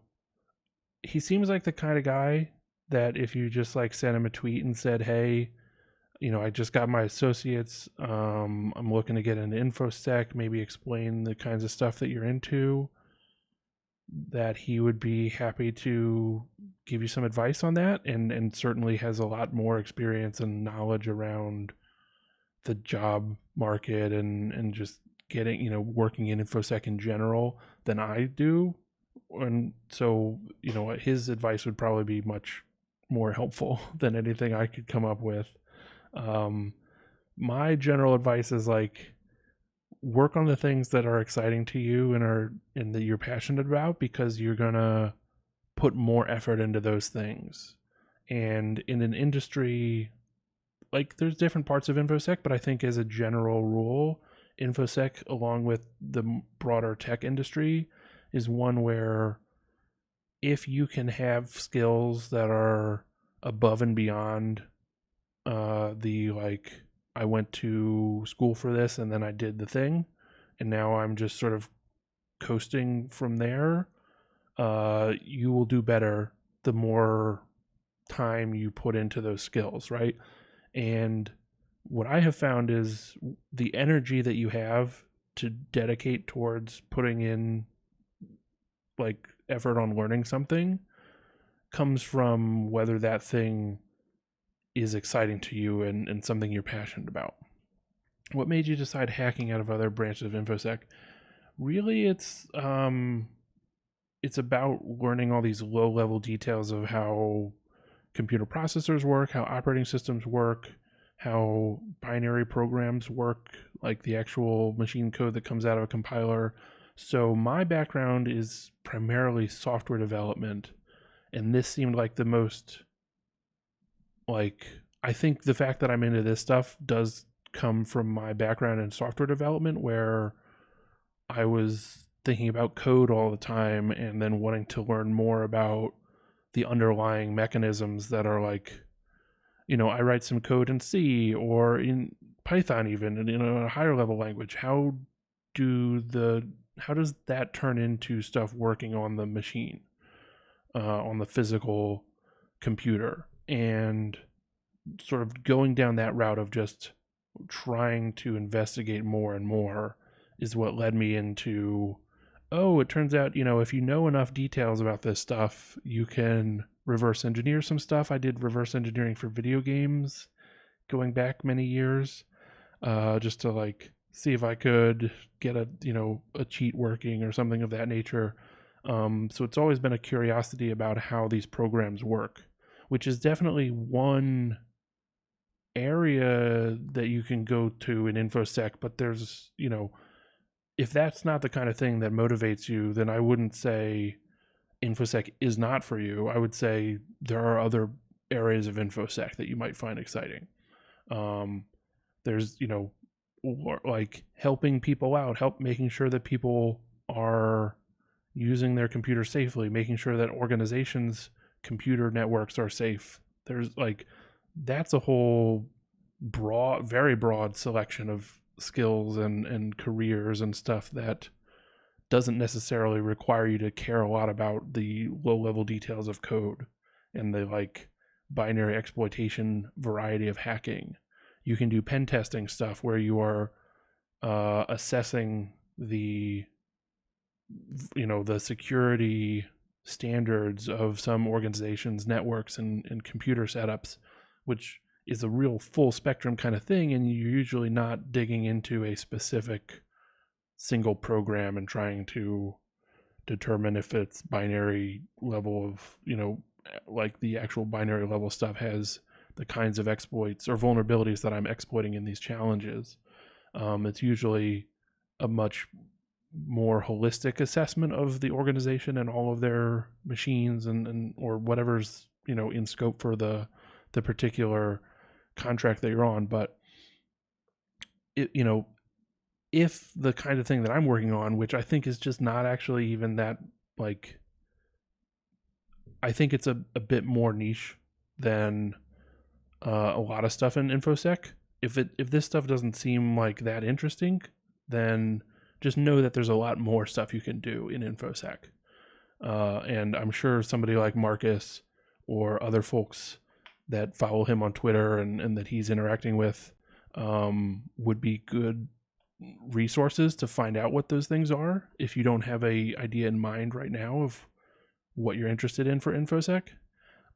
he seems like the kind of guy that if you just sent him a tweet and said, hey, I just got my associates, I'm looking to get into InfoSec, maybe explain the kinds of stuff that you're into, that he would be happy to give you some advice on that, and certainly has a lot more experience and knowledge around the job market and just getting, working in InfoSec in general than I do. And so, his advice would probably be much more helpful than anything I could come up with. My general advice is work on the things that are exciting to you and that you're passionate about, because you're gonna put more effort into those things. And in an industry, like, there's different parts of infosec, but I think as a general rule, infosec, along with the broader tech industry, is one where if you can have skills that are above and beyond the, like, I went to school for this and then I did the thing and now I'm just sort of coasting from there, you will do better the more time you put into those skills, right? And what I have found is the energy that you have to dedicate towards putting in, like, effort on learning something comes from whether that thing is exciting to you and something you're passionate about. What made you decide hacking out of other branches of infosec? Really, it's about learning all these low level details of how computer processors work, how operating systems work, how binary programs work, like the actual machine code that comes out of a compiler. So my background is primarily software development, and this seemed like the most, like, I think the fact that I'm into this stuff does come from my background in software development, where I was thinking about code all the time and then wanting to learn more about the underlying mechanisms that are, like, I write some code in C or in Python, even, and in a higher level language. How does that turn into stuff working on the machine, on the physical computer? And sort of going down that route of just trying to investigate more and more is what led me into, oh, it turns out, if you know enough details about this stuff, you can reverse engineer some stuff. I did reverse engineering for video games going back many years, just to, like, see if I could get a cheat working or something of that nature. So it's always been a curiosity about how these programs work, which is definitely one area that you can go to in infosec. But there's, if that's not the kind of thing that motivates you, then I wouldn't say infosec is not for you. I would say there are other areas of infosec that you might find exciting. There's, like, helping people out, making sure that people are using their computer safely, making sure that organizations' computer networks are safe. There's, like, that's a whole very broad selection of skills and careers and stuff that doesn't necessarily require you to care a lot about the low level details of code and the, like, binary exploitation variety of hacking. You can do pen testing stuff where you are assessing the security standards of some organizations' networks and computer setups, which is a real full spectrum kind of thing, and you're usually not digging into a specific single program and trying to determine if it's binary level of, like, the actual binary level stuff has the kinds of exploits or vulnerabilities that I'm exploiting in these challenges. It's usually a much more holistic assessment of the organization and all of their machines and or whatever's, in scope for the particular contract that you're on. But if the kind of thing that I'm working on, which I think is just not actually even that, like, I think it's a bit more niche than a lot of stuff in infosec. If this stuff doesn't seem like that interesting, then just know that there's a lot more stuff you can do in infosec. And I'm sure somebody like Marcus or other folks that follow him on Twitter and that he's interacting with would be good resources to find out what those things are if you don't have a idea in mind right now of what you're interested in for infosec.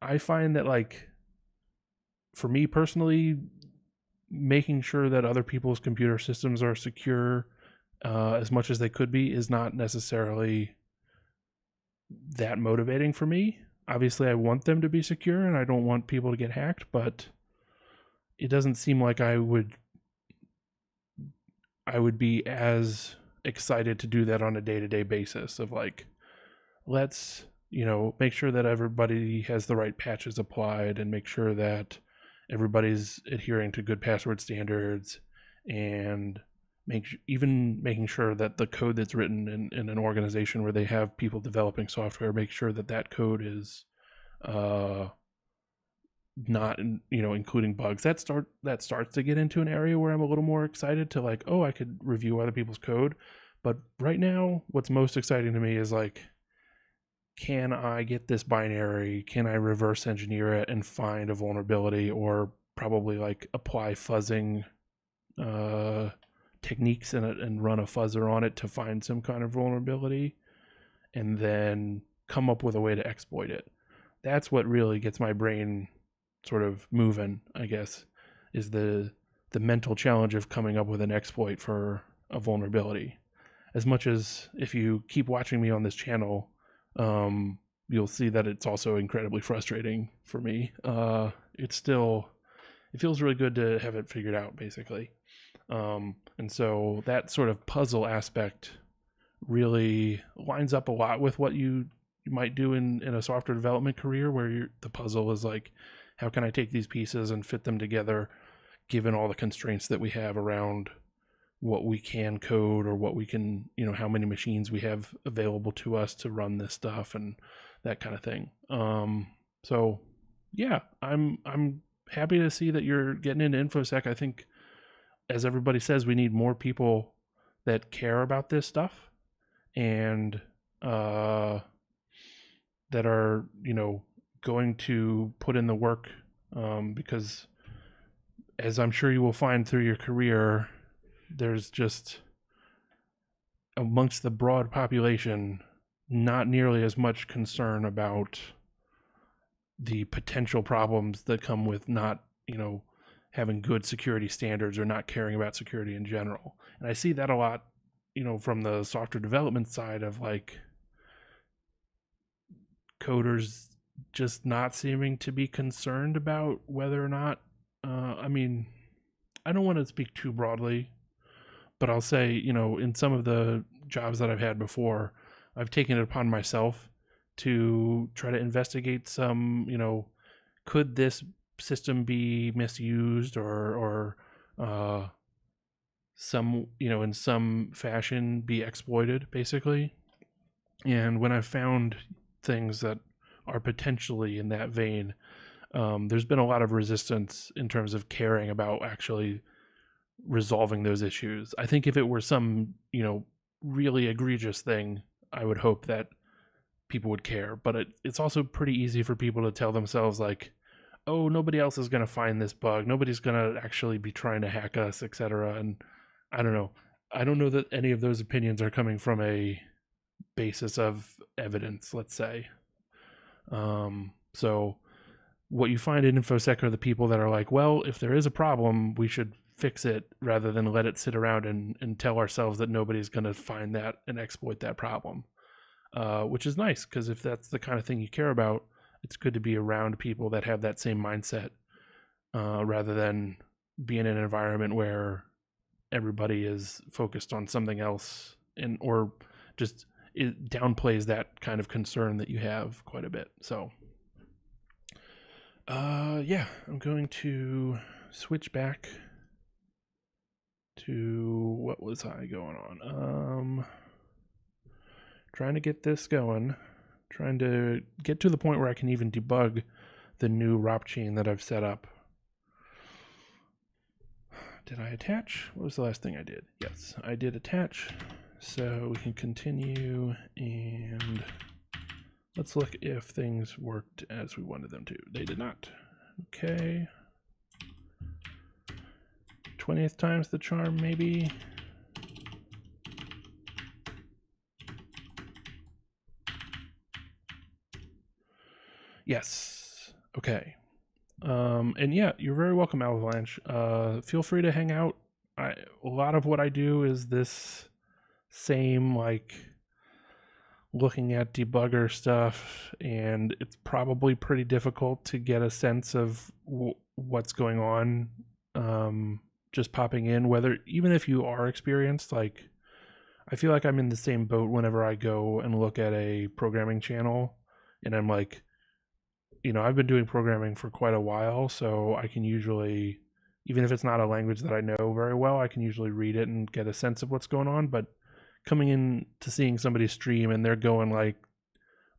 I find that, like, for me personally, making sure that other people's computer systems are secure as much as they could be is not necessarily that motivating for me. Obviously, I want them to be secure and I don't want people to get hacked, but it doesn't seem like I I would be as excited to do that on a day-to-day basis of like, let's, make sure that everybody has the right patches applied and make sure that everybody's adhering to good password standards, and making sure that the code that's written in an organization where they have people developing software, make sure that that code is not including bugs. That starts to get into an area where I'm a little more excited to like, oh, I could review other people's code. But right now what's most exciting to me is like, can I get this binary? Can I reverse engineer it and find a vulnerability, or probably like apply fuzzing techniques in it and run a fuzzer on it to find some kind of vulnerability, and then come up with a way to exploit it. That's what really gets my brain sort of moving, I guess, is the mental challenge of coming up with an exploit for a vulnerability. As much as if you keep watching me on this channel, you'll see that it's also incredibly frustrating for me. It feels really good to have it figured out, basically. And so that sort of puzzle aspect really lines up a lot with what you might do in a software development career, where the puzzle is like, how can I take these pieces and fit them together given all the constraints that we have around what we can code, or what we can, how many machines we have available to us to run this stuff and that kind of thing. So yeah, I'm happy to see that you're getting into InfoSec. I think, as everybody says, we need more people that care about this stuff and that are, going to put in the work, because as I'm sure you will find through your career, there's just, amongst the broad population, not nearly as much concern about the potential problems that come with not, having good security standards or not caring about security in general. And I see that a lot, from the software development side of like coders just not seeming to be concerned about whether or not, I don't want to speak too broadly, but I'll say, in some of the jobs that I've had before, I've taken it upon myself to try to investigate some, could this system be misused, or some, in some fashion be exploited, basically. And when I've found things that are potentially in that vein, there's been a lot of resistance in terms of caring about actually resolving those issues. I think if it were some, really egregious thing, I would hope that people would care. But it's also pretty easy for people to tell themselves like, oh, nobody else is going to find this bug. Nobody's going to actually be trying to hack us, etc. And I don't know. I don't know that any of those opinions are coming from a basis of evidence, let's say. So what you find in InfoSec are the people that are like, well, if there is a problem, we should fix it, rather than let it sit around and tell ourselves that nobody's going to find that and exploit that problem, which is nice, because if that's the kind of thing you care about, it's good to be around people that have that same mindset, rather than be in an environment where everybody is focused on something else, or just it downplays that kind of concern that you have quite a bit. So yeah, I'm going to switch back to, what was I going on? Trying to get this going, trying to get to the point where I can even debug the new ROP chain that I've set up. Did I attach? What was the last thing I did? Yes, I did attach. So we can continue, and let's look if things worked as we wanted them to. They did not. Okay. 20th time's the charm, maybe. Yes. Okay. And yeah, you're very welcome, Avalanche. Feel free to hang out. A lot of what I do is this same, like, looking at debugger stuff, and it's probably pretty difficult to get a sense of what's going on just popping in, whether even if you are experienced, like I feel like I'm in the same boat whenever I go and look at a programming channel and I'm like, I've been doing programming for quite a while, so I can usually, even if it's not a language that I know very well, I can usually read it and get a sense of what's going on. But coming in to seeing somebody stream and they're going like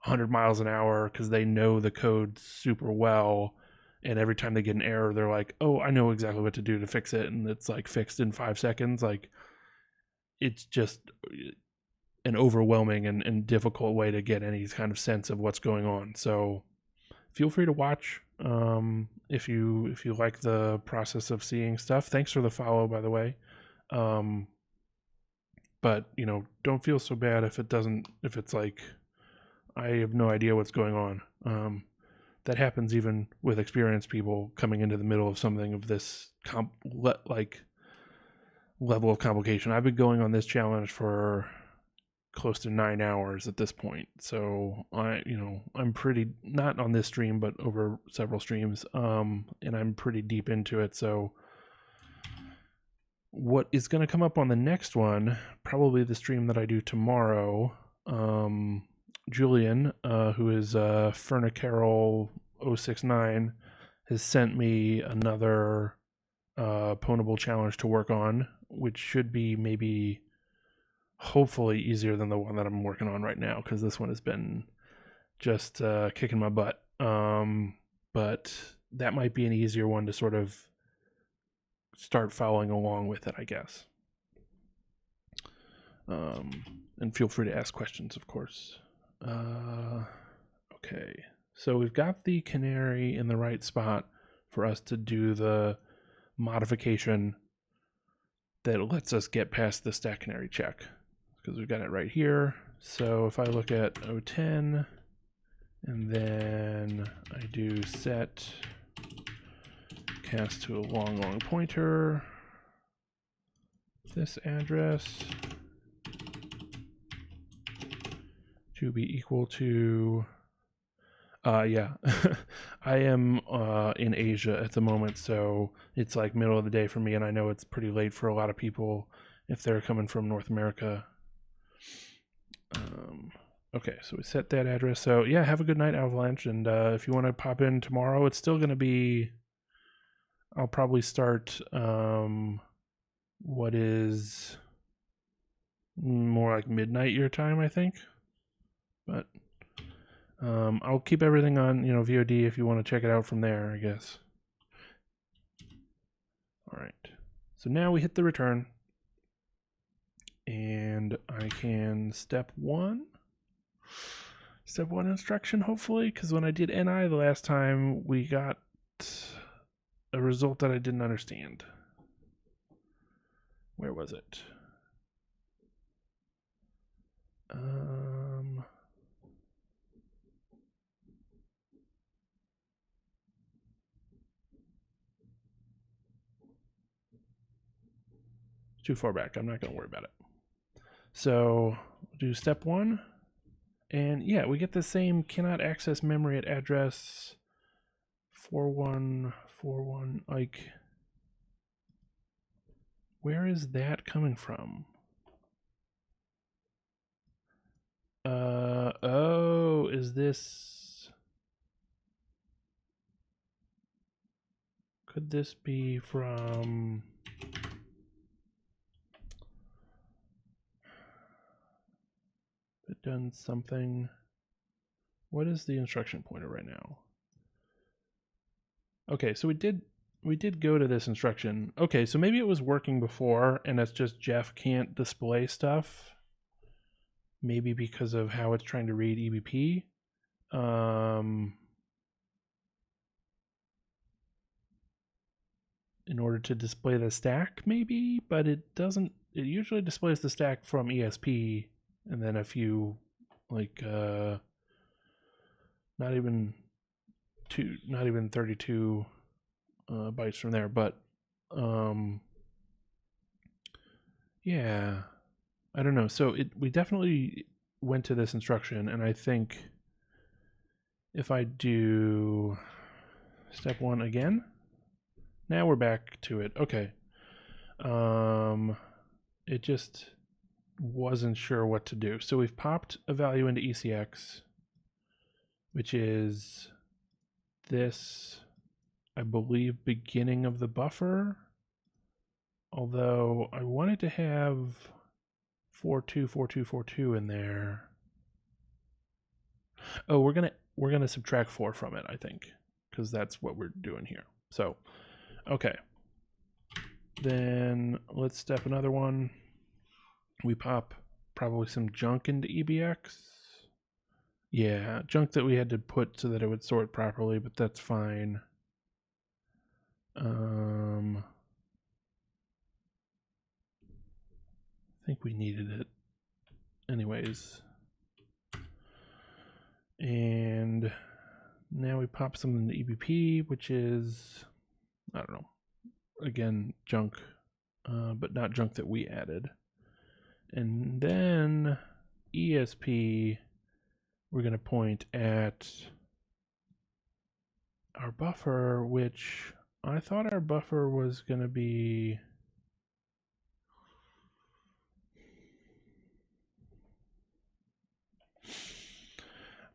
100 miles an hour because they know the code super well, and every time they get an error, they're like, oh, I know exactly what to do to fix it, and it's like fixed in 5 seconds. Like, it's just an overwhelming and difficult way to get any kind of sense of what's going on. So feel free to watch if you like the process of seeing stuff. Thanks for the follow, by the way. But don't feel so bad if it's like I have no idea what's going on. That happens even with experienced people coming into the middle of something of this level of complication. I've been going on this challenge for close to 9 hours at this point, so I'm pretty, not on this stream but over several streams, and I'm pretty deep into it. So what is going to come up on the next one, probably the stream that I do tomorrow, Julian, who is Fernicarol069, has sent me another pwnable challenge to work on, which should be maybe hopefully easier than the one that I'm working on right now, because this one has been just kicking my butt. But that might be an easier one to sort of start following along with it, I guess. And feel free to ask questions, of course. Okay, so we've got the canary in the right spot for us to do the modification that lets us get past the stack canary check, because we've got it right here. So if I look at O10 and then I do set cast to a long pointer, this address to be equal to, yeah, I am in Asia at the moment, so it's like middle of the day for me, and I know it's pretty late for a lot of people if they're coming from North America. Okay, so we set that address. So yeah, have a good night, Avalanche, and if you want to pop in tomorrow, it's still going to be, I'll probably start what is more like midnight your time, I think. But I'll keep everything on, VOD if you want to check it out from there, I guess. All right. So now we hit the return, and I can step one instruction, hopefully, because when I did NI the last time, we got a result that I didn't understand. Where was it? Too far back. I'm not going to worry about it. So we'll do step one. And yeah, we get the same cannot access memory at address 4141. Like, where is that coming from? Oh, is this, could this be from, it done something? What is the instruction pointer right now? Okay, so we did go to this instruction. Okay, so maybe it was working before and it's just Jeff can't display stuff. Maybe because of how it's trying to read EBP. In order to display the stack, maybe, but it doesn't. It usually displays the stack from ESP, and then a few, like, not even 32 bytes from there. But yeah, I don't know. So we definitely went to this instruction, and I think if I do step one again, now we're back to it. Okay. it just wasn't sure what to do. So we've popped a value into ECX, which is this, I believe, beginning of the buffer. Although I wanted to have 424242 in there. Oh, we're gonna subtract 4 from it, I think, because that's what we're doing here. So, okay. Then let's step another one. We pop probably some junk into EBX. Yeah, junk that we had to put so that it would sort properly, but that's fine. I think we needed it anyways. And now we pop something into EBP, which is, I don't know, again, junk, but not junk that we added. And then ESP, we're going to point at our buffer, which I thought our buffer was going to be...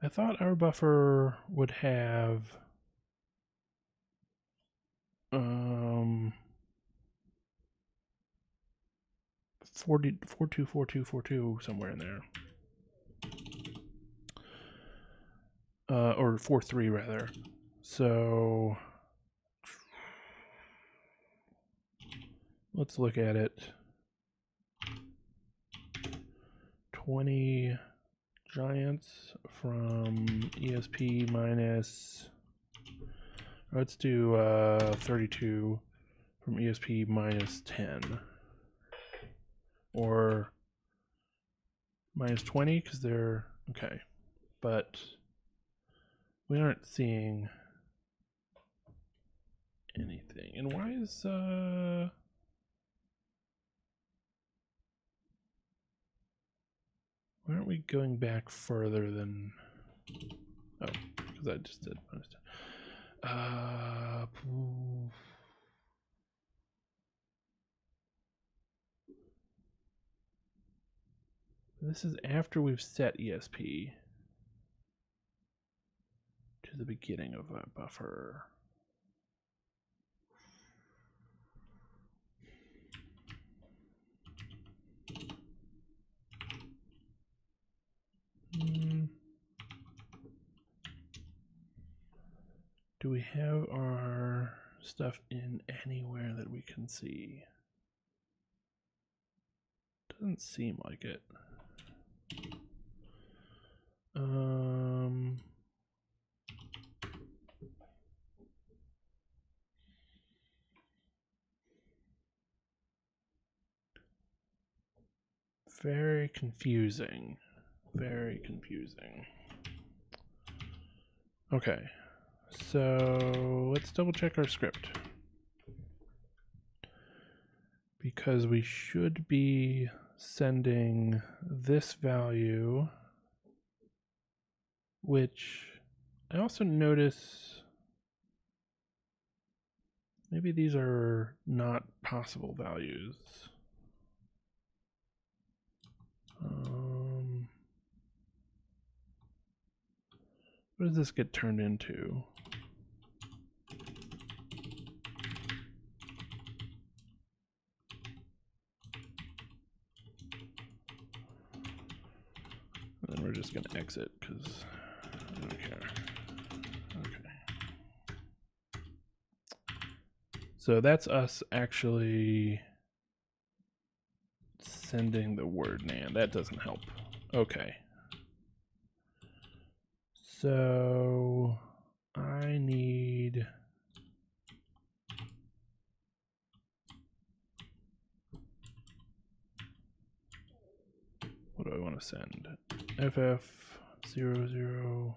I thought our buffer would have 424242 somewhere in there, or 43 rather. So let's look at it. 20 giants from ESP minus, let's do 32 from ESP minus 10, or minus 20 because they're okay, but we aren't seeing anything. And why is why aren't we going back further than, oh, because I just did minus 10. This is after we've set ESP to the beginning of a buffer. Do we have our stuff in anywhere that we can see? Doesn't seem like it. Very confusing. Very confusing. Okay, so let's double check our script, because we should be sending this value, which I also notice maybe these are not possible values. What does this get turned into? And then we're just going to exit because I don't care. Okay. So that's us actually sending the word NAND. That doesn't help. Okay. So I need... what do I want to send? FF00.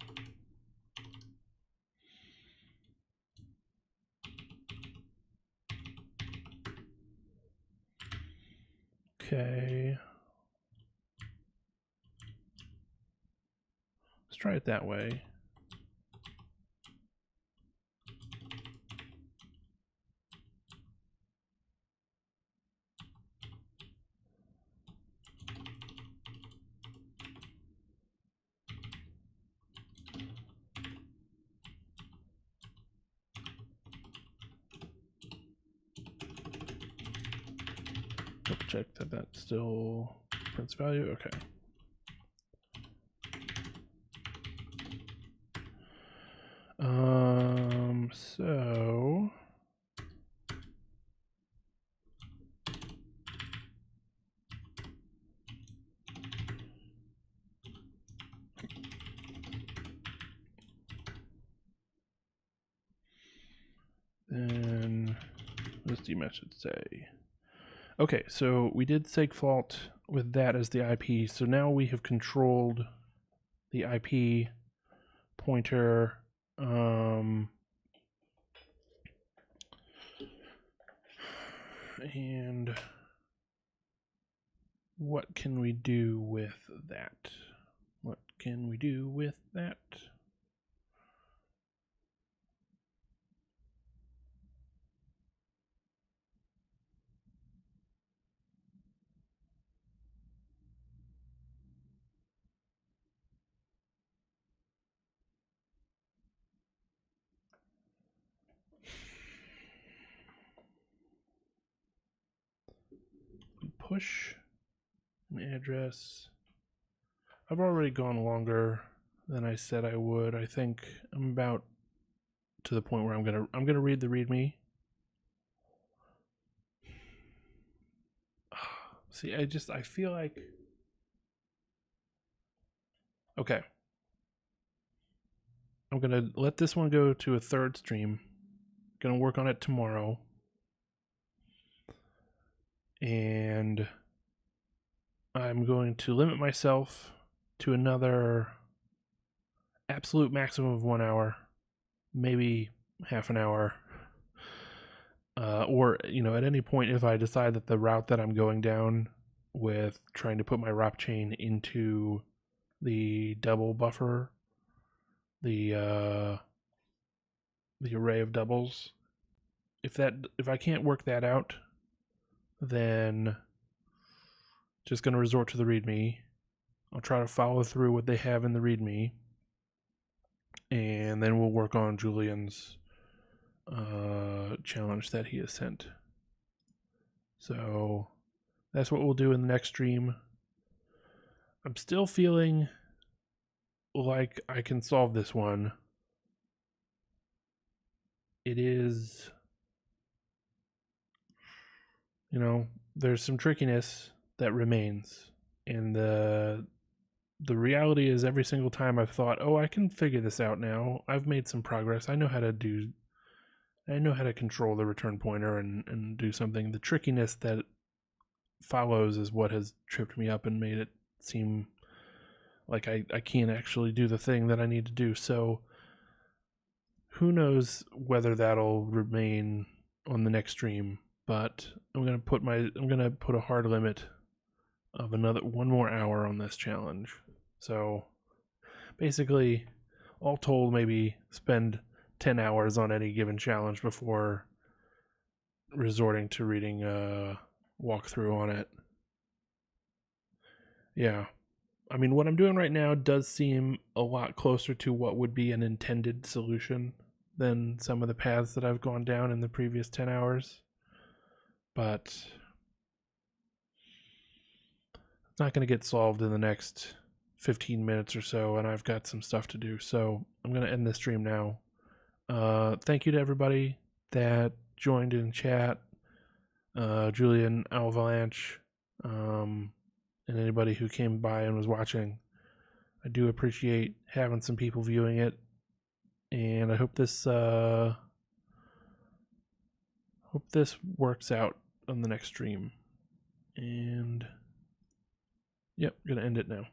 Okay. Let's try it that way. check that that's still prints value. Okay. So then this DMS should say. Okay, so we did segfault with that as the IP. So now we have controlled the IP pointer. And what can we do with that? What can we do with that? Push an address. I've already gone longer than I said I would. I think I'm about to the point where I'm gonna read the README. See, I feel like, okay. I'm gonna let this one go to a third stream. Gonna work on it tomorrow. And I'm going to limit myself to another absolute maximum of 1 hour, maybe half an hour. Or, at any point, if I decide that the route that I'm going down with trying to put my ROP chain into the double buffer, the array of doubles, if I can't work that out, then just going to resort to the README. I'll try to follow through what they have in the README, and then we'll work on Julian's challenge that he has sent. So that's what we'll do in the next stream. I'm still feeling like I can solve this one. It is, there's some trickiness that remains, and the reality is every single time I've thought, oh, I can figure this out now. I've made some progress. I know how to control the return pointer and do something. The trickiness that follows is what has tripped me up and made it seem like I can't actually do the thing that I need to do. So who knows whether that'll remain on the next stream, but I'm gonna put a hard limit of one more hour on this challenge. So basically, all told, maybe spend 10 hours on any given challenge before resorting to reading a walkthrough on it. Yeah. I mean, what I'm doing right now does seem a lot closer to what would be an intended solution than some of the paths that I've gone down in the previous 10 hours. But it's not going to get solved in the next 15 minutes or so, and I've got some stuff to do. So I'm going to end this stream now. Thank you to everybody that joined in chat. Julian, Avalanche, and anybody who came by and was watching. I do appreciate having some people viewing it, and I hope this works out on the next stream. And yep, gonna end it now.